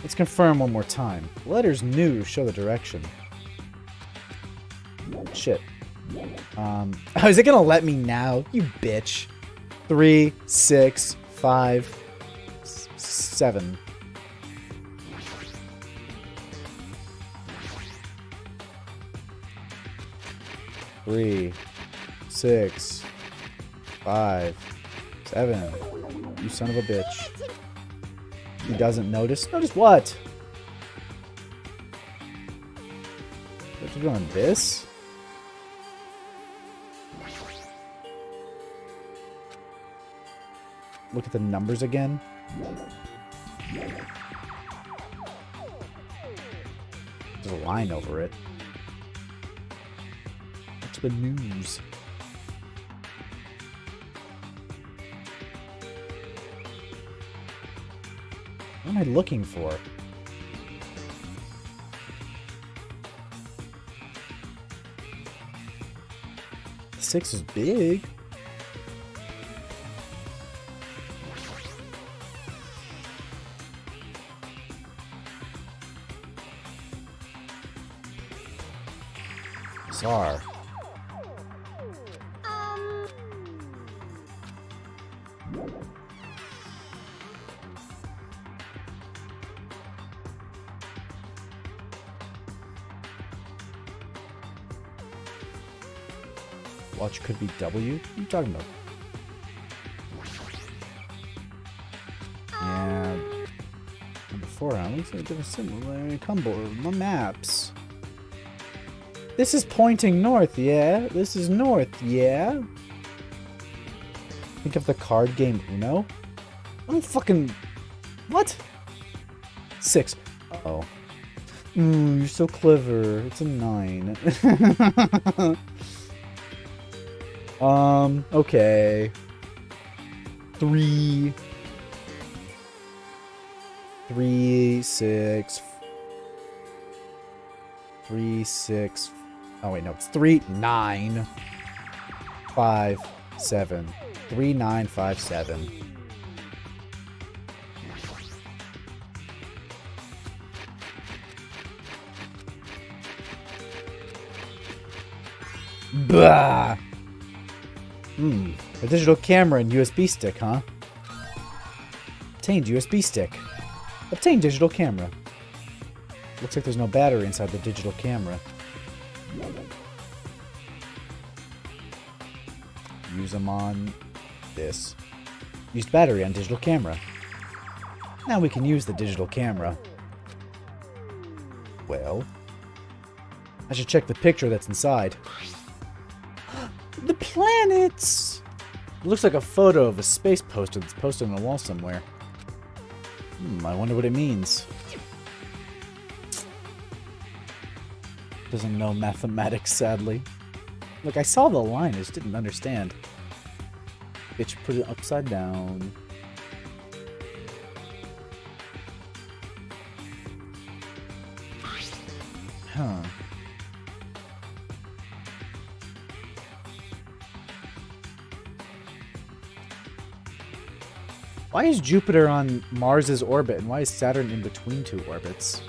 Let's confirm one more time. Letters new show the direction. Shit. Oh, is it gonna let me now? You bitch. 3, 6, 5, 7. Three, 6, 5, 7. You son of a bitch. He doesn't notice. Notice what? What you doing? This? Look at the numbers again. There's a line over it. What's the news? What am I looking for? The 6 is big. Bizarre. Watch could be W? What are you talking about? Yeah. Number 4 on. Looks like a different symbol. Combo. My maps. This is pointing north, yeah? This is north, yeah? Think of the card game Uno? I don't fucking... What? 6. Uh-oh. You're so clever. It's a 9. Okay. 3, 6, 3, 6. Oh, wait, no. It's 3, 9, 5, 7. 3, 9, 5, 7. Bah! A digital camera and USB stick, huh? Obtained USB stick. Obtained digital camera. Looks like there's no battery inside the digital camera. Use them on this. Used battery on digital camera. Now we can use the digital camera. Well, I should check the picture that's inside. The planets! It looks like a photo of a space poster that's posted on a wall somewhere. I wonder what it means. Doesn't know mathematics, sadly. Look, I saw the line, I just didn't understand. Bitch, put it upside down. Huh. Why is Jupiter on Mars's orbit, and why is Saturn in between two orbits?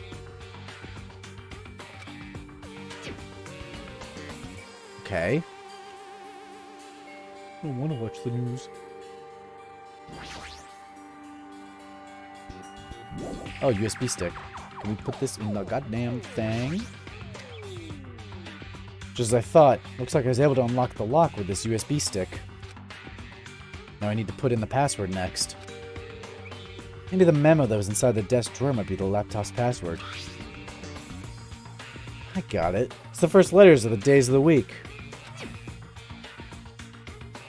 Okay. I don't want to watch the news. Oh, USB stick. Can we put this in the goddamn thing? Just as I thought. Looks like I was able to unlock the lock with this USB stick. Now I need to put in the password next. Maybe the memo that was inside the desk drawer might be the laptop's password. I got it. It's the first letters of the days of the week.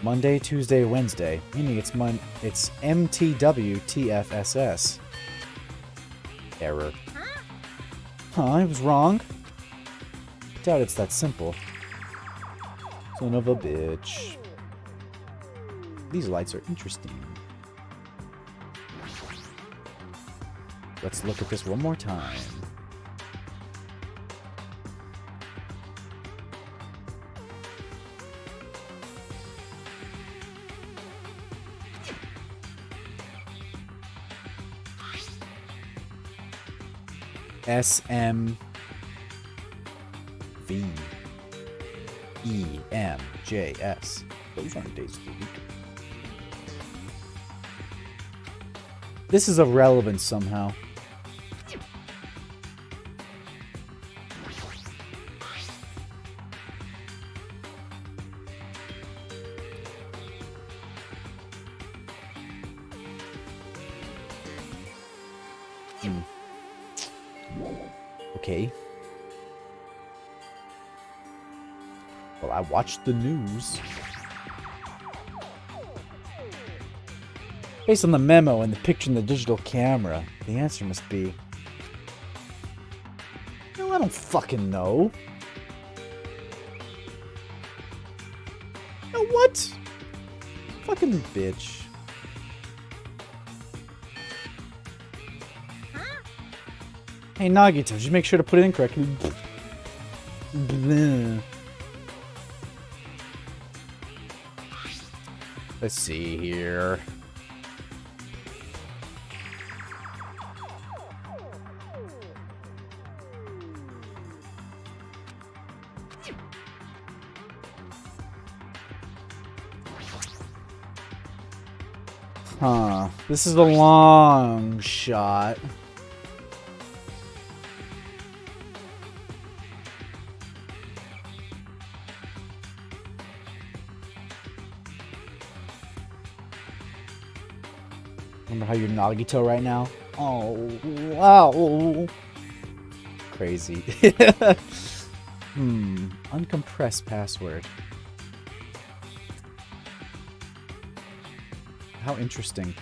Monday, Tuesday, Wednesday. Meaning it's MTWTFSS. Error. Huh, I was wrong. Doubt it's that simple. Son of a bitch. These lights are interesting. Let's look at this one more time. SMVEMJS. Those aren't days of the week. This is of relevance somehow. Okay. Well, I watched the news. Based on the memo and the picture in the digital camera, the answer must be... No, I don't fucking know. No, what? Fucking bitch. Hey, Nagito, did you make sure to put it in correctly? Let's see here. Huh. This is a long shot. Remember how you're Nagito right now? Oh, wow. Crazy. Uncompressed password. How interesting.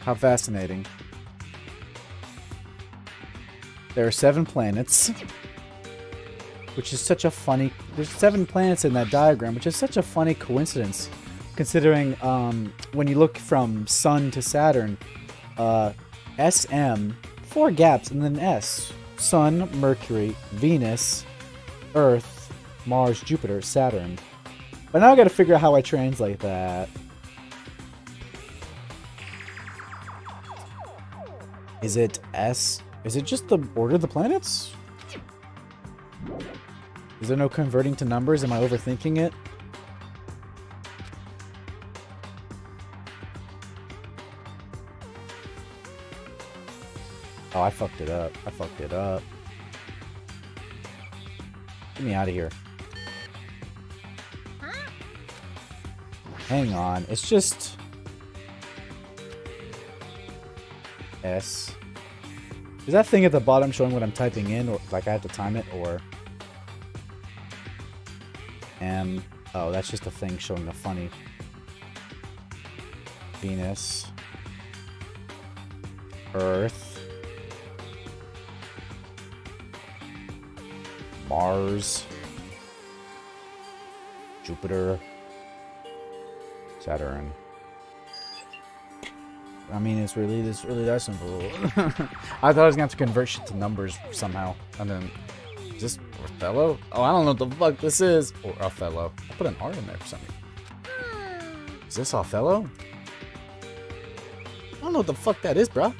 How fascinating. There are 7 planets. Which is such a funny... There's 7 planets in that diagram, which is such a funny coincidence. Considering when you look from Sun to Saturn, SM, 4 gaps, and then S. Sun, Mercury, Venus, Earth, Mars, Jupiter, Saturn. But now I gotta figure out how I translate that. Is it S? Is it just the order of the planets? Is there no converting to numbers? Am I overthinking it? Oh, I fucked it up. I fucked it up. Get me out of here. Huh? Hang on. It's just... S. Is that thing at the bottom showing what I'm typing in? Or like I have to time it? Or... M. Oh, that's just a thing showing the funny. Venus. Earth. Mars. Jupiter. Saturn. I mean, it's really that simple. I thought I was gonna have to convert shit to numbers somehow. And then, is this Othello? Oh, I don't know what the fuck this is. Or Othello. I put an R in there for some reason. Is this Othello? I don't know what the fuck that is, bro.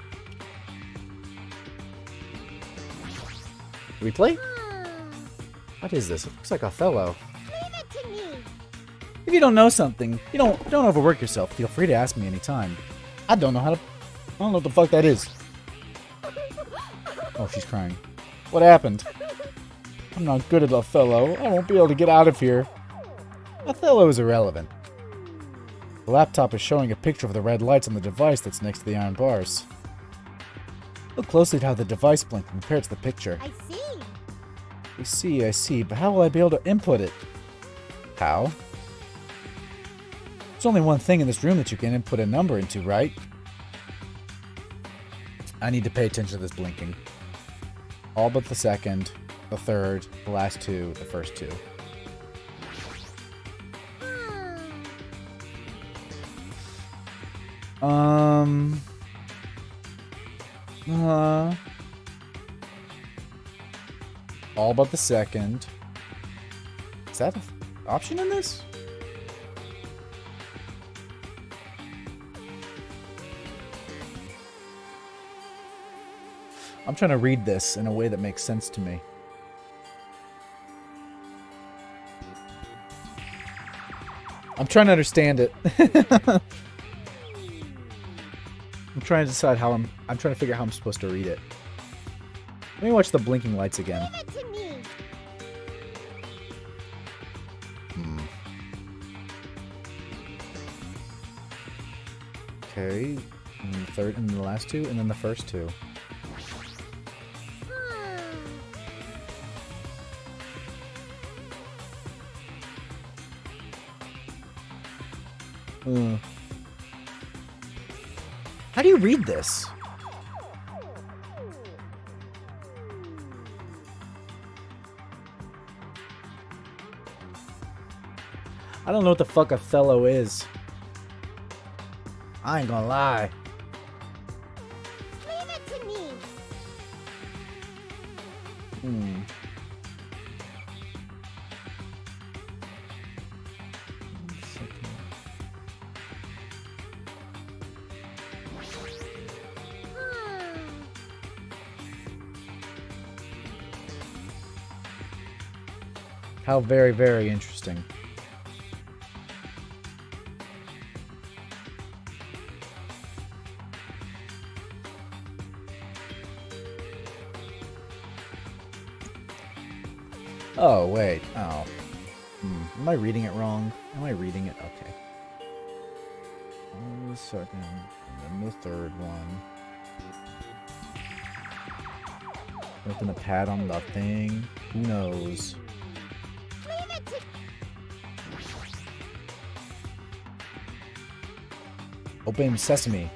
Replay? What is this? It looks like Othello. Leave it to me. If you don't know something, you don't overwork yourself. Feel free to ask me anytime. I don't know what the fuck that is. Oh, she's crying. What happened? I'm not good at Othello. I won't be able to get out of here. Othello is irrelevant. The laptop is showing a picture of the red lights on the device that's next to the iron bars. Look closely at how the device blinked compared to the picture. I see. I see, but how will I be able to input it? How? There's only one thing in this room that you can input a number into, right? I need to pay attention to this blinking. All but the second, the third, the last 2, the first 2. All but the second. Is that an option in this? I'm trying to read this in a way that makes sense to me. I'm trying to understand it. I'm trying to decide how I'm trying to figure out how I'm supposed to read it. Let me watch the blinking lights again. Leave it to me. Okay. And the third and the last 2, and then the first 2. How do you read this? I don't know what the fuck Othello is. I ain't gonna lie. Leave it to me. How very, very interesting. Oh, wait. Oh. Am I reading it wrong? Am I reading it? Okay. The second, and then the third one. Open the pad on the thing. Who knows? Leave it to Open Sesame.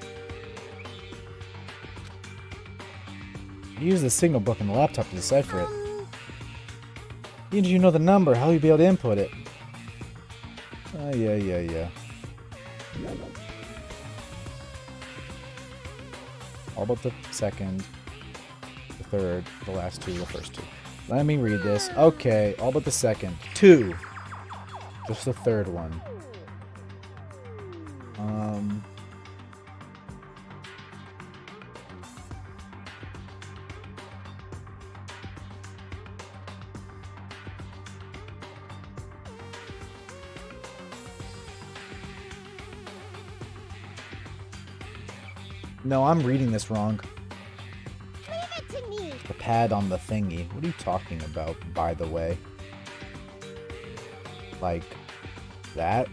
Use the signal book in the laptop to decipher it. Even if you know the number, how will you be able to input it? Yeah. All but the second, the third, the last two, the first two. Let me read this. Okay, all but the second. 2. Just the third one. No, I'm reading this wrong. Leave it to me. The pad on the thingy. What are you talking about, by the way? Like, that?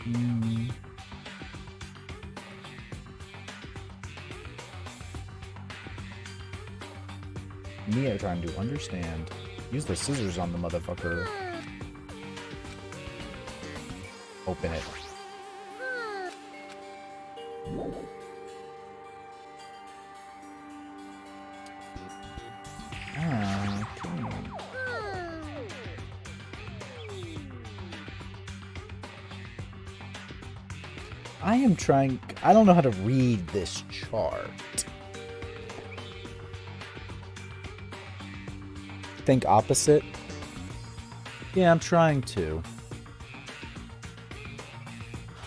Me, I'm trying to understand. Use the scissors on the motherfucker. Open it. I am trying... I don't know how to read this chart. Think opposite? Yeah, I'm trying to.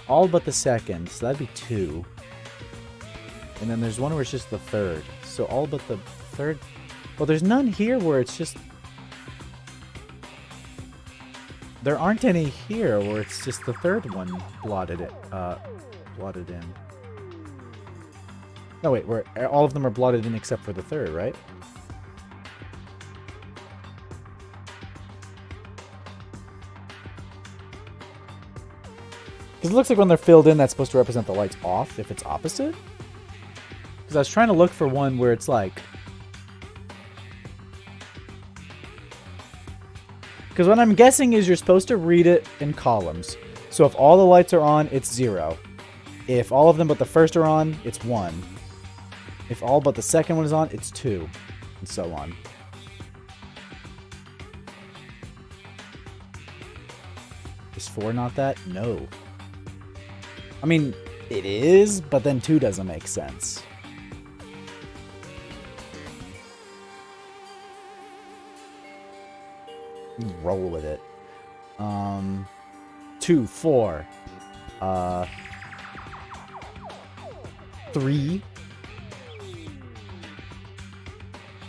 All but the second, so that'd be 2. And then there's one where it's just the third. So all but the third... Well, there's none here where it's just... There aren't any here where it's just the third one blotted in. No, wait, where all of them are blotted in except for the third, right? Because it looks like when they're filled in, that's supposed to represent the lights off if it's opposite. Because I was trying to look for one where it's like... Because what I'm guessing is you're supposed to read it in columns. So if all the lights are on, it's 0. If all of them but the first are on, it's 1. If all but the second one is on, it's 2. And so on. Is 4 not that? No. I mean, it is, but then 2 doesn't make sense. Roll with it. 2, 4. 3.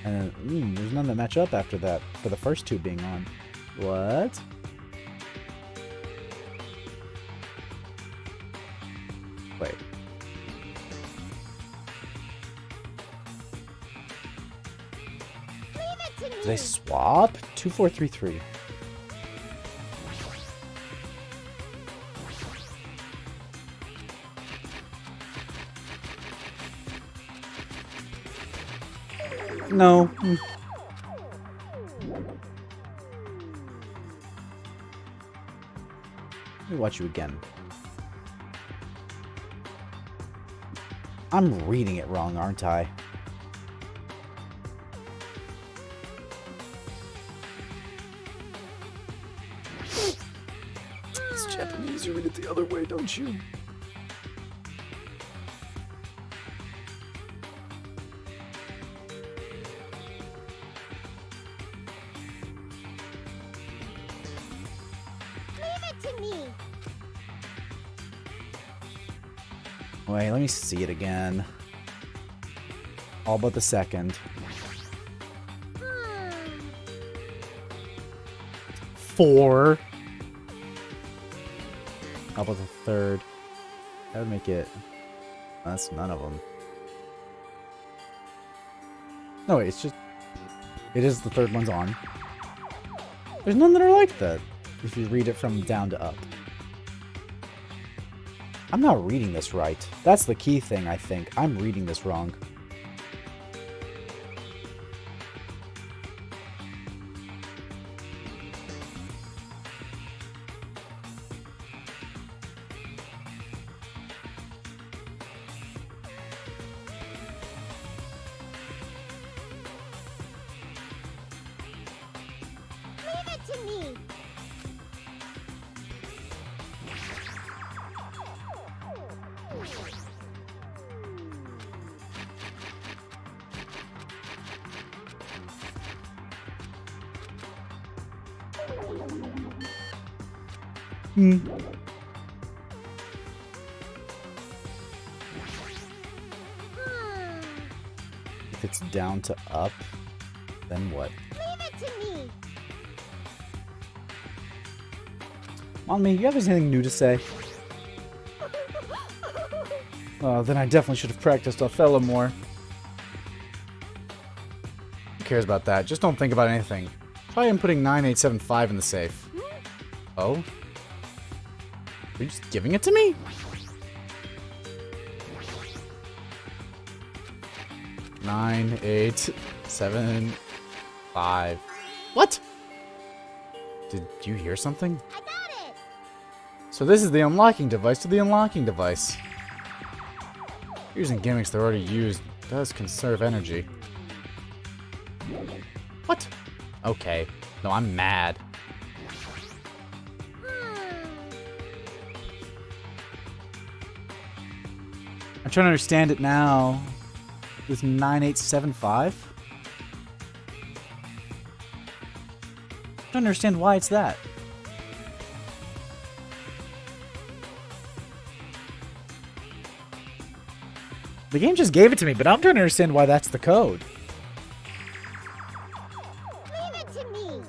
And then, there's none that match up after that for the first 2 being on. What? Wait. Leave it to me. Did I swap? 2, 4, 3, 3. No. Let me watch you again. I'm reading it wrong, aren't I? It's Japanese. You read it the other way, don't you? Wait, let me see it again. All but the second. 4. How about the third? That would make it... That's none of them. No, wait, it's just... It is the third one's on. There's none that are like that, if you read it from down to up. I'm not reading this right. That's the key thing, I think. I'm reading this wrong. to me. Hmm. If it's down to up, then what? Leave it to me. Mommy, you have anything new to say? Then I definitely should have practiced Othello more. Who cares about that? Just don't think about anything. Try inputting 9875 in the safe. Oh? Are you just giving it to me? Nine, 8, 7, 5. What? Did you hear something? I got it. So this is the unlocking device to the unlocking device. Using gimmicks that are already used does conserve energy. What? Okay. No, I'm mad. I'm trying to understand it now. With 9875? I don't understand why it's that. The game just gave it to me, but I'm trying to understand why that's the code. Leave it to me.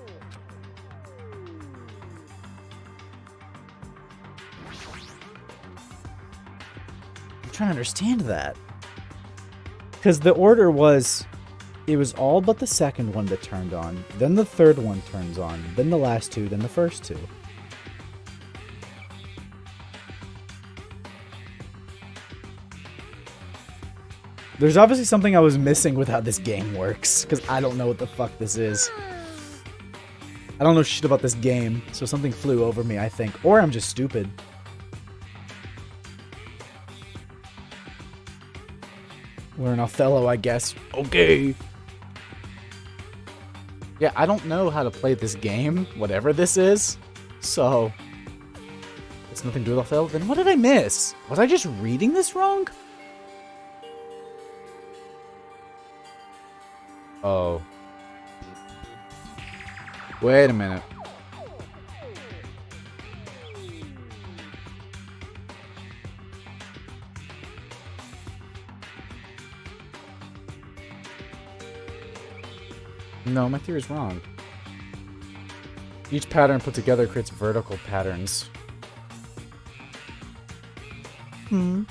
I'm trying to understand that. Because the order was, it was all but the second one that turned on, then the third one turns on, then the last two, then the first two. There's obviously something I was missing with how this game works, because I don't know what the fuck this is. I don't know shit about this game, so something flew over me, I think. Or I'm just stupid. We're an Othello, I guess. Okay. Yeah, I don't know how to play this game, whatever this is. So, it's nothing to do with Othello. Then what did I miss? Was I just reading this wrong? Oh. Wait a minute. No, my theory is wrong. Each pattern put together creates vertical patterns. Hmm.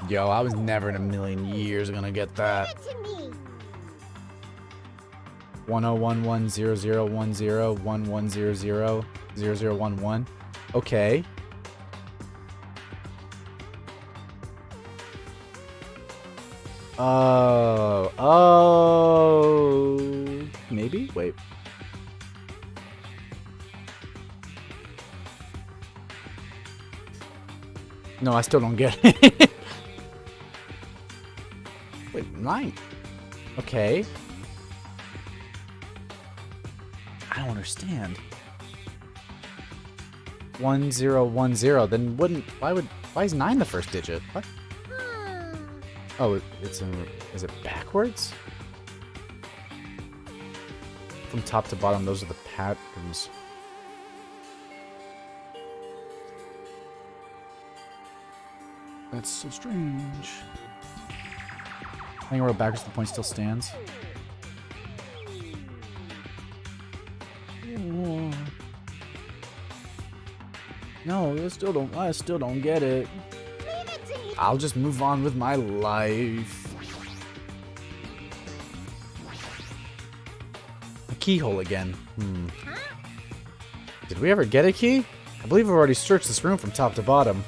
Yo, I was never in a million years gonna get that. Leave it to me. 1011001011000011. Okay. Oh, maybe? Wait. No, I still don't get it. Wait, 9. Okay. I don't understand. 1010. Then wouldn't why is 9 the first digit? What? Oh, is it backwards? From top to bottom, those are the patterns. That's so strange. I think I wrote backwards, the point still stands. No, I still don't get it. Leave it to me. I'll just move on with my life. A keyhole again. Did we ever get a key? I believe I've already searched this room from top to bottom.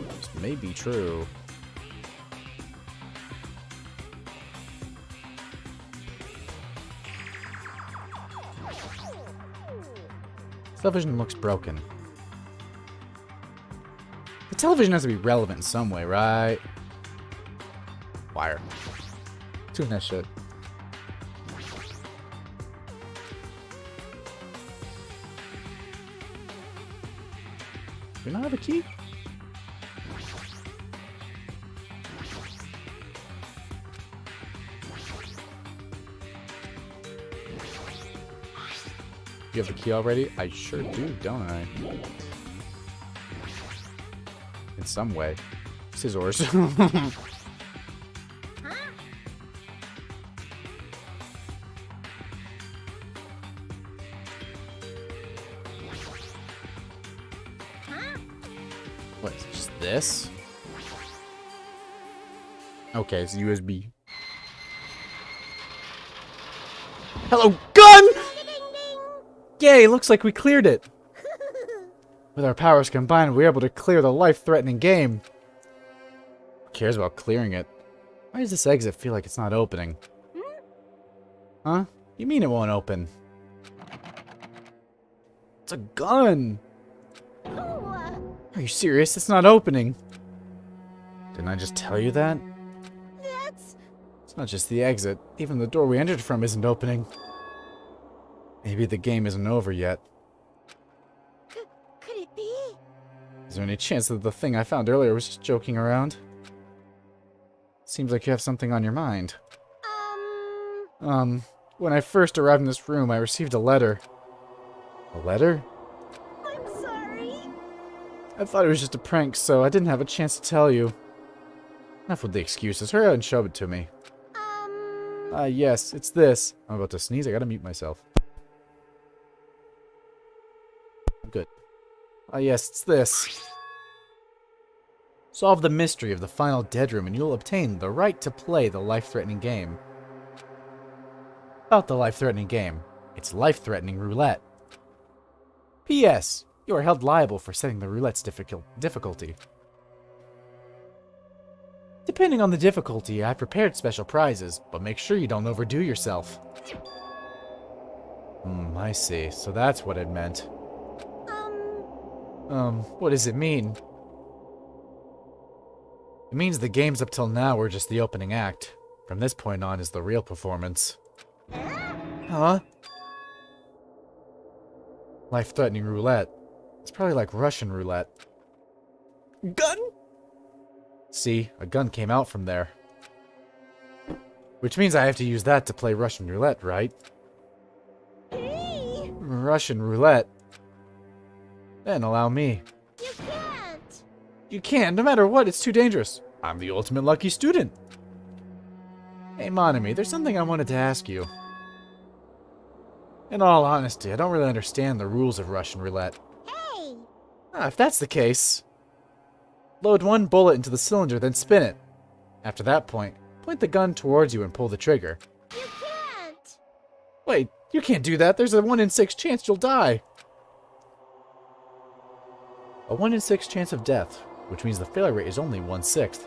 This may be true. This television looks broken. The television has to be relevant in some way, right? Wire. Tune that shit. Do you not have a key? You have the key already? I sure do, don't I? In some way. Scissors. What, is it just this? Okay, it's USB. Hello, gun! Yay, looks like we cleared it. With our powers combined, we were able to clear the life-threatening game. Who cares about clearing it? Why does this exit feel like it's not opening? Huh? You mean it won't open? It's a gun! Are you serious? It's not opening. Didn't I just tell you that? It's not just the exit. Even the door we entered from isn't opening. Maybe the game isn't over yet. Could it be? Is there any chance that the thing I found earlier was just joking around? Seems like you have something on your mind. When I first arrived in this room, I received a letter. A letter? I'm sorry. I thought it was just a prank, so I didn't have a chance to tell you. Enough with the excuses. Hurry out and show it to me. Yes, it's this. I'm about to sneeze. I gotta mute myself. Good. Yes, it's this. Solve the mystery of the final dead room and you'll obtain the right to play the life-threatening game. About the life-threatening game. It's life-threatening roulette. P.S. You are held liable for setting the roulette's difficulty. Depending on the difficulty, I've prepared special prizes, but make sure you don't overdo yourself. I see. So that's what it meant. What does it mean? It means the games up till now were just the opening act. From this point on is the real performance. Huh? Life-threatening roulette. It's probably like Russian roulette. Gun? See, a gun came out from there. Which means I have to use that to play Russian roulette, right? Hey! Russian roulette. Then allow me. You can't! You can't, no matter what, it's too dangerous. I'm the ultimate lucky student. Hey, Monami, there's something I wanted to ask you. In all honesty, I don't really understand the rules of Russian roulette. Hey! If that's the case, load one bullet into the cylinder, then spin it. After that point the gun towards you and pull the trigger. You can't! Wait, you can't do that. There's a 1 in 6 chance you'll die. A 1 in 6 chance of death, which means the failure rate is only 1/6.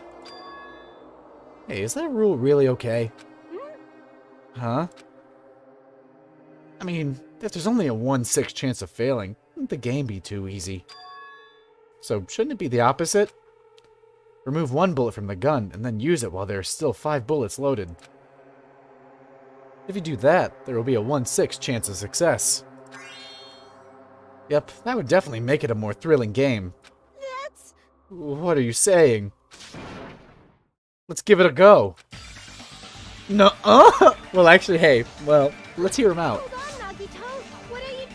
Hey, is that rule really okay? Huh? I mean, if there's only a 1/6 chance of failing, wouldn't the game be too easy? So, shouldn't it be the opposite? Remove one bullet from the gun, and then use it while there are still 5 bullets loaded. If you do that, there will be a 1/6 chance of success. Yep, that would definitely make it a more thrilling game. That's... What are you saying? Let's give it a go. No-uh! Well, actually, hey, well, let's hear him out. Hold on, Nagito. What are you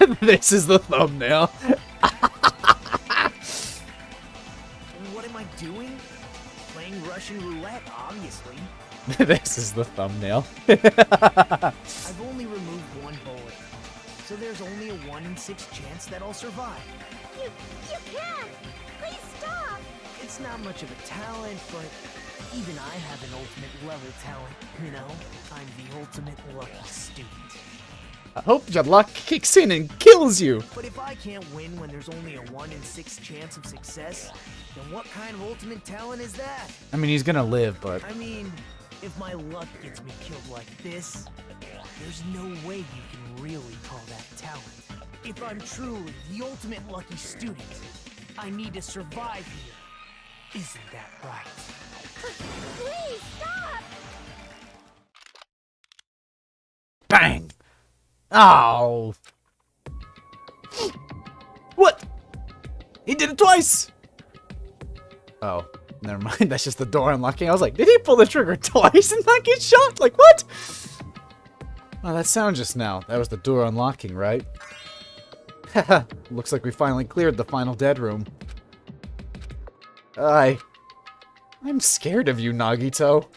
doing? This is the thumbnail. What am I doing? Playing Russian roulette, obviously. This is the thumbnail. I've only removed one bullet, so there's only a 1 in 6 chance that I'll survive. You can't! Please stop! It's not much of a talent, but even I have an ultimate level talent, you know? I'm the ultimate lucky student. I hope your luck kicks in and kills you. But if I can't win when there's only a 1 in 6 chance of success, then what kind of ultimate talent is that? I mean, he's gonna live, but... I mean, if my luck gets me killed like this, There's no way you can really call that talent. If I'm truly the ultimate lucky student, I need to survive here. Isn't that right? Please stop! Bang! Oh! What? He did it twice! Oh, never mind. That's just the door unlocking. I was like, did he pull the trigger twice and not get shot? Like, what? Oh, that sound just now. That was the door unlocking, right? Haha, looks like we finally cleared the final dead room. I'm scared of you, Nagito.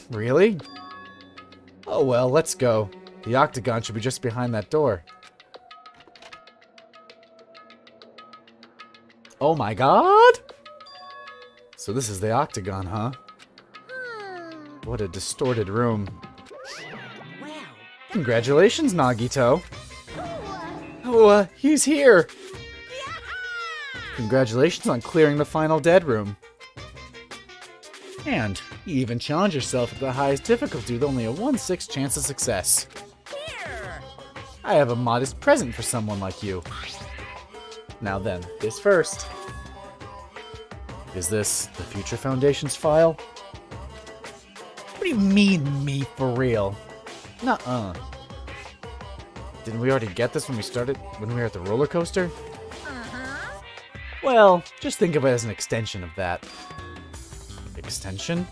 Really? Oh well, let's go. The octagon should be just behind that door. Oh my god! So this is the octagon, huh? What a distorted room. Wow. Congratulations, Nagito. Oh, he's here. Congratulations on clearing the final dead room. And you even challenge yourself at the highest difficulty with only a 1/6 chance of success. Here. I have a modest present for someone like you. Now then, this first. Is this the Future Foundation's file? What do you mean, me for real? Nuh-uh. Didn't we already get this when we were at the roller coaster? Uh-huh. Well, just think of it as an extension of that. Extension?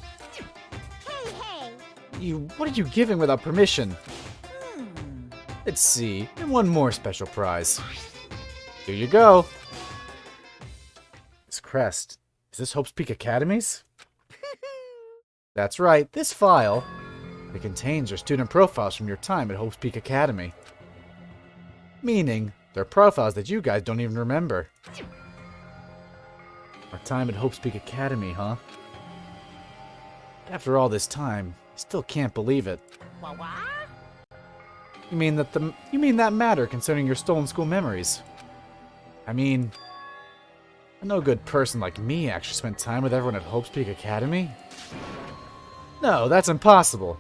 Hey! What are you giving without permission? Let's see, and one more special prize. Here you go. This crest. Is this Hope's Peak Academy's? That's right, this file. It contains your student profiles from your time at Hope's Peak Academy. Meaning, they're profiles that you guys don't even remember. Our time at Hope's Peak Academy, huh? After all this time, I still can't believe it. What? You mean that matter concerning your stolen school memories? I mean, a no good person like me actually spent time with everyone at Hope's Peak Academy? No, that's impossible.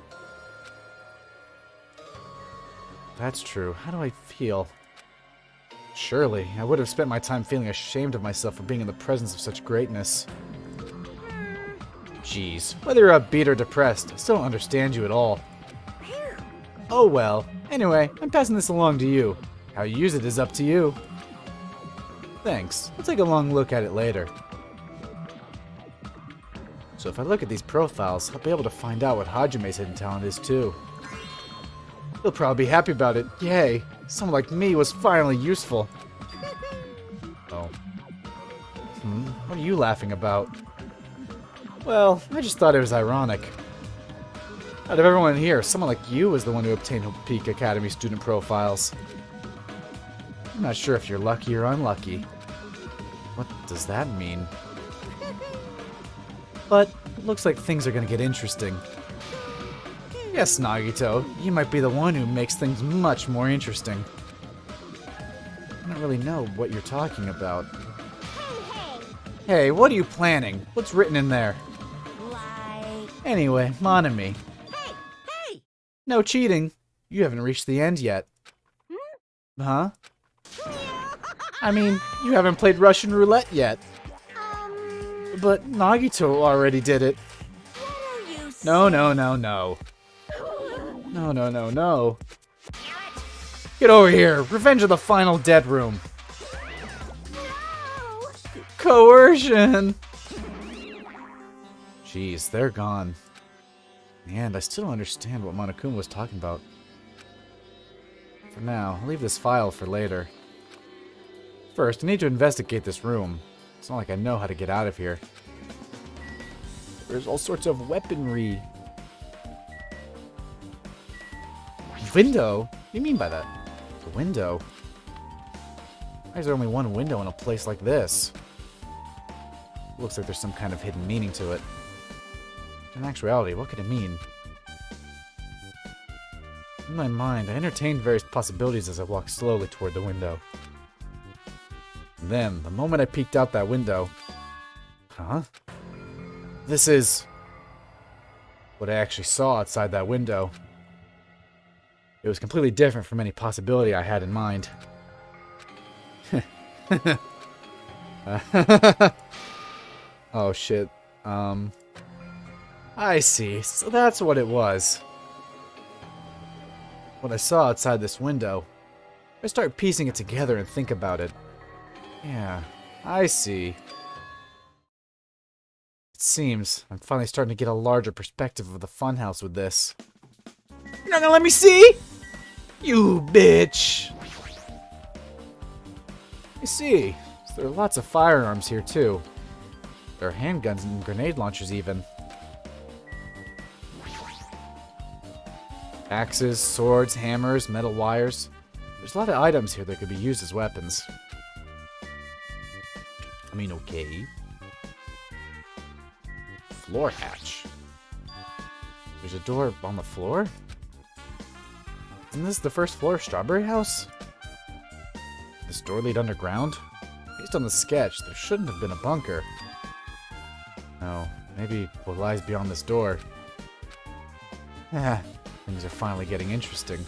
That's true. How do I feel? Surely, I would have spent my time feeling ashamed of myself for being in the presence of such greatness. Jeez, whether you're upbeat or depressed, I still don't understand you at all. Oh well. Anyway, I'm passing this along to you. How you use it is up to you. Thanks. We'll take a long look at it later. So if I look at these profiles, I'll be able to find out what Hajime's hidden talent is too. He'll probably be happy about it. Yay! Someone like me was finally useful. Oh. What are you laughing about? Well, I just thought it was ironic. Out of everyone here, someone like you was the one who obtained Hope Peak Academy student profiles. I'm not sure if you're lucky or unlucky. What does that mean? But it looks like things are gonna get interesting. Yes, Nagito, you might be the one who makes things much more interesting. I don't really know what you're talking about. Hey, what are you planning? What's written in there? Like. Anyway, Monami. Hey! No cheating. You haven't reached the end yet. Huh? I mean, you haven't played Russian roulette yet. But Nagito already did it. What are you No. No. Get over here. Revenge of the final dead room. Coercion. Jeez, they're gone. And I still don't understand what Monokuma was talking about. For now, I'll leave this file for later. First, I need to investigate this room. It's not like I know how to get out of here. There's all sorts of weaponry. Window? What do you mean by that? The window? Why is there only one window in a place like this? Looks like there's some kind of hidden meaning to it. In actuality, what could it mean? In my mind, I entertained various possibilities as I walked slowly toward the window. And then, the moment I peeked out that window... Huh? This is... what I actually saw outside that window. It was completely different from any possibility I had in mind. Oh shit. I see. So that's what it was. What I saw outside this window. I start piecing it together and think about it. Yeah, I see. It seems I'm finally starting to get a larger perspective of the funhouse with this. You're not gonna let me see? You bitch! I see. So there are lots of firearms here too. There are handguns and grenade launchers even. Axes, swords, hammers, metal wires. There's a lot of items here that could be used as weapons. I mean, okay. Floor hatch. There's a door on the floor? Isn't this the first floor of Strawberry House? This door lead underground? Based on the sketch, there shouldn't have been a bunker. No, maybe what lies beyond this door. Things are finally getting interesting.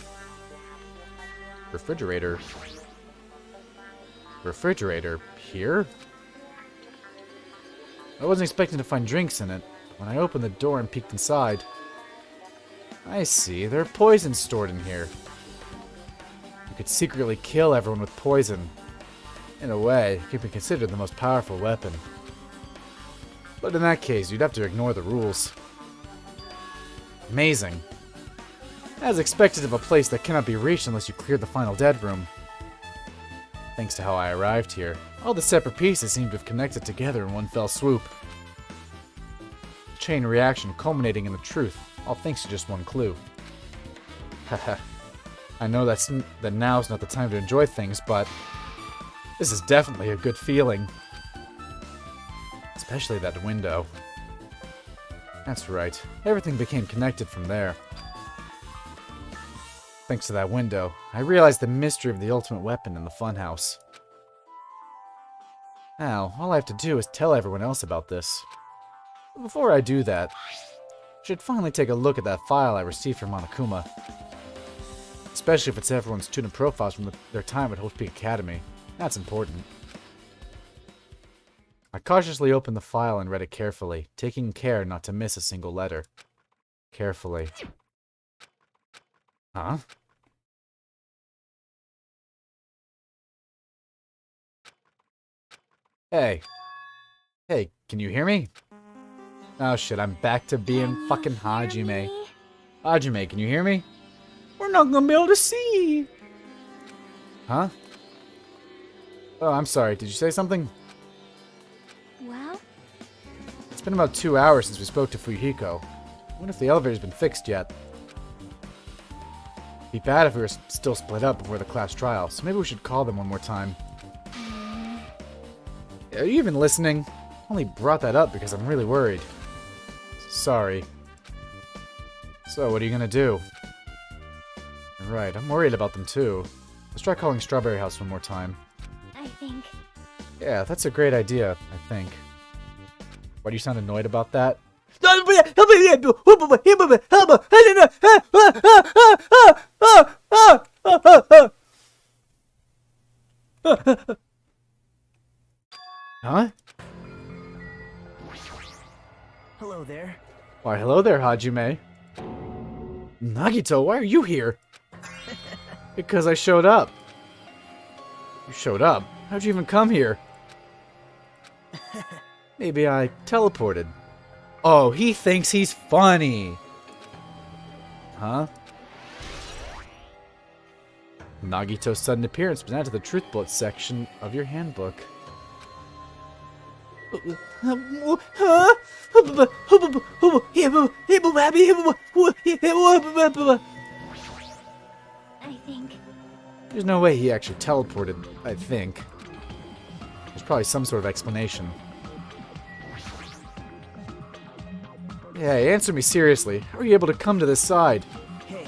Refrigerator. Refrigerator? Here? I wasn't expecting to find drinks in it, but when I opened the door and peeked inside... I see, there are poisons stored in here. You could secretly kill everyone with poison. In a way, it could be considered the most powerful weapon. But in that case, you'd have to ignore the rules. Amazing. As expected of a place that cannot be reached unless you clear the final dead room. Thanks to how I arrived here, all the separate pieces seem to have connected together in one fell swoop. A chain reaction culminating in the truth, all thanks to just one clue. Haha. I know that now's not the time to enjoy things, but this is definitely a good feeling. Especially that window. That's right, everything became connected from there. Thanks to that window, I realized the mystery of the ultimate weapon in the funhouse. Now, all I have to do is tell everyone else about this. But before I do that, I should finally take a look at that file I received from Monokuma. Especially if it's everyone's student profiles from their time at Hope Peak Academy. That's important. I cautiously opened the file and read it carefully, taking care not to miss a single letter. Carefully. Huh? Hey. Hey, can you hear me? Oh shit, I'm back to being fucking Hajime. Hajime, can you hear me? We're not gonna be able to see. Huh? Oh, I'm sorry, did you say something? Well? It's been about 2 hours since we spoke to Fuyuhiko. I wonder if the elevator's been fixed yet. Be bad if we were still split up before the class trial, so maybe we should call them one more time. Are you even listening? I only brought that up because I'm really worried. Sorry. So, what are you gonna do? Right, I'm worried about them too. Let's try calling Strawberry House one more time. I think. Yeah, that's a great idea, I think. Why do you sound annoyed about that? Huh? Hello there. Why, hello there, Hajime. Nagito, why are you here? Because I showed up. You showed up? How'd you even come here? Maybe I teleported. Oh, he thinks he's funny. Huh? Nagito's sudden appearance was added to the truth bullet section of your handbook. I think. There's no way he actually teleported, I think. There's probably some sort of explanation. Hey, answer me seriously. How are you able to come to this side? Hey.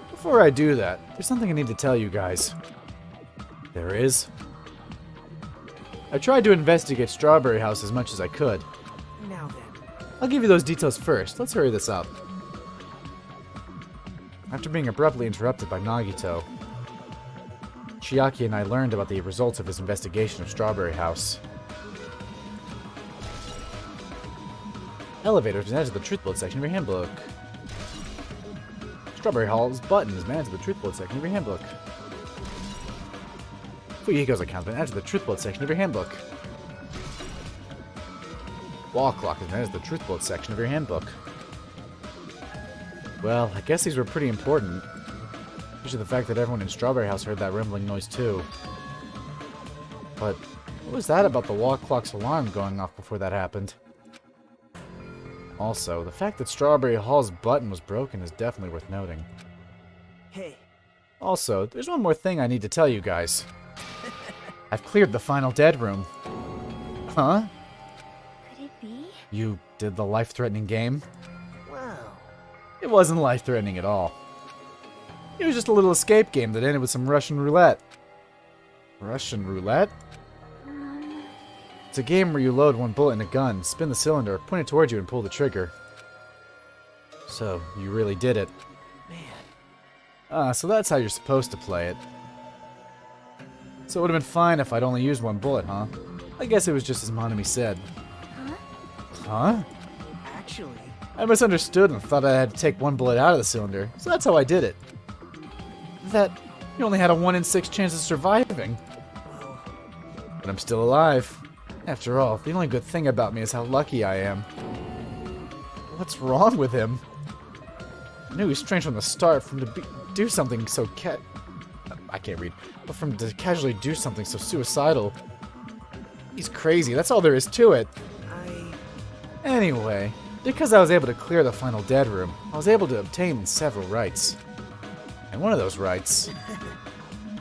Before I do that, there's something I need to tell you guys. There is? I tried to investigate Strawberry House as much as I could. Now then. I'll give you those details first. Let's hurry this up. after being abruptly interrupted by Nagito, Chiaki and I learned about the results of his investigation of Strawberry House. Elevators is added to the truth bullet section of your handbook. Strawberry Hall's button is added to the truth bullet section of your handbook. Fuyiko's account is added to the truth bullet section of your handbook. Wall clock is added to the truth bullet section of your handbook. Well, I guess these were pretty important. Especially the fact that everyone in Strawberry House heard that rumbling noise too. But what was that about the wall clock's alarm going off before that happened? Also, the fact that Strawberry Hall's button was broken is definitely worth noting. Hey. Also, there's one more thing I need to tell you guys. I've cleared the final dead room. Huh? Could it be? You did the life-threatening game? Wow. It wasn't life-threatening at all. It was just a little escape game that ended with some Russian roulette. Russian roulette? It's a game where you load one bullet in a gun, spin the cylinder, point it towards you, and pull the trigger. So, you really did it. Man. So that's how you're supposed to play it. So it would have been fine if I'd only used one bullet, huh? I guess it was just as Monami said. Huh? Actually... I misunderstood and thought I had to take one bullet out of the cylinder, so that's how I did it. That you only had a 1 in 6 chance of surviving. Well... But I'm still alive. After all, the only good thing about me is how lucky I am. What's wrong with him? I knew he was strange from the start, from to do something so I can't read. But from to casually do something so suicidal. He's crazy, that's all there is to it. Anyway, because I was able to clear the final dead room, I was able to obtain several rights. And one of those rights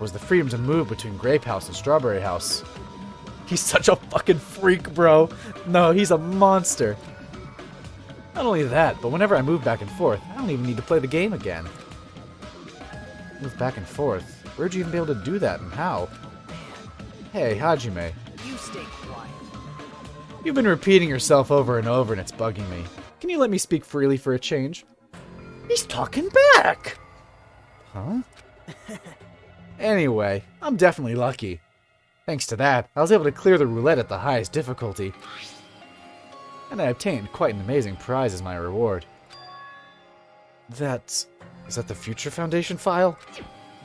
was the freedom to move between Grape House and Strawberry House. He's such a fucking freak, bro. No, he's a monster. Not only that, but whenever I move back and forth, I don't even need to play the game again. Move back and forth? Where'd you even be able to do that, and how? Hey, Hajime. You stay quiet. You've been repeating yourself over and over, and it's bugging me. Can you let me speak freely for a change? He's talking back! Huh? Anyway, I'm definitely lucky. Thanks to that, I was able to clear the roulette at the highest difficulty. And I obtained quite an amazing prize as my reward. Is that the Future Foundation file?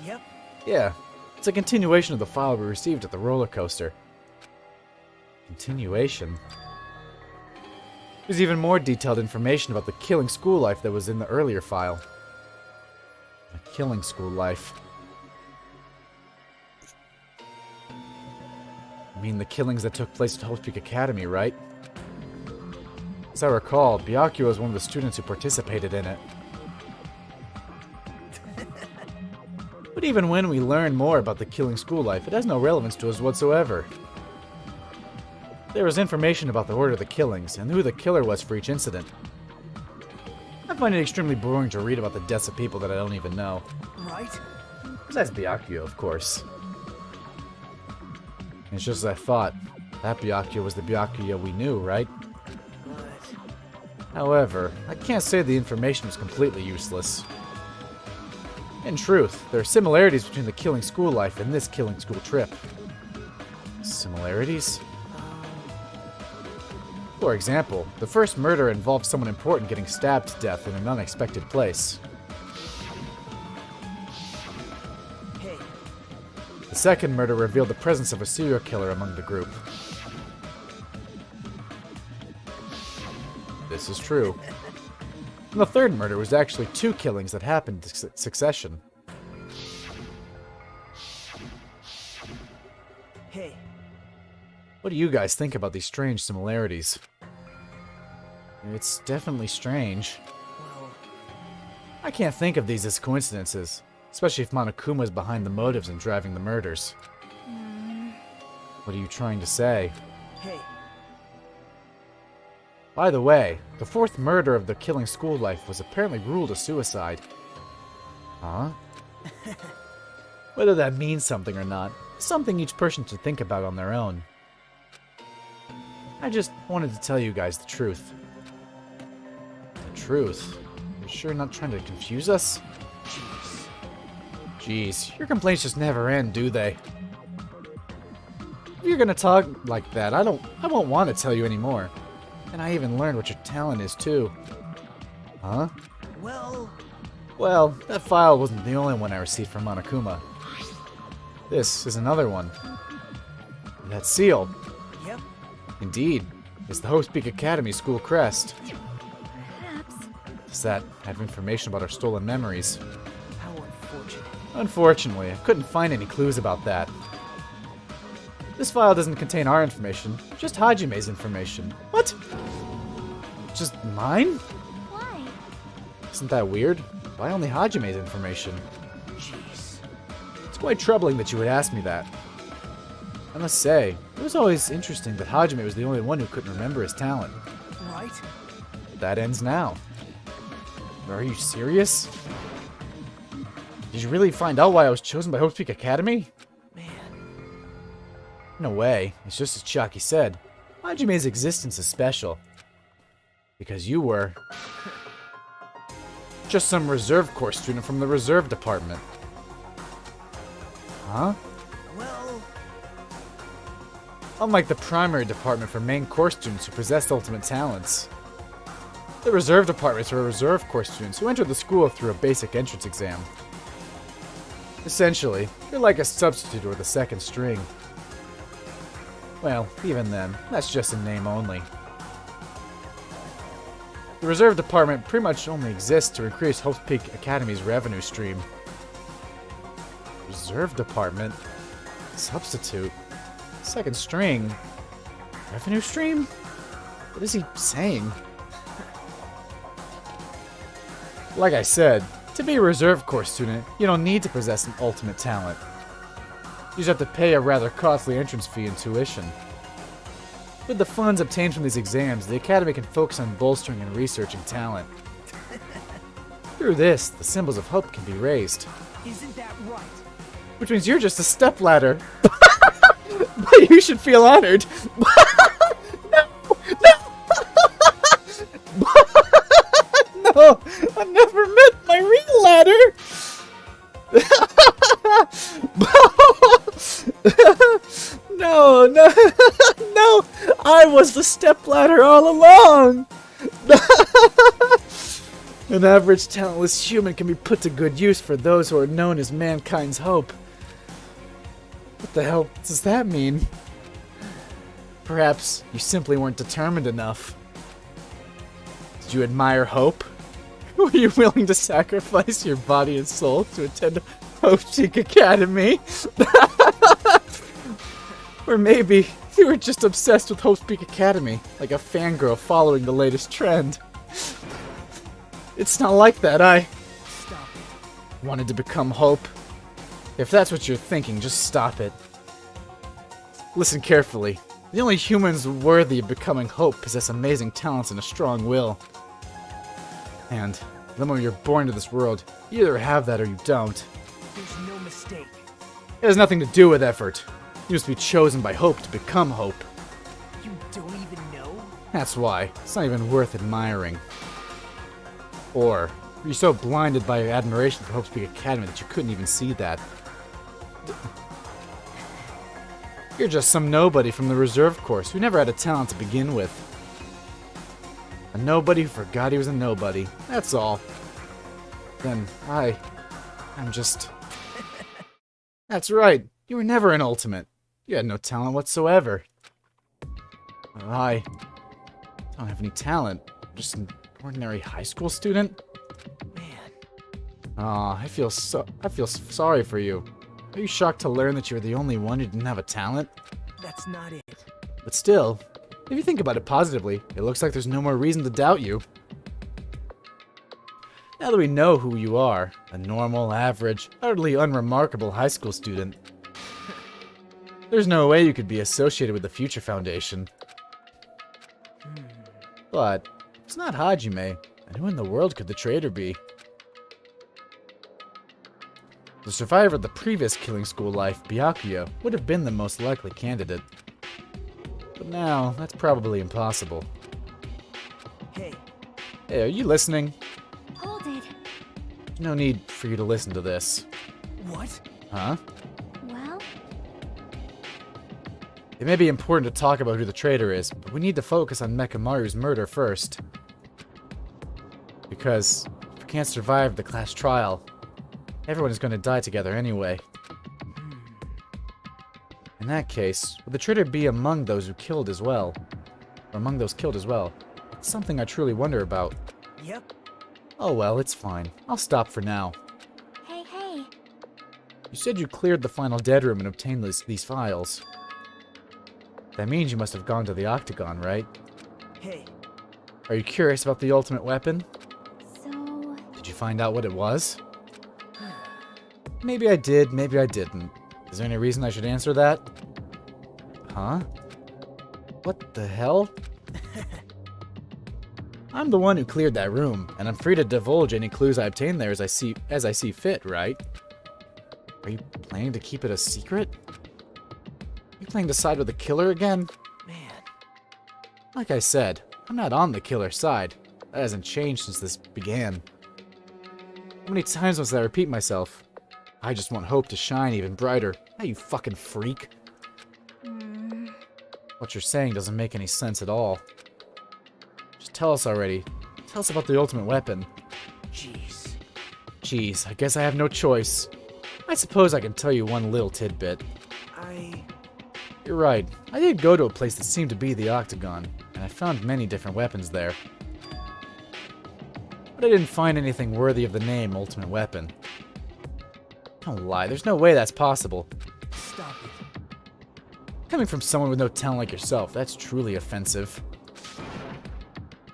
Yep. Yeah, it's a continuation of the file we received at the roller coaster. Continuation? There's even more detailed information about the killing school life that was in the earlier file. The killing school life. I mean the killings that took place at Hope Peak Academy, right? As I recall, Byakuya was one of the students who participated in it. But even when we learn more about the killing school life, it has no relevance to us whatsoever. There was information about the order of the killings, and who the killer was for each incident. I find it extremely boring to read about the deaths of people that I don't even know. Right? Besides Byakuya, of course. It's just as I thought. That Byakuya was the Byakuya we knew, right? But... However, I can't say the information was completely useless. In truth, there are similarities between the killing school life and this killing school trip. Similarities? For example, the first murder involved someone important getting stabbed to death in an unexpected place. Hey. The second murder revealed the presence of a serial killer among the group. This is true. And the third murder was actually 2 killings that happened in succession. Hey. What do you guys think about these strange similarities? It's definitely strange. Well... I can't think of these as coincidences, especially if Monokuma is behind the motives in driving the murders. What are you trying to say? Hey. By the way, the 4th murder of the killing school life was apparently ruled a suicide. Huh? Whether that means something or not, is something each person should think about on their own. I just wanted to tell you guys the truth. The truth? You're sure not trying to confuse us? Jeez, your complaints just never end, do they? If you're gonna talk like that, I won't want to tell you anymore. And I even learned what your talent is, too. Huh? Well, that file wasn't the only one I received from Monokuma. This is another one. That seal. Yep. Indeed. It's the Hope's Peak Academy school crest. Perhaps. Does that have information about our stolen memories? How unfortunate. Unfortunately, I couldn't find any clues about that. This file doesn't contain our information, just Hajime's information. What? Just mine? Why? Isn't that weird? Why only Hajime's information? Jeez. It's quite troubling that you would ask me that. I must say, it was always interesting that Hajime was the only one who couldn't remember his talent. Right? That ends now. Are you serious? Did you really find out why I was chosen by Hope's Peak Academy? Man. In a way, it's just as Chucky said. Hajime's existence is special. Because you were... just some reserve corps student from the reserve department. Huh? Well... Unlike the primary department for main corps students who possessed ultimate talents. The reserve departments are reserve corps students who enter the school through a basic entrance exam. Essentially, you're like a substitute or the second string. Well, even then, that's just in name only. The reserve department pretty much only exists to increase Hope's Peak Academy's revenue stream. Reserve department? Substitute? Second string? Revenue stream? What is he saying? Like I said, to be a reserve corps student, you don't need to possess an ultimate talent. You just have to pay a rather costly entrance fee and tuition. With the funds obtained from these exams, the Academy can focus on bolstering and researching talent. Through this, the symbols of hope can be raised. Isn't that right? Which means you're just a stepladder. But you should feel honored. No! No! I never met my real ladder! No, no, no! I was the stepladder all along! An average talentless human can be put to good use for those who are known as mankind's hope. What the hell does that mean? Perhaps you simply weren't determined enough. Did you admire hope? Were you willing to sacrifice your body and soul to attend Hope's Peak Academy? Or maybe you were just obsessed with Hope's Peak Academy, like a fangirl following the latest trend. It's not like that, I Stop it. wanted to become Hope. If that's what you're thinking, just stop it. Listen carefully. The only humans worthy of becoming Hope possess amazing talents and a strong will. And the moment you're born into this world, you either have that or you don't. There's no mistake. It has nothing to do with effort. You must be chosen by Hope to become Hope. You don't even know? That's why. It's not even worth admiring. Or, are you so blinded by your admiration for Hope's Peak Academy that you couldn't even see that? You're just some nobody from the reserve course who never had a talent to begin with. A nobody who forgot he was a nobody. That's all. Then I'm just... That's right. You were never an ultimate. You had no talent whatsoever. I don't have any talent. I'm just an ordinary high school student. Man. Aw, I feel sorry for you. Are you shocked to learn that you're the only one who didn't have a talent? That's not it. But still, if you think about it positively, it looks like there's no more reason to doubt you. Now that we know who you are, a normal, average, utterly unremarkable high school student, there's no way you could be associated with the Future Foundation. But it's not Hajime, and who in the world could the traitor be? The survivor of the previous killing school life, Byakuya, would have been the most likely candidate. But now, that's probably impossible. Hey, Hey, are you listening? Hold it. There's no need for you to listen to this. What? Huh? Well, It may be important to talk about who the traitor is, but we need to focus on Mekamaru's murder first. Because if we can't survive the class trial, everyone is going to die together anyway. In that case, would the traitor be among those who killed as well? Or among those killed as well? It's something I truly wonder about. Yep. Oh well, it's fine. I'll stop for now. hey. You said you cleared the final dead room and obtained these files. That means you must have gone to the Octagon, right? Hey. Are you curious about the ultimate weapon? So, Did you find out what it was? Maybe I did, maybe I didn't. Is there any reason I should answer that? Huh? What the hell? I'm the one who cleared that room, and I'm free to divulge any clues I obtain there as I see fit, right? Are you planning to keep it a secret? Are you planning to side with the killer again? Man. Like I said, I'm not on the killer's side. That hasn't changed since this began. How many times must I repeat myself? I just want hope to shine even brighter. Hey, you fucking freak. What you're saying doesn't make any sense at all. Just tell us already. Tell us about the ultimate weapon. Jeez. Jeez, I guess I have no choice. I suppose I can tell you one little tidbit. You're right. I did go to a place that seemed to be the Octagon, and I found many different weapons there. But I didn't find anything worthy of the name Ultimate Weapon. Don't lie, there's no way that's possible. Stop it. Coming from someone with no talent like yourself, that's truly offensive.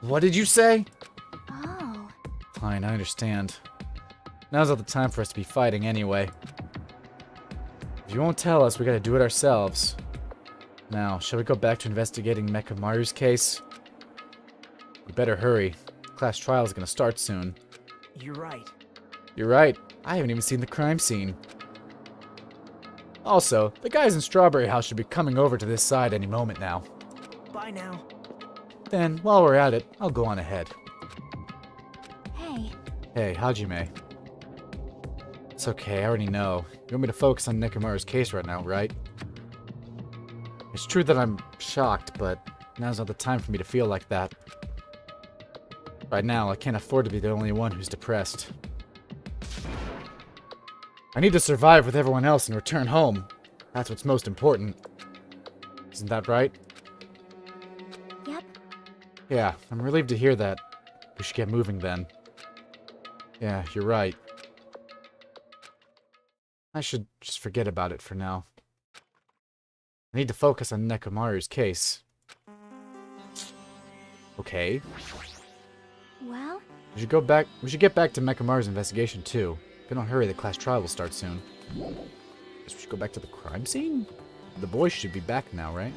What did you say? oh, Fine, I understand. Now's not the time for us to be fighting anyway. If you won't tell us, we gotta do it ourselves. Now, shall we go back to investigating Mekamaru's case? We better hurry. Class trial is gonna start soon. You're right. You're right. I haven't even seen the crime scene. Also, the guys in Strawberry House should be coming over to this side any moment now. Bye now. Then, while we're at it, I'll go on ahead. hey. Hey, Hajime. It's okay, I already know. You want me to focus on Nekamaru's case right now, right? It's true that I'm shocked, but now's not the time for me to feel like that. Right now, I can't afford to be the only one who's depressed. I need to survive with everyone else and return home. That's what's most important. Isn't that right? Yep. Yeah, I'm relieved to hear that. We should get moving then. Yeah, you're right. I should just forget about it for now. I need to focus on Nekamaru's case. Okay. Well, We should get back to Mekamaru's investigation too. If we don't hurry, the class trial will start soon. Guess we should go back to the crime scene? The boys should be back now, right?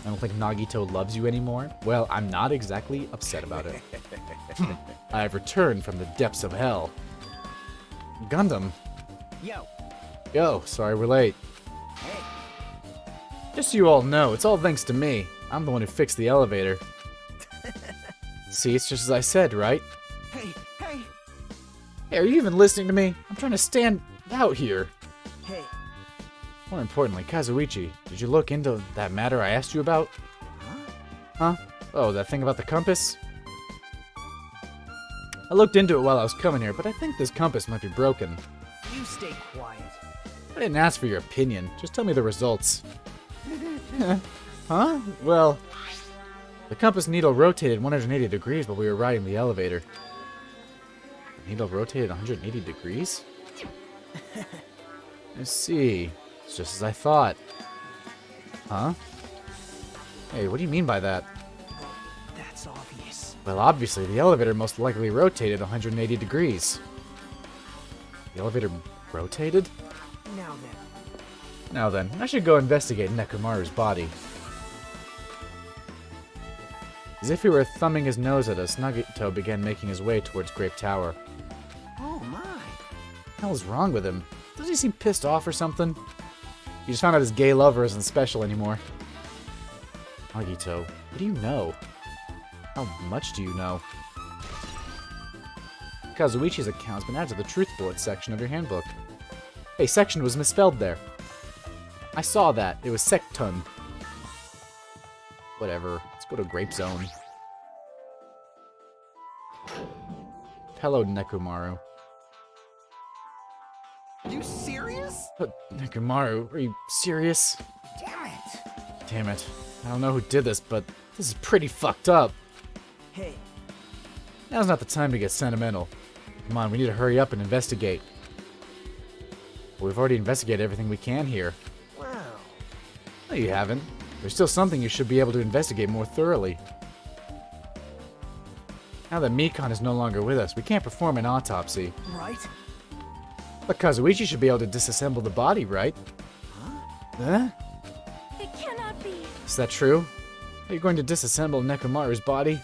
I don't think Nagito loves you anymore. Well, I'm not exactly upset about it. I have returned from the depths of hell. Gundam. Yo. Yo, sorry we're late. Hey. Just so you all know, it's all thanks to me. I'm the one who fixed the elevator. See, it's just as I said, right? Hey. Hey, are you even listening to me? I'm trying to stand out here. Hey. More importantly, Kazuichi, did you look into that matter I asked you about? Huh? Oh, that thing about the compass? I looked into it while I was coming here, but I think this compass might be broken. You stay quiet. I didn't ask for your opinion. Just tell me the results. Huh? Well, the compass needle rotated 180 degrees while we were riding the elevator. The needle rotated 180 degrees? I see. It's just as I thought. Huh? Hey, what do you mean by that? That's obvious. Well, obviously, the elevator most likely rotated 180 degrees. The elevator rotated? Now then, I should go investigate Nekamaru's body. As if he were thumbing his nose at us, Nagito began making his way towards Grape Tower. Oh my. What the hell is wrong with him? Does he seem pissed off or something? He just found out his gay lover isn't special anymore. Nagito, what do you know? How much do you know? Kazuichi's account has been added to the Truth Bullet section of your handbook. Hey, section was misspelled there. I saw that. It was Sectun. Whatever. Let's go to Grape Zone. Hello, Nekomaru. You serious? Nekomaru, are you serious? Damn it. Damn it. I don't know who did this, but this is pretty fucked up. Hey, Now's not the time to get sentimental. Come on, we need to hurry up and investigate. We've already investigated everything we can here. well, No, you haven't. There's still something you should be able to investigate more thoroughly. Now that Mikon is no longer with us, we can't perform an autopsy. right? But Kazuichi should be able to disassemble the body, right? Huh? It cannot be. Is that true? Are you going to disassemble Nekomaru's body?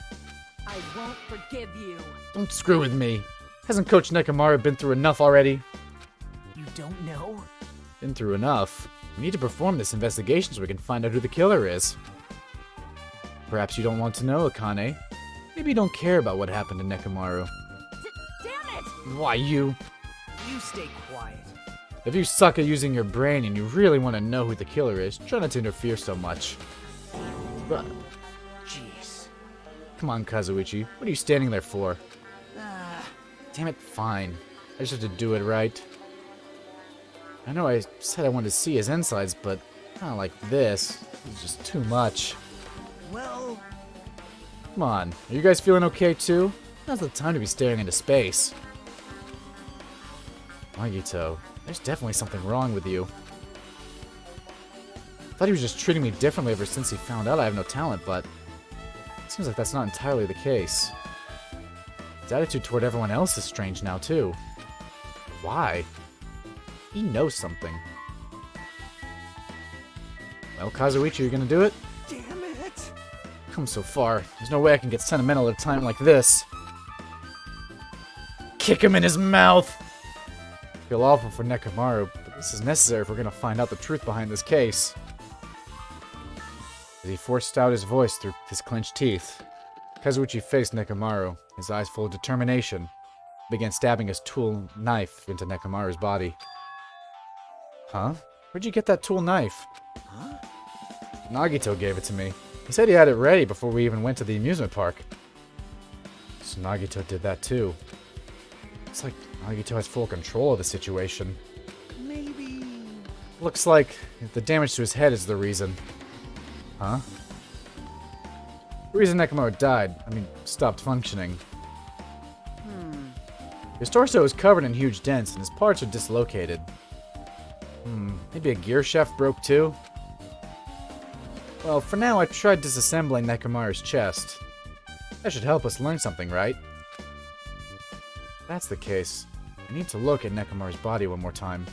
I won't forgive you. Don't screw with me. Hasn't Coach Nekomaru been through enough already? You don't know? Been through enough. We need to perform this investigation so we can find out who the killer is. Perhaps you don't want to know, Akane. Maybe you don't care about what happened to Nekomaru. Damn it! Why you? You stay quiet. If you suck at using your brain and you really want to know who the killer is, try not to interfere so much. But, Jeez. come on, Kazuichi. What are you standing there for? Ah, Damn it, fine. I just have to do it right. I know I said I wanted to see his insides, but not like this. It's just too much. well, Come on, are you guys feeling okay too? Now's the time to be staring into space. Nagito, there's definitely something wrong with you. I thought he was just treating me differently ever since he found out I have no talent, but it seems like that's not entirely the case. His attitude toward everyone else is strange now too. Why? He knows something. Well, Kazuichi, you gonna do it? damn it. Come so far. There's no way I can get sentimental at a time like this. Kick him in his mouth! I feel awful for Nekomaru, but this is necessary if we're gonna find out the truth behind this case. As he forced out his voice through his clenched teeth, Kazuichi faced Nekomaru, his eyes full of determination, began stabbing his tool knife into Nekomaru's body. Huh? Where'd you get that tool knife? Huh? Nagito gave it to me. He said he had it ready before we even went to the amusement park. So Nagito did that too. It's like Nagito has full control of the situation. Maybe. Looks like the damage to his head is the reason. Huh? The reason Nekomaru died, stopped functioning. His torso is covered in huge dents and his parts are dislocated. Maybe a gear shaft broke too? Well, for now I tried disassembling Nekomaru's chest. That should help us learn something, right? If that's the case, I need to look at Nekomaru's body one more time.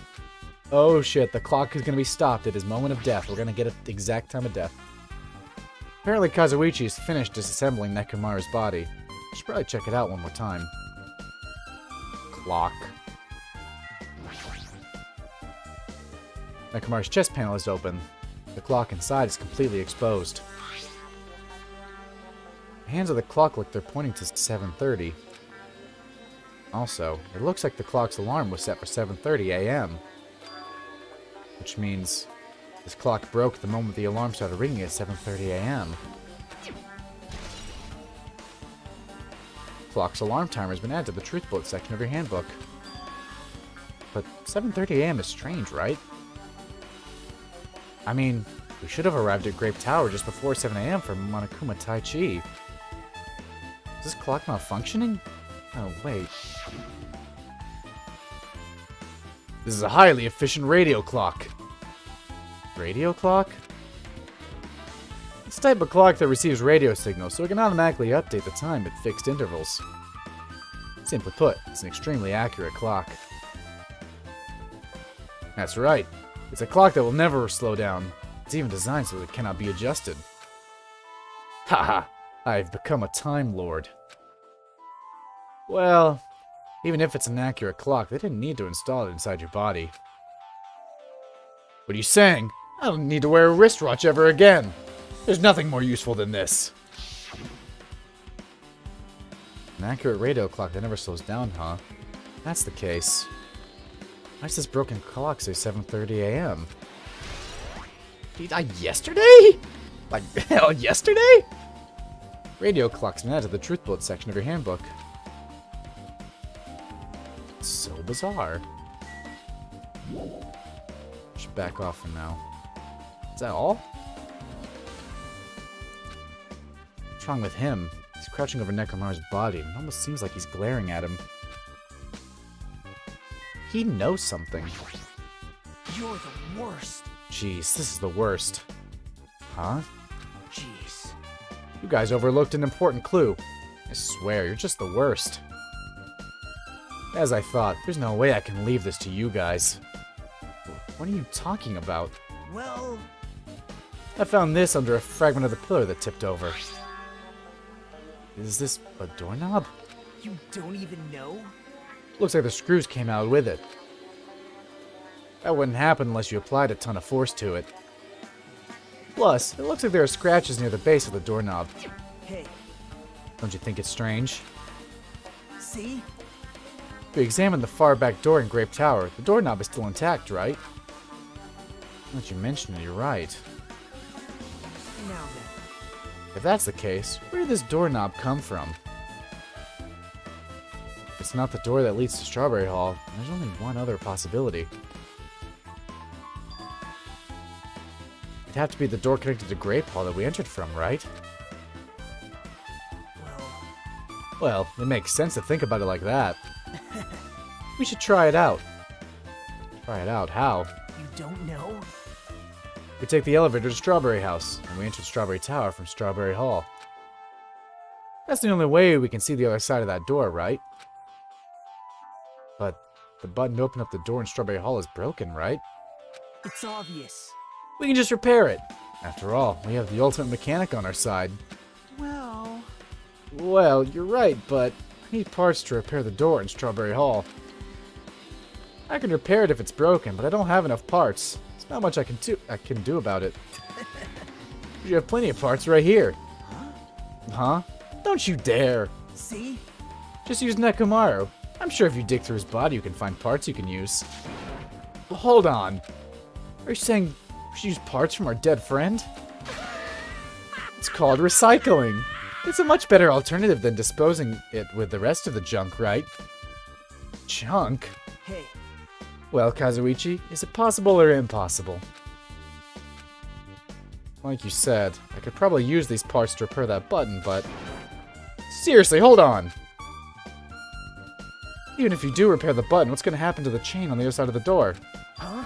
Oh shit, the clock is gonna be stopped at his moment of death. We're gonna get it the exact time of death. Apparently Kazuichi is finished disassembling Nekomaru's body. I should probably check it out one more time. Clock. Nekomaru's chest panel is open. The clock inside is completely exposed. The hands of the clock look they're pointing to 7:30. Also, it looks like the clock's alarm was set for 7:30 a.m. Which means this clock broke the moment the alarm started ringing at 7:30 a.m. Clock's alarm timer has been added to the Truth Bullet section of your handbook. But 7:30 a.m. is strange, right? I mean, we should have arrived at Grape Tower just before 7 a.m. for Monokuma Tai Chi. Is this clock not functioning? Oh, wait. This is a highly efficient radio clock. Radio clock? It's the type of clock that receives radio signals, so it can automatically update the time at fixed intervals. Simply put, it's an extremely accurate clock. That's right. It's a clock that will never slow down. It's even designed so that it cannot be adjusted. Haha! I've become a Time Lord. Well, even if it's an accurate clock, they didn't need to install it inside your body. What are you saying? I don't need to wear a wristwatch ever again. There's nothing more useful than this. An accurate radio clock that never slows down, huh? That's the case. Why does this broken clock say 7:30 a.m.? Did he die yesterday? Like, hell, yesterday? Radio clock's been added to the truth bullet section of your handbook. It's so bizarre. Should back off for now. Is that all? What's wrong with him? He's crouching over Nekomaru's body, and it almost seems like he's glaring at him. He knows something. You're the worst. Jeez, this is the worst. Huh? Jeez. You guys overlooked an important clue. I swear, you're just the worst. As I thought, there's no way I can leave this to you guys. What are you talking about? Well, I found this under a fragment of the pillar that tipped over. Is this a doorknob? you don't even know? Looks like the screws came out with it. That wouldn't happen unless you applied a ton of force to it. Plus, it looks like there are scratches near the base of the doorknob. Hey, Don't you think it's strange? see? If we examine the far back door in Grape Tower, the doorknob is still intact, right? Now that you mention it, you're right. Now then. If that's the case, where did this doorknob come from? If it's not the door that leads to Strawberry Hall, there's only one other possibility. It'd have to be the door connected to Grape Hall that we entered from, right? Well, it makes sense to think about it like that. We should try it out. Try it out? How? You don't know? We take the elevator to Strawberry House, and we enter Strawberry Tower from Strawberry Hall. That's the only way we can see the other side of that door, right? But the button to open up the door in Strawberry Hall is broken, right? It's obvious. We can just repair it. After all, we have the ultimate mechanic on our side. Well, you're right, but I need parts to repair the door in Strawberry Hall. I can repair it if it's broken, but I don't have enough parts. There's not much I can do about it. You have plenty of parts right here. Huh? Don't you dare. See? Just use Nekomaru. I'm sure if you dig through his body, you can find parts you can use. Hold on. Are you saying we should use parts from our dead friend? It's called recycling. It's a much better alternative than disposing it with the rest of the junk, right? Junk? Hey, Well, Kazuichi, is it possible or impossible? Like you said, I could probably use these parts to repair that button, but... Seriously, hold on! Even if you do repair the button, what's going to happen to the chain on the other side of the door? huh?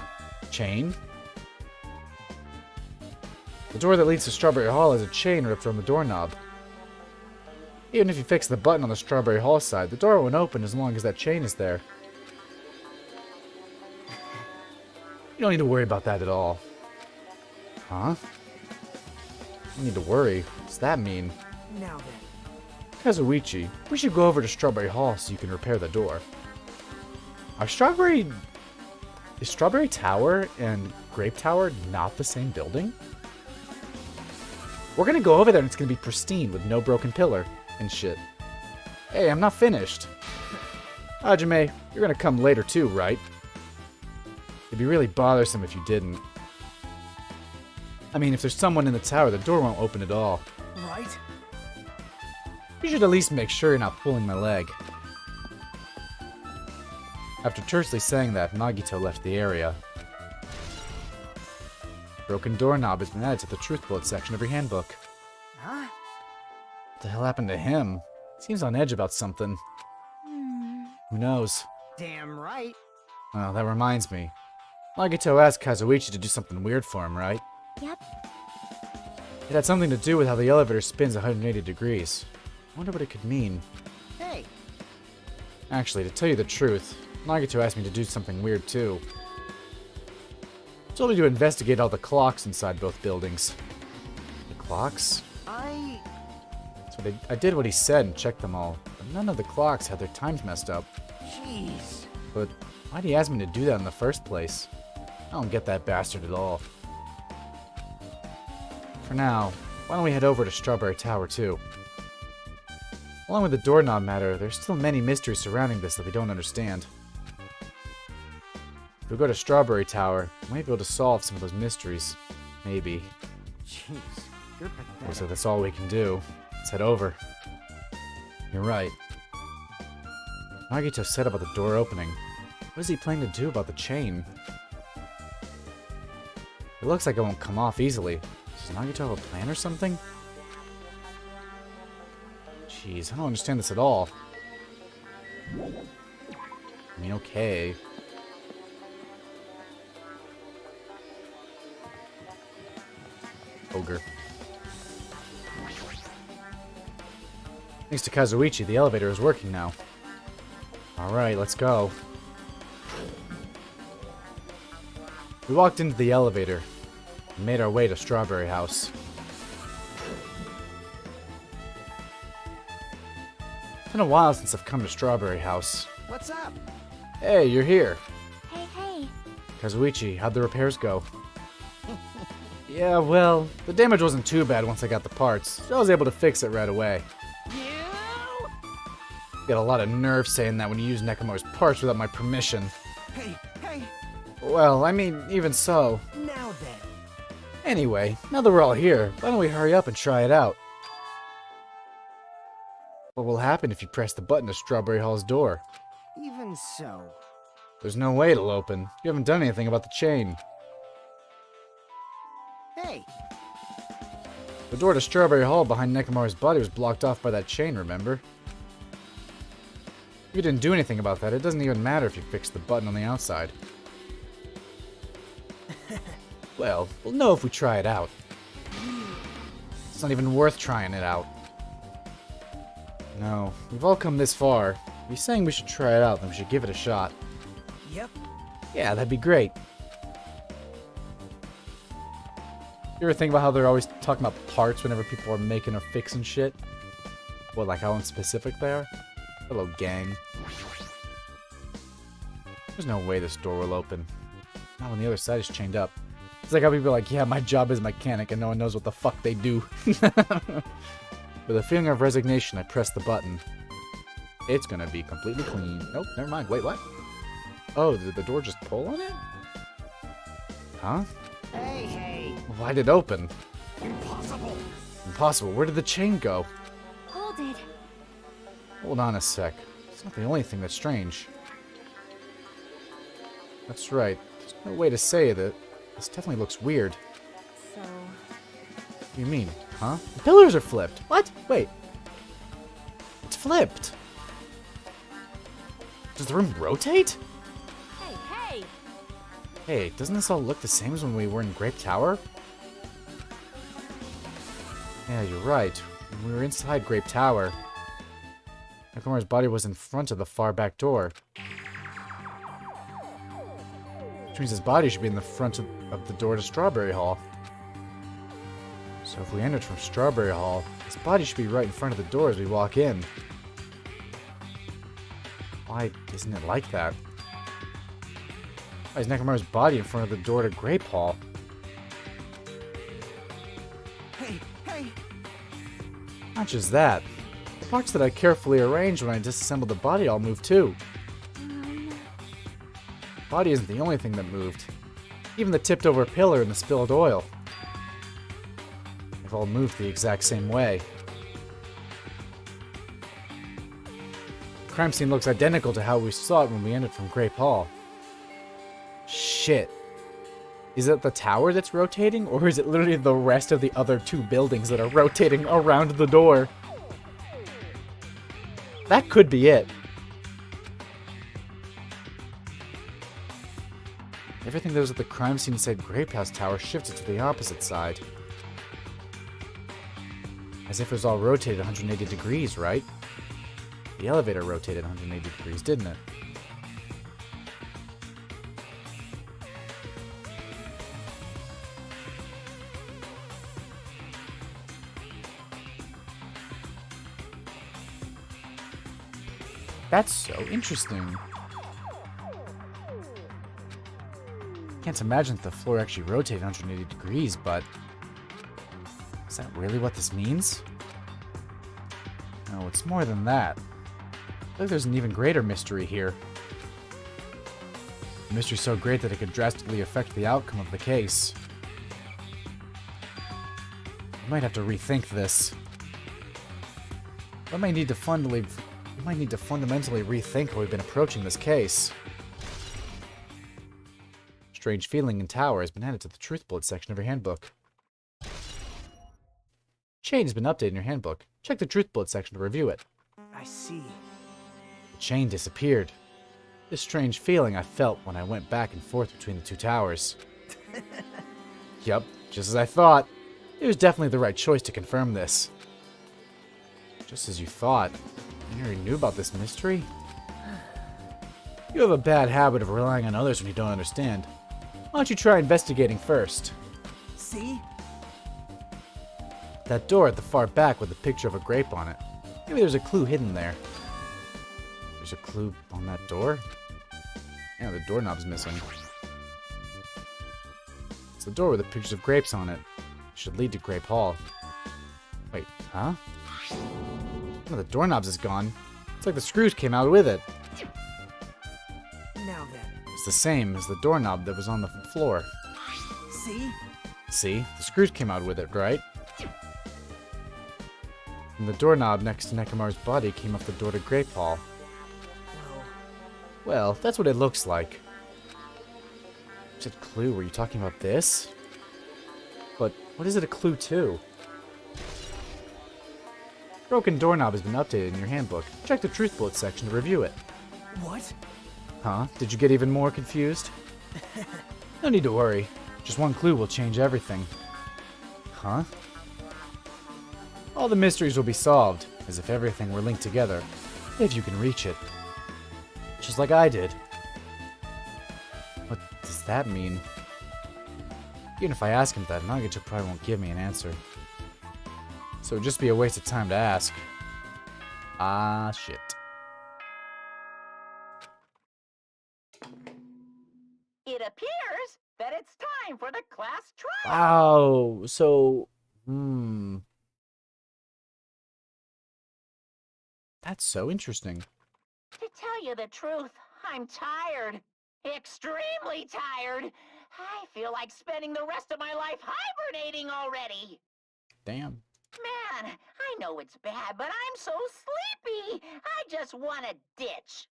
Chain? The door that leads to Strawberry Hall has a chain ripped from the doorknob. Even if you fix the button on the Strawberry Hall side, the door won't open as long as that chain is there. You don't need to worry about that at all. Huh? You need to worry. What's that mean? Now then. Kazuichi, we should go over to Strawberry Hall so you can repair the door. Is Strawberry Tower and Grape Tower not the same building? We're gonna go over there and it's gonna be pristine with no broken pillar and shit. Hey, I'm not finished. Hajime, you're gonna come later too, right? It'd be really bothersome if you didn't. I mean, if there's someone in the tower, the door won't open at all. Right? You should at least make sure you're not pulling my leg. After tersely saying that, Nagito left the area. Broken doorknob has been added to the truth bullet section of your handbook. Huh? What the hell happened to him? Seems on edge about something. Who knows? Damn right. Oh, that reminds me. Nagito asked Kazuichi to do something weird for him, right? Yep. It had something to do with how the elevator spins 180 degrees. I wonder what it could mean. Hey, Actually, to tell you the truth, Nagito asked me to do something weird too. He told me to investigate all the clocks inside both buildings. The clocks? So I did what he said and checked them all, but none of the clocks had their times messed up. Jeez. But why'd he ask me to do that in the first place? I don't get that bastard at all. For now, why don't we head over to Strawberry Tower too? Along with the doorknob matter, there's still many mysteries surrounding this that we don't understand. If we go to Strawberry Tower, we might be able to solve some of those mysteries. Maybe. Jeez, you're pathetic. Looks like that's all we can do. Let's head over. You're right. Nagito said about the door opening. What is he planning to do about the chain? It looks like it won't come off easily. Does Nagito have a plan or something? Jeez, I don't understand this at all. I mean, okay. Ogre. Thanks to Kazuichi, the elevator is working now. Alright, let's go. We walked into the elevator and made our way to Strawberry House. It's been a while since I've come to Strawberry House. What's up? Hey, you're here. Hey, hey. Kazuichi, how'd the repairs go? Yeah, well, the damage wasn't too bad once I got the parts, so I was able to fix it right away. You? Got a lot of nerve saying that when you use Nekomaru's parts without my permission. Hey, hey, Well, I mean, even so. now then. Anyway, now that we're all here, why don't we hurry up and try it out? What will happen if you press the button to Strawberry Hall's door? Even so. There's no way it'll open. You haven't done anything about the chain. Hey, The door to Strawberry Hall behind Nekomaru's body was blocked off by that chain, remember? If you didn't do anything about that, it doesn't even matter if you fixed the button on the outside. Well, we'll know if we try it out. It's not even worth trying it out. No, we've all come this far. If you're saying we should try it out, then we should give it a shot. yep. Yeah, that'd be great. You ever think about how they're always talking about parts whenever people are making or fixing shit? What, like how unspecific they are? Hello, gang. There's no way this door will open. Not when the other side is chained up. It's like how people are like, yeah, my job is mechanic and no one knows what the fuck they do. With a feeling of resignation, I press the button. It's gonna be completely clean. Nope, never mind. Wait, what? Oh, did the door just pull on it? Huh? Hey, hey. Why did it open? Impossible! Impossible. Where did the chain go? Hold it. Hold on a sec. It's not the only thing that's strange. That's right. There's no way to say that. This definitely looks weird. So, What do you mean? Huh? The pillars are flipped. What? Wait. It's flipped. Does the room rotate? Hey, hey! Hey, doesn't this all look the same as when we were in Grape Tower? Yeah, you're right. When we were inside Grape Tower, Nekomaru's body was in front of the far back door. Which means his body should be in the front of the door to Strawberry Hall. So if we entered from Strawberry Hall, his body should be right in front of the door as we walk in. Why isn't it like that? Why is Nekomaru's body in front of the door to Grape Hall? Hey, hey. Not just that. The parts that I carefully arranged when I disassembled the body all moved too. The body isn't the only thing that moved. Even the tipped over pillar and the spilled oil. They've all moved the exact same way. The crime scene looks identical to how we saw it when we entered from Grape Hall. Shit. Is it the tower that's rotating, or is it literally the rest of the other two buildings that are rotating around the door? That could be it. Everything that was at the crime scene said Grape House Tower shifted to the opposite side. As if it was all rotated 180 degrees, right? The elevator rotated 180 degrees, didn't it? That's so interesting. Can't imagine that the floor actually rotated 180 degrees, but is that really what this means? No, it's more than that. I feel like there's an even greater mystery here. A mystery so great that it could drastically affect the outcome of the case. I might have to rethink this. I might need to fundamentally rethink how we've been approaching this case. Strange feeling in tower has been added to the truth bullet section of your handbook. Chain has been updated in your handbook. Check the truth bullet section to review it. I see. The chain disappeared. This strange feeling I felt when I went back and forth between the two towers. Yup, just as I thought. It was definitely the right choice to confirm this. Just as you thought. You already knew about this mystery? You have a bad habit of relying on others when you don't understand. Why don't you try investigating first? See? That door at the far back with a picture of a grape on it. Maybe there's a clue hidden there. There's a clue on that door? Yeah, the doorknob's missing. It's the door with the pictures of grapes on it. It should lead to Grape Hall. Wait, huh? One of the doorknobs is gone. It's like the screws came out with it. Now then. It's the same as the doorknob that was on the floor. See? See? The screws came out with it, right? And the doorknob next to Nekomaru's body came off the door to Grape Hall. Well, that's what it looks like. You said clue, were you talking about this? But what is it a clue to? Broken doorknob has been updated in your handbook. Check the truth bullet section to review it. What? Huh? Did you get even more confused? No need to worry. Just one clue will change everything. Huh? All the mysteries will be solved, as if everything were linked together, if you can reach it. Just like I did. What does that mean? Even if I ask him that, Nagito probably won't give me an answer. So it'd just be a waste of time to ask. Ah, shit. It appears that it's time for the class trial. Wow, so... That's so interesting. To tell you the truth, I'm tired. Extremely tired. I feel like spending the rest of my life hibernating already. Damn. Man, I know it's bad, but I'm so sleepy. I just want to ditch.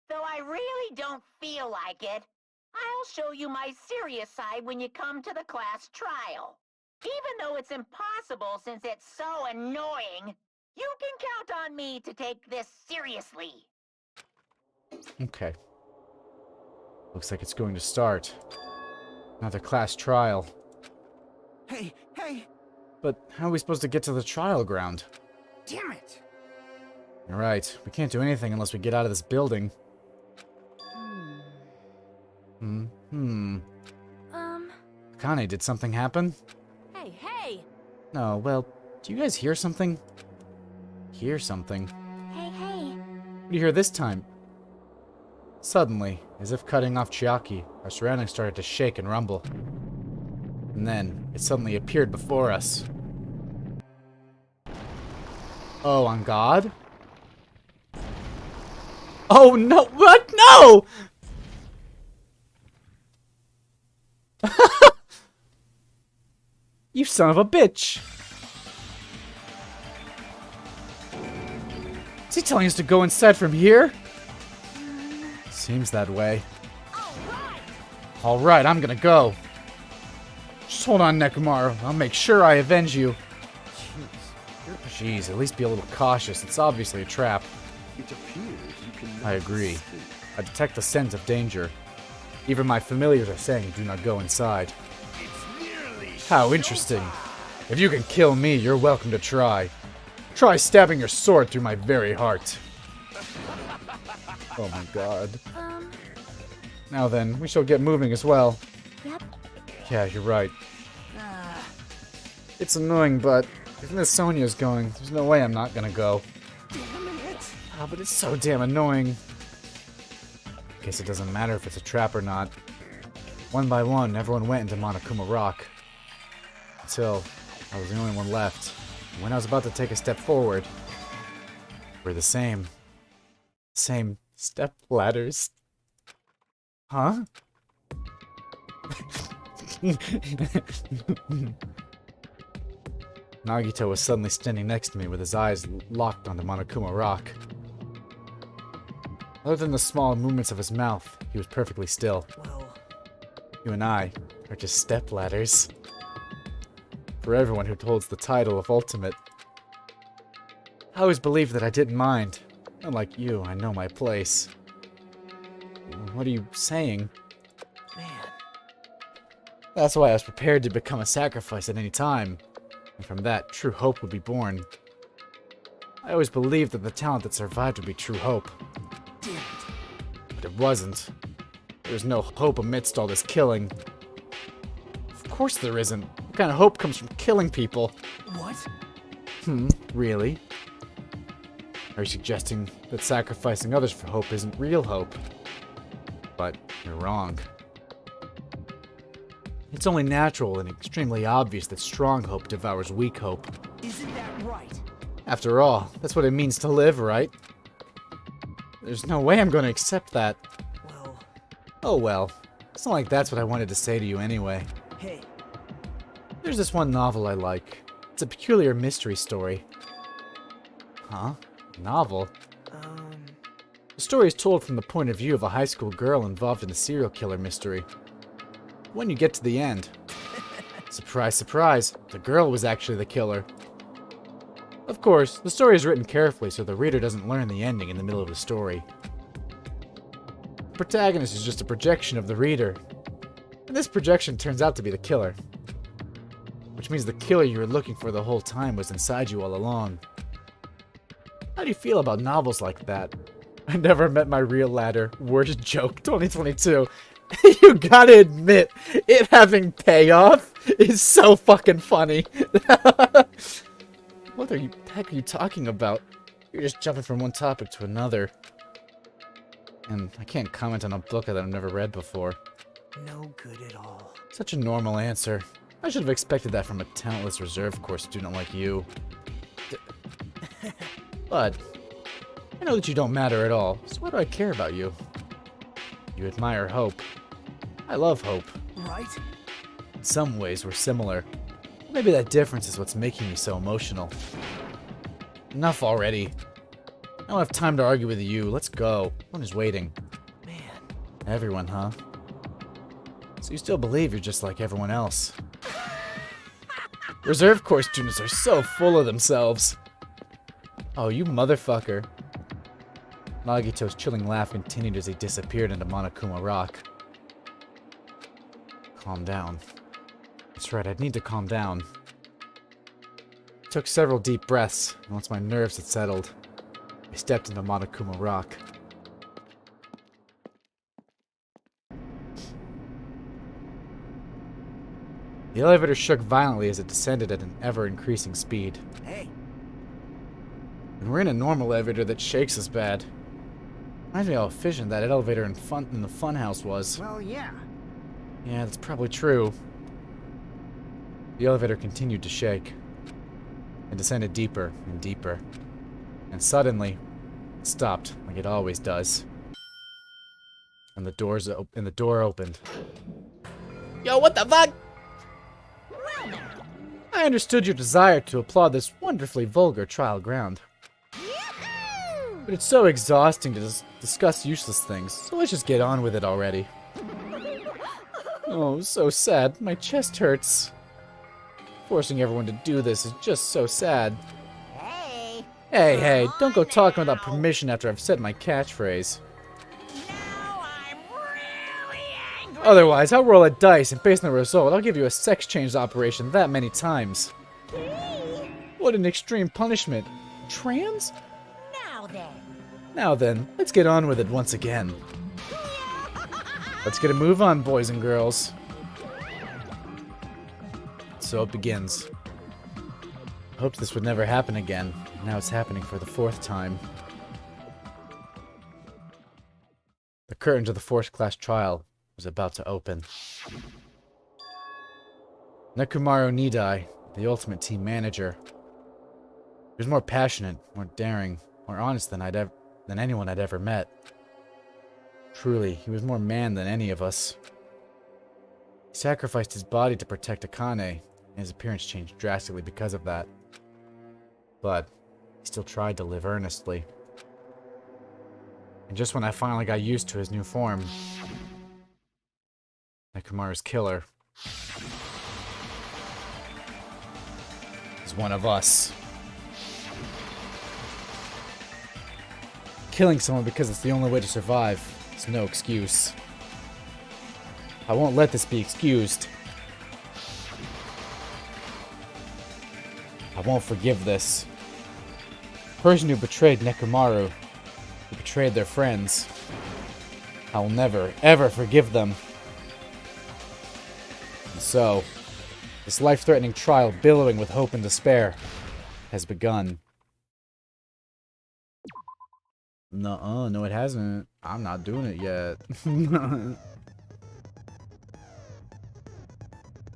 Though I really don't feel like it, I'll show you my serious side when you come to the class trial. Even though it's impossible since it's so annoying, you can count on me to take this seriously. Okay. Looks like it's going to start. Another class trial. Hey, hey! But how are we supposed to get to the trial ground? Damn it! You're right. We can't do anything unless we get out of this building. Akane, did something happen? Hey, hey! No, well, do you guys hear something? Hear something? Hey, hey. What do you hear this time? Suddenly, as if cutting off Chiaki, our surroundings started to shake and rumble. And then, it suddenly appeared before us. Oh, on God? Oh, no! What? No! You son of a bitch! Is he telling us to go inside from here? Seems that way. Alright, I'm gonna go. Just hold on, Nekomaru. I'll make sure I avenge you. Jeez, at least be a little cautious. It's obviously a trap. It appears you can I agree. I detect the scent of danger. Even my familiars are saying do not go inside. How interesting. If you can kill me, you're welcome to try. Try stabbing your sword through my very heart. Oh my god. Now then, we shall get moving as well. Yep. Yeah, you're right. It's annoying, but if Miss Sonia's going, there's no way I'm not gonna go. Ah, but it's so damn annoying. Guess it doesn't matter if it's a trap or not. One by one, everyone went into Monokuma Rock. Until I was the only one left. When I was about to take a step forward, we're the same. Same step ladders. Huh? Nagito was suddenly standing next to me with his eyes locked onto Monokuma Rock. Other than the small movements of his mouth, he was perfectly still. Well, You and I are just step ladders. For everyone who holds the title of Ultimate. I always believed that I didn't mind. Unlike you, I know my place. What are you saying? man. That's why I was prepared to become a sacrifice at any time. And from that, true hope would be born. I always believed that the talent that survived would be true hope. Damn it. But it wasn't. There was no hope amidst all this killing. Of course there isn't. What kind of hope comes from killing people? What? Really? Are you suggesting that sacrificing others for hope isn't real hope? But you're wrong. It's only natural and extremely obvious that strong hope devours weak hope. Isn't that right? After all, that's what it means to live, right? There's no way I'm going to accept that. Well, Oh well. It's not like that's what I wanted to say to you anyway. hey. There's this one novel I like. It's a peculiar mystery story. Huh? Novel? The story is told from the point of view of a high school girl involved in a serial killer mystery. When you get to the end, surprise, surprise, the girl was actually the killer. Of course, the story is written carefully so the reader doesn't learn the ending in the middle of the story. The protagonist is just a projection of the reader, and this projection turns out to be the killer. Which means the killer you were looking for the whole time was inside you all along. How do you feel about novels like that? I never met my real ladder. Worst joke 2022. You gotta admit, it having payoff is so fucking funny. What the heck are you talking about? You're just jumping from one topic to another. And I can't comment on a book that I've never read before. No good at all. Such a normal answer. I should have expected that from a talentless reserve course student like you. But I know that you don't matter at all, so why do I care about you? You admire hope. I love hope. Right? In some ways, we're similar. Maybe that difference is what's making me so emotional. Enough already. I don't have time to argue with you. Let's go. One is waiting. Man. Everyone, huh? So you still believe you're just like everyone else? Reserve Corps students are so full of themselves. Oh, you motherfucker. Nagito's chilling laugh continued as he disappeared into Monokuma Rock. Calm down. That's right, I'd need to calm down. I took several deep breaths, and once my nerves had settled, I stepped into Monokuma Rock. The elevator shook violently as it descended at an ever-increasing speed. Hey. And we're in a normal elevator that shakes us bad. Reminds me how efficient that elevator in the funhouse was. Well, yeah. Yeah, that's probably true. The elevator continued to shake. It descended deeper and deeper. And suddenly, it stopped, like it always does. And the door opened. Yo, what the fuck? I understood your desire to applaud this wonderfully vulgar trial ground. But it's so exhausting to discuss useless things, so let's just get on with it already. Oh, so sad. My chest hurts. Forcing everyone to do this is just so sad. Hey. Hey, don't go talking without permission after I've said my catchphrase. Now I'm really angry. Otherwise, I'll roll a dice, and based on the result, I'll give you a sex change operation that many times. What an extreme punishment. Trans? Now then. Now then, let's get on with it once again. Let's get a move on, boys and girls. So it begins. I hoped this would never happen again. Now it's happening for the 4th time. The curtain to the 4th class trial was about to open. Nekomaru Nidai, the Ultimate Team Manager, He was more passionate, more daring, more honest than anyone I'd ever met. Truly, he was more man than any of us. He sacrificed his body to protect Akane, and his appearance changed drastically because of that. But he still tried to live earnestly. And just when I finally got used to his new form, Nekomaru's killer is one of us. Killing someone because it's the only way to survive is no excuse. I won't let this be excused. I won't forgive this. The person who betrayed Nekomaru, who betrayed their friends, I will never, ever forgive them. And so, this life-threatening trial billowing with hope and despair has begun. Nuh-uh, no it hasn't. I'm not doing it yet.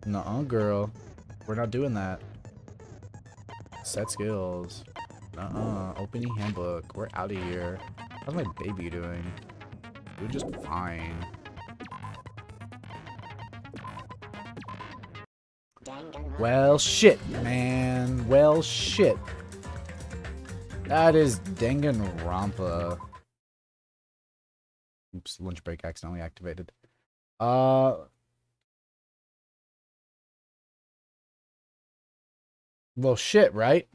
Nuh-uh, girl. We're not doing that. Set skills. Nuh-uh, opening handbook. We're out of here. How's my baby doing? We're just fine. Well, shit, man. Well, shit. That is Danganronpa. Oops, lunch break accidentally activated. Well, shit, right?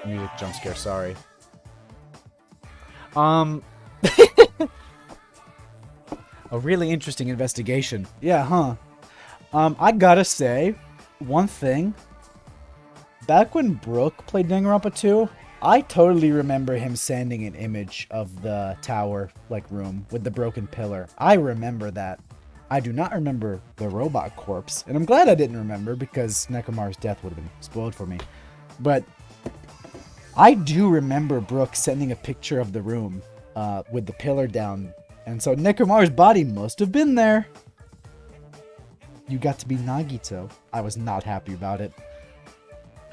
Music jump scare, sorry. A really interesting investigation. Yeah, huh? I gotta say, one thing. Back when Brooke played Danganronpa 2, I totally remember him sending an image of the tower, like, room with the broken pillar. I remember that. I do not remember the robot corpse, and I'm glad I didn't remember because Nekomaru's death would have been spoiled for me. But I do remember Brooke sending a picture of the room with the pillar down, and so Nekomaru's body must have been there. You got to be Nagito. I was not happy about it.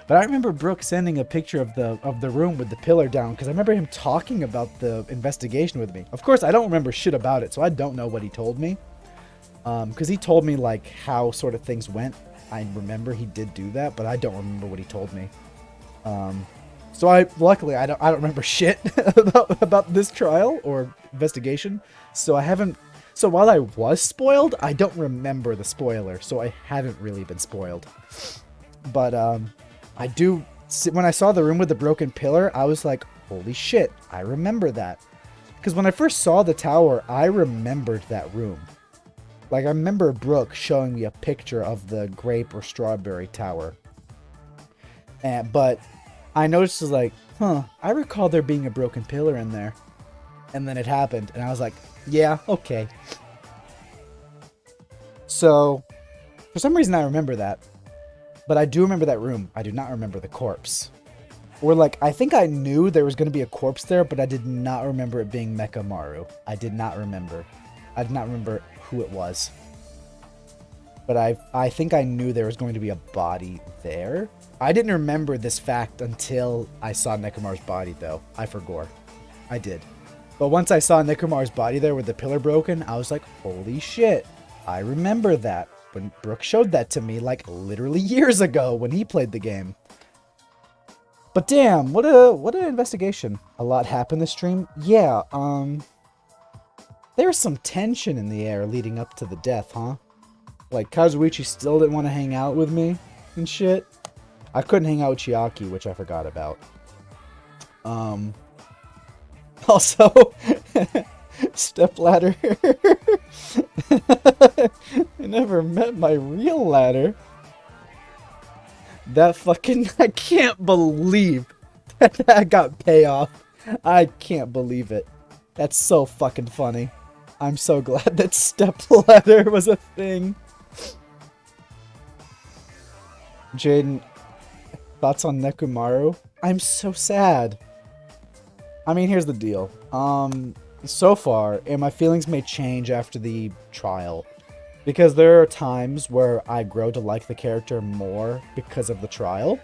But I remember Brooke sending a picture of the room with the pillar down because I remember him talking about the investigation with me. Of course, I don't remember shit about it, so I don't know what he told me. Because he told me, like, how sort of things went. I remember he did do that, but I don't remember what he told me. So luckily, I don't remember shit about this trial or investigation. So I haven't. So while I was spoiled, I don't remember the spoiler. So I haven't really been spoiled. But I do. When I saw the room with the broken pillar, I was like, holy shit, I remember that. Because when I first saw the tower, I remembered that room. Like, I remember Brooke showing me a picture of the grape or strawberry tower. But I noticed, like, I recall there being a broken pillar in there. And then it happened, and I was like, yeah, okay. So, for some reason I remember that. But I do remember that room. I do not remember the corpse. Or, like, I think I knew there was going to be a corpse there, but I did not remember it being Nekomaru. I did not remember. I did not remember who it was. But I think I knew there was going to be a body there. I didn't remember this fact until I saw Nekomaru's body, though. I forgot. I did. But once I saw Nekomaru's body there with the pillar broken, I was like, holy shit. I remember that. When Brooke showed that to me, like, literally years ago when he played the game. But damn, what an investigation. A lot happened this stream. Yeah, there's some tension in the air leading up to the death, huh? Like, Kazuichi still didn't want to hang out with me and shit. I couldn't hang out with Chiaki, which I forgot about. Also, stepladder. I never met my real ladder. That fucking... I can't believe that got payoff. I can't believe it. That's so fucking funny. I'm so glad that stepladder was a thing. Jaden, thoughts on Nekomaru? I'm so sad. I mean, here's the deal. So far, and my feelings may change after the trial, Because there are times where I grow to like the character more because of the trial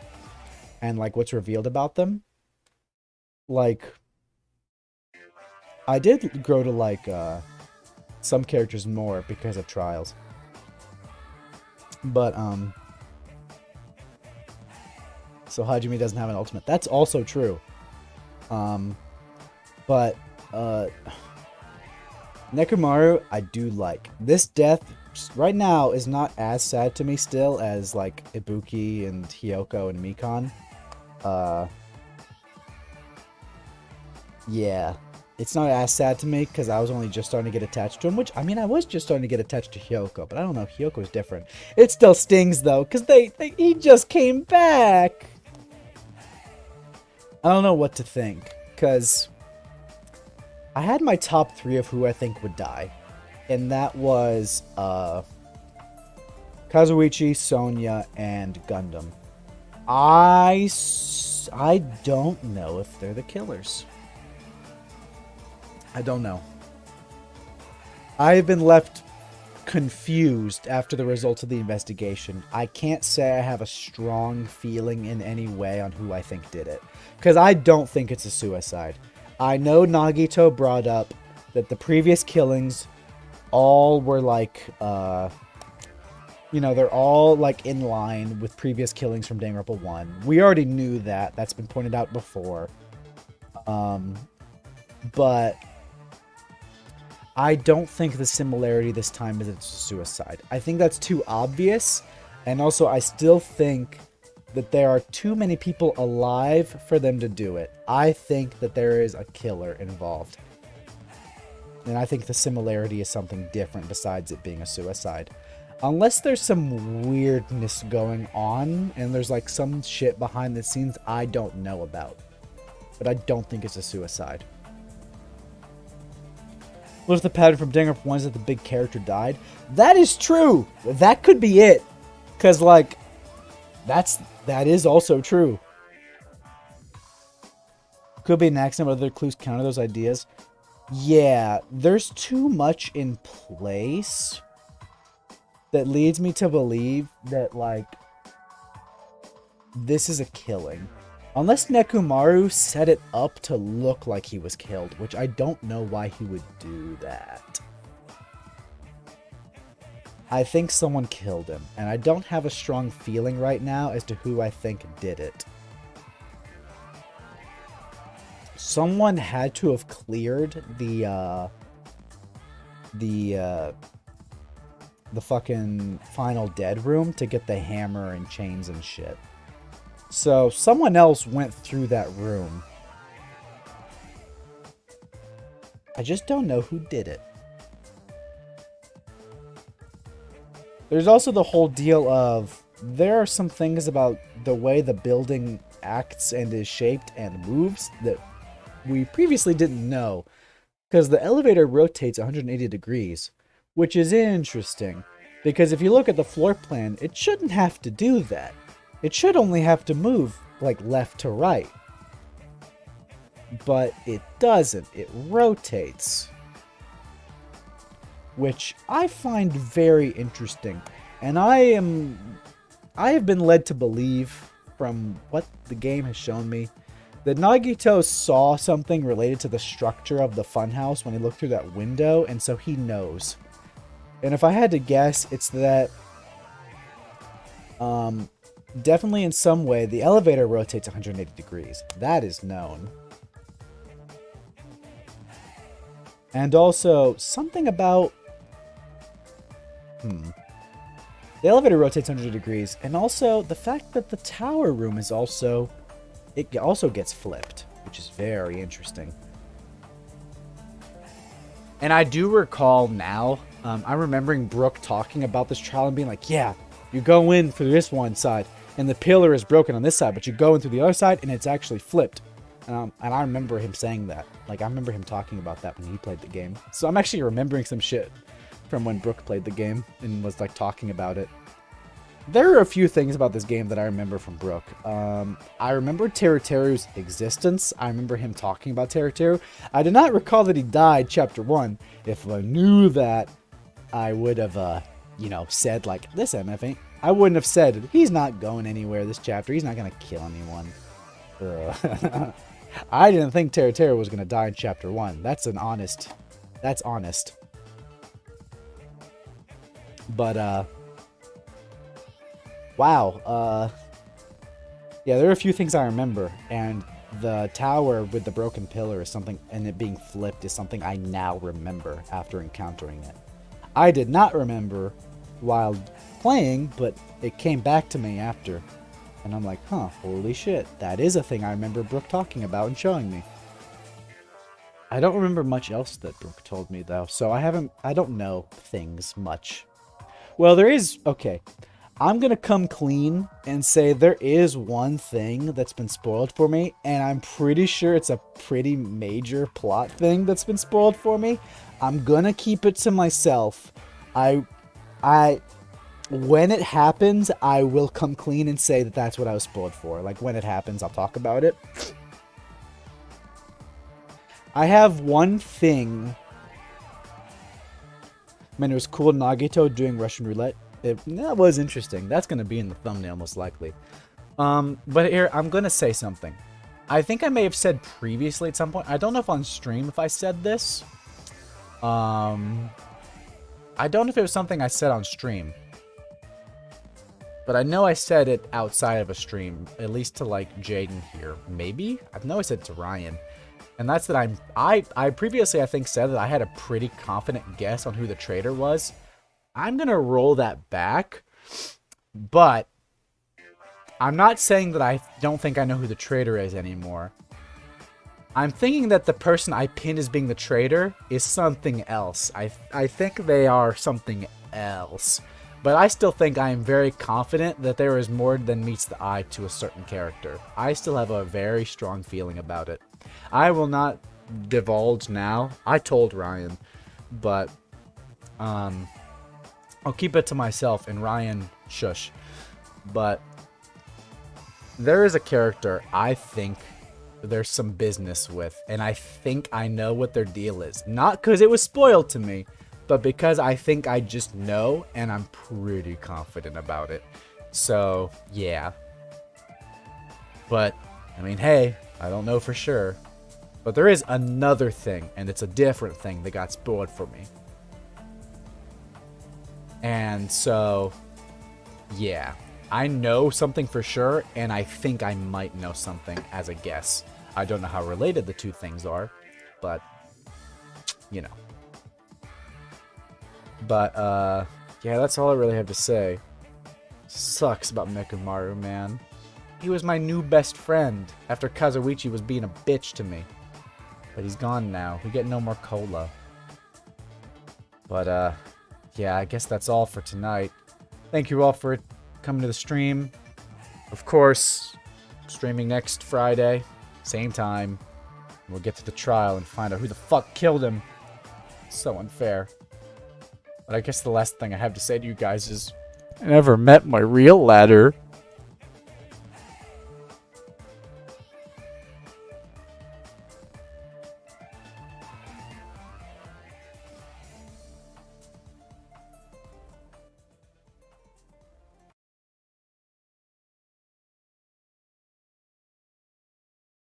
and like what's revealed about them. Like, I did grow to like some characters more because of trials. But so Hajime doesn't have an ultimate. That's also true. But Nekomaru, I do like. This death right now is not as sad to me still as like Ibuki and Hiyoko and Mikan. Yeah, it's not as sad to me because I was only just starting to get attached to him, which, I mean, I was just starting to get attached to Hiyoko, but I don't know, Hiyoko is different. It still stings though, because he just came back. I don't know what to think, because I had my top 3 of who I think would die, and that was Kazuichi, Sonya, and Gundam. I don't know if they're the killers. I don't know. I've been left confused after the results of the investigation. I can't say I have a strong feeling in any way on who I think did it, because I don't think it's a suicide. I know Nagito brought up that the previous killings all were like, you know, they're all like in line with previous killings from Danganronpa 1. We already knew that. That's been pointed out before. But I don't think the similarity this time is it's a suicide. I think that's too obvious. And also, I still think that there are too many people alive for them to do it. I think that there is a killer involved. And I think the similarity is something different besides it being a suicide. Unless there's some weirdness going on and there's like some shit behind the scenes I don't know about. But I don't think it's a suicide. What if the pattern from Danganronpa 1 is that the big character died? That is true! That could be it. Because, like, that is also true. Could be an accident, but other clues counter those ideas. Yeah, there's too much in place that leads me to believe that, like, this is a killing. Unless Nekomaru set it up to look like he was killed, which I don't know why he would do that. I think someone killed him, and I don't have a strong feeling right now as to who I think did it. Someone had to have cleared the fucking final dead room to get the hammer and chains and shit. So, someone else went through that room. I just don't know who did it. There's also the whole deal of, there are some things about the way the building acts and is shaped and moves that we previously didn't know. Because the elevator rotates 180 degrees, which is interesting. Because if you look at the floor plan, it shouldn't have to do that. It should only have to move, like, left to right. But it doesn't. It rotates. Which I find very interesting. And I have been led to believe, from what the game has shown me, that Nagito saw something related to the structure of the funhouse when he looked through that window, and so he knows. And if I had to guess, it's that definitely in some way, the elevator rotates 180 degrees. That is known. And also, something about... The elevator rotates 100 degrees, and also the fact that the tower room is also... It also gets flipped, which is very interesting. And I do recall now, I'm remembering Brooke talking about this trial and being like, yeah, you go in through this one side, and the pillar is broken on this side, but you go in through the other side, and it's actually flipped. And I remember him saying that. Like, I remember him talking about that when he played the game. So I'm actually remembering some shit from when Brooke played the game and was, like, talking about it. There are a few things about this game that I remember from Brooke. I remember Teruteru's existence. I remember him talking about Teruteru. I did not recall that he died Chapter 1. If I knew that, I would have you know, said like, this MF ain't, I wouldn't have said, he's not going anywhere this chapter. He's not going to kill anyone. Ugh. I didn't think Terra was going to die in chapter 1. That's honest. But, wow. Yeah, there are a few things I remember, and the tower with the broken pillar is something, and it being flipped is something I now remember after encountering it. I did not remember while playing, but it came back to me after. And I'm like, huh, holy shit, that is a thing I remember Brooke talking about and showing me. I don't remember much else that Brooke told me, though, so I don't know things much. Well, there is, okay, I'm gonna come clean and say there is one thing that's been spoiled for me, and I'm pretty sure it's a pretty major plot thing that's been spoiled for me. I'm gonna keep it to myself. When it happens, I will come clean and say that that's what I was spoiled for. Like, when it happens, I'll talk about it. I have one thing. Man, it was cool Nagito doing Russian roulette. That was interesting. That's going to be in the thumbnail, most likely. But here, I'm going to say something. I think I may have said previously at some point. I don't know if on stream if I said this. I don't know if it was something I said on stream. But I know I said it outside of a stream, at least to, like, Jaden here. Maybe? I know I said it to Ryan. And that's that I previously, I think, said that I had a pretty confident guess on who the traitor was. I'm going to roll that back. But I'm not saying that I don't think I know who the traitor is anymore. I'm thinking that the person I pinned as being the traitor is something else. I think they are something else. But I still think I am very confident that there is more than meets the eye to a certain character. I still have a very strong feeling about it. I will not divulge now. I told Ryan, but I'll keep it to myself, and Ryan, shush. But there is a character I think there's some business with, and I think I know what their deal is. Not because it was spoiled to me, but because I think I just know, and I'm pretty confident about it. So, yeah. But, I mean, hey, I don't know for sure. But there is another thing, and it's a different thing that got spoiled for me. And so, yeah. I know something for sure, and I think I might know something as a guess. I don't know how related the two things are, but, you know. But, yeah, that's all I really have to say. Sucks about Mekumaru, man. He was my new best friend after Kazuichi was being a bitch to me. But he's gone now. We get no more cola. But, yeah, I guess that's all for tonight. Thank you all for coming to the stream. Of course, streaming next Friday, same time. We'll get to the trial and find out who the fuck killed him. So unfair. But I guess the last thing I have to say to you guys is, I never met my real ladder.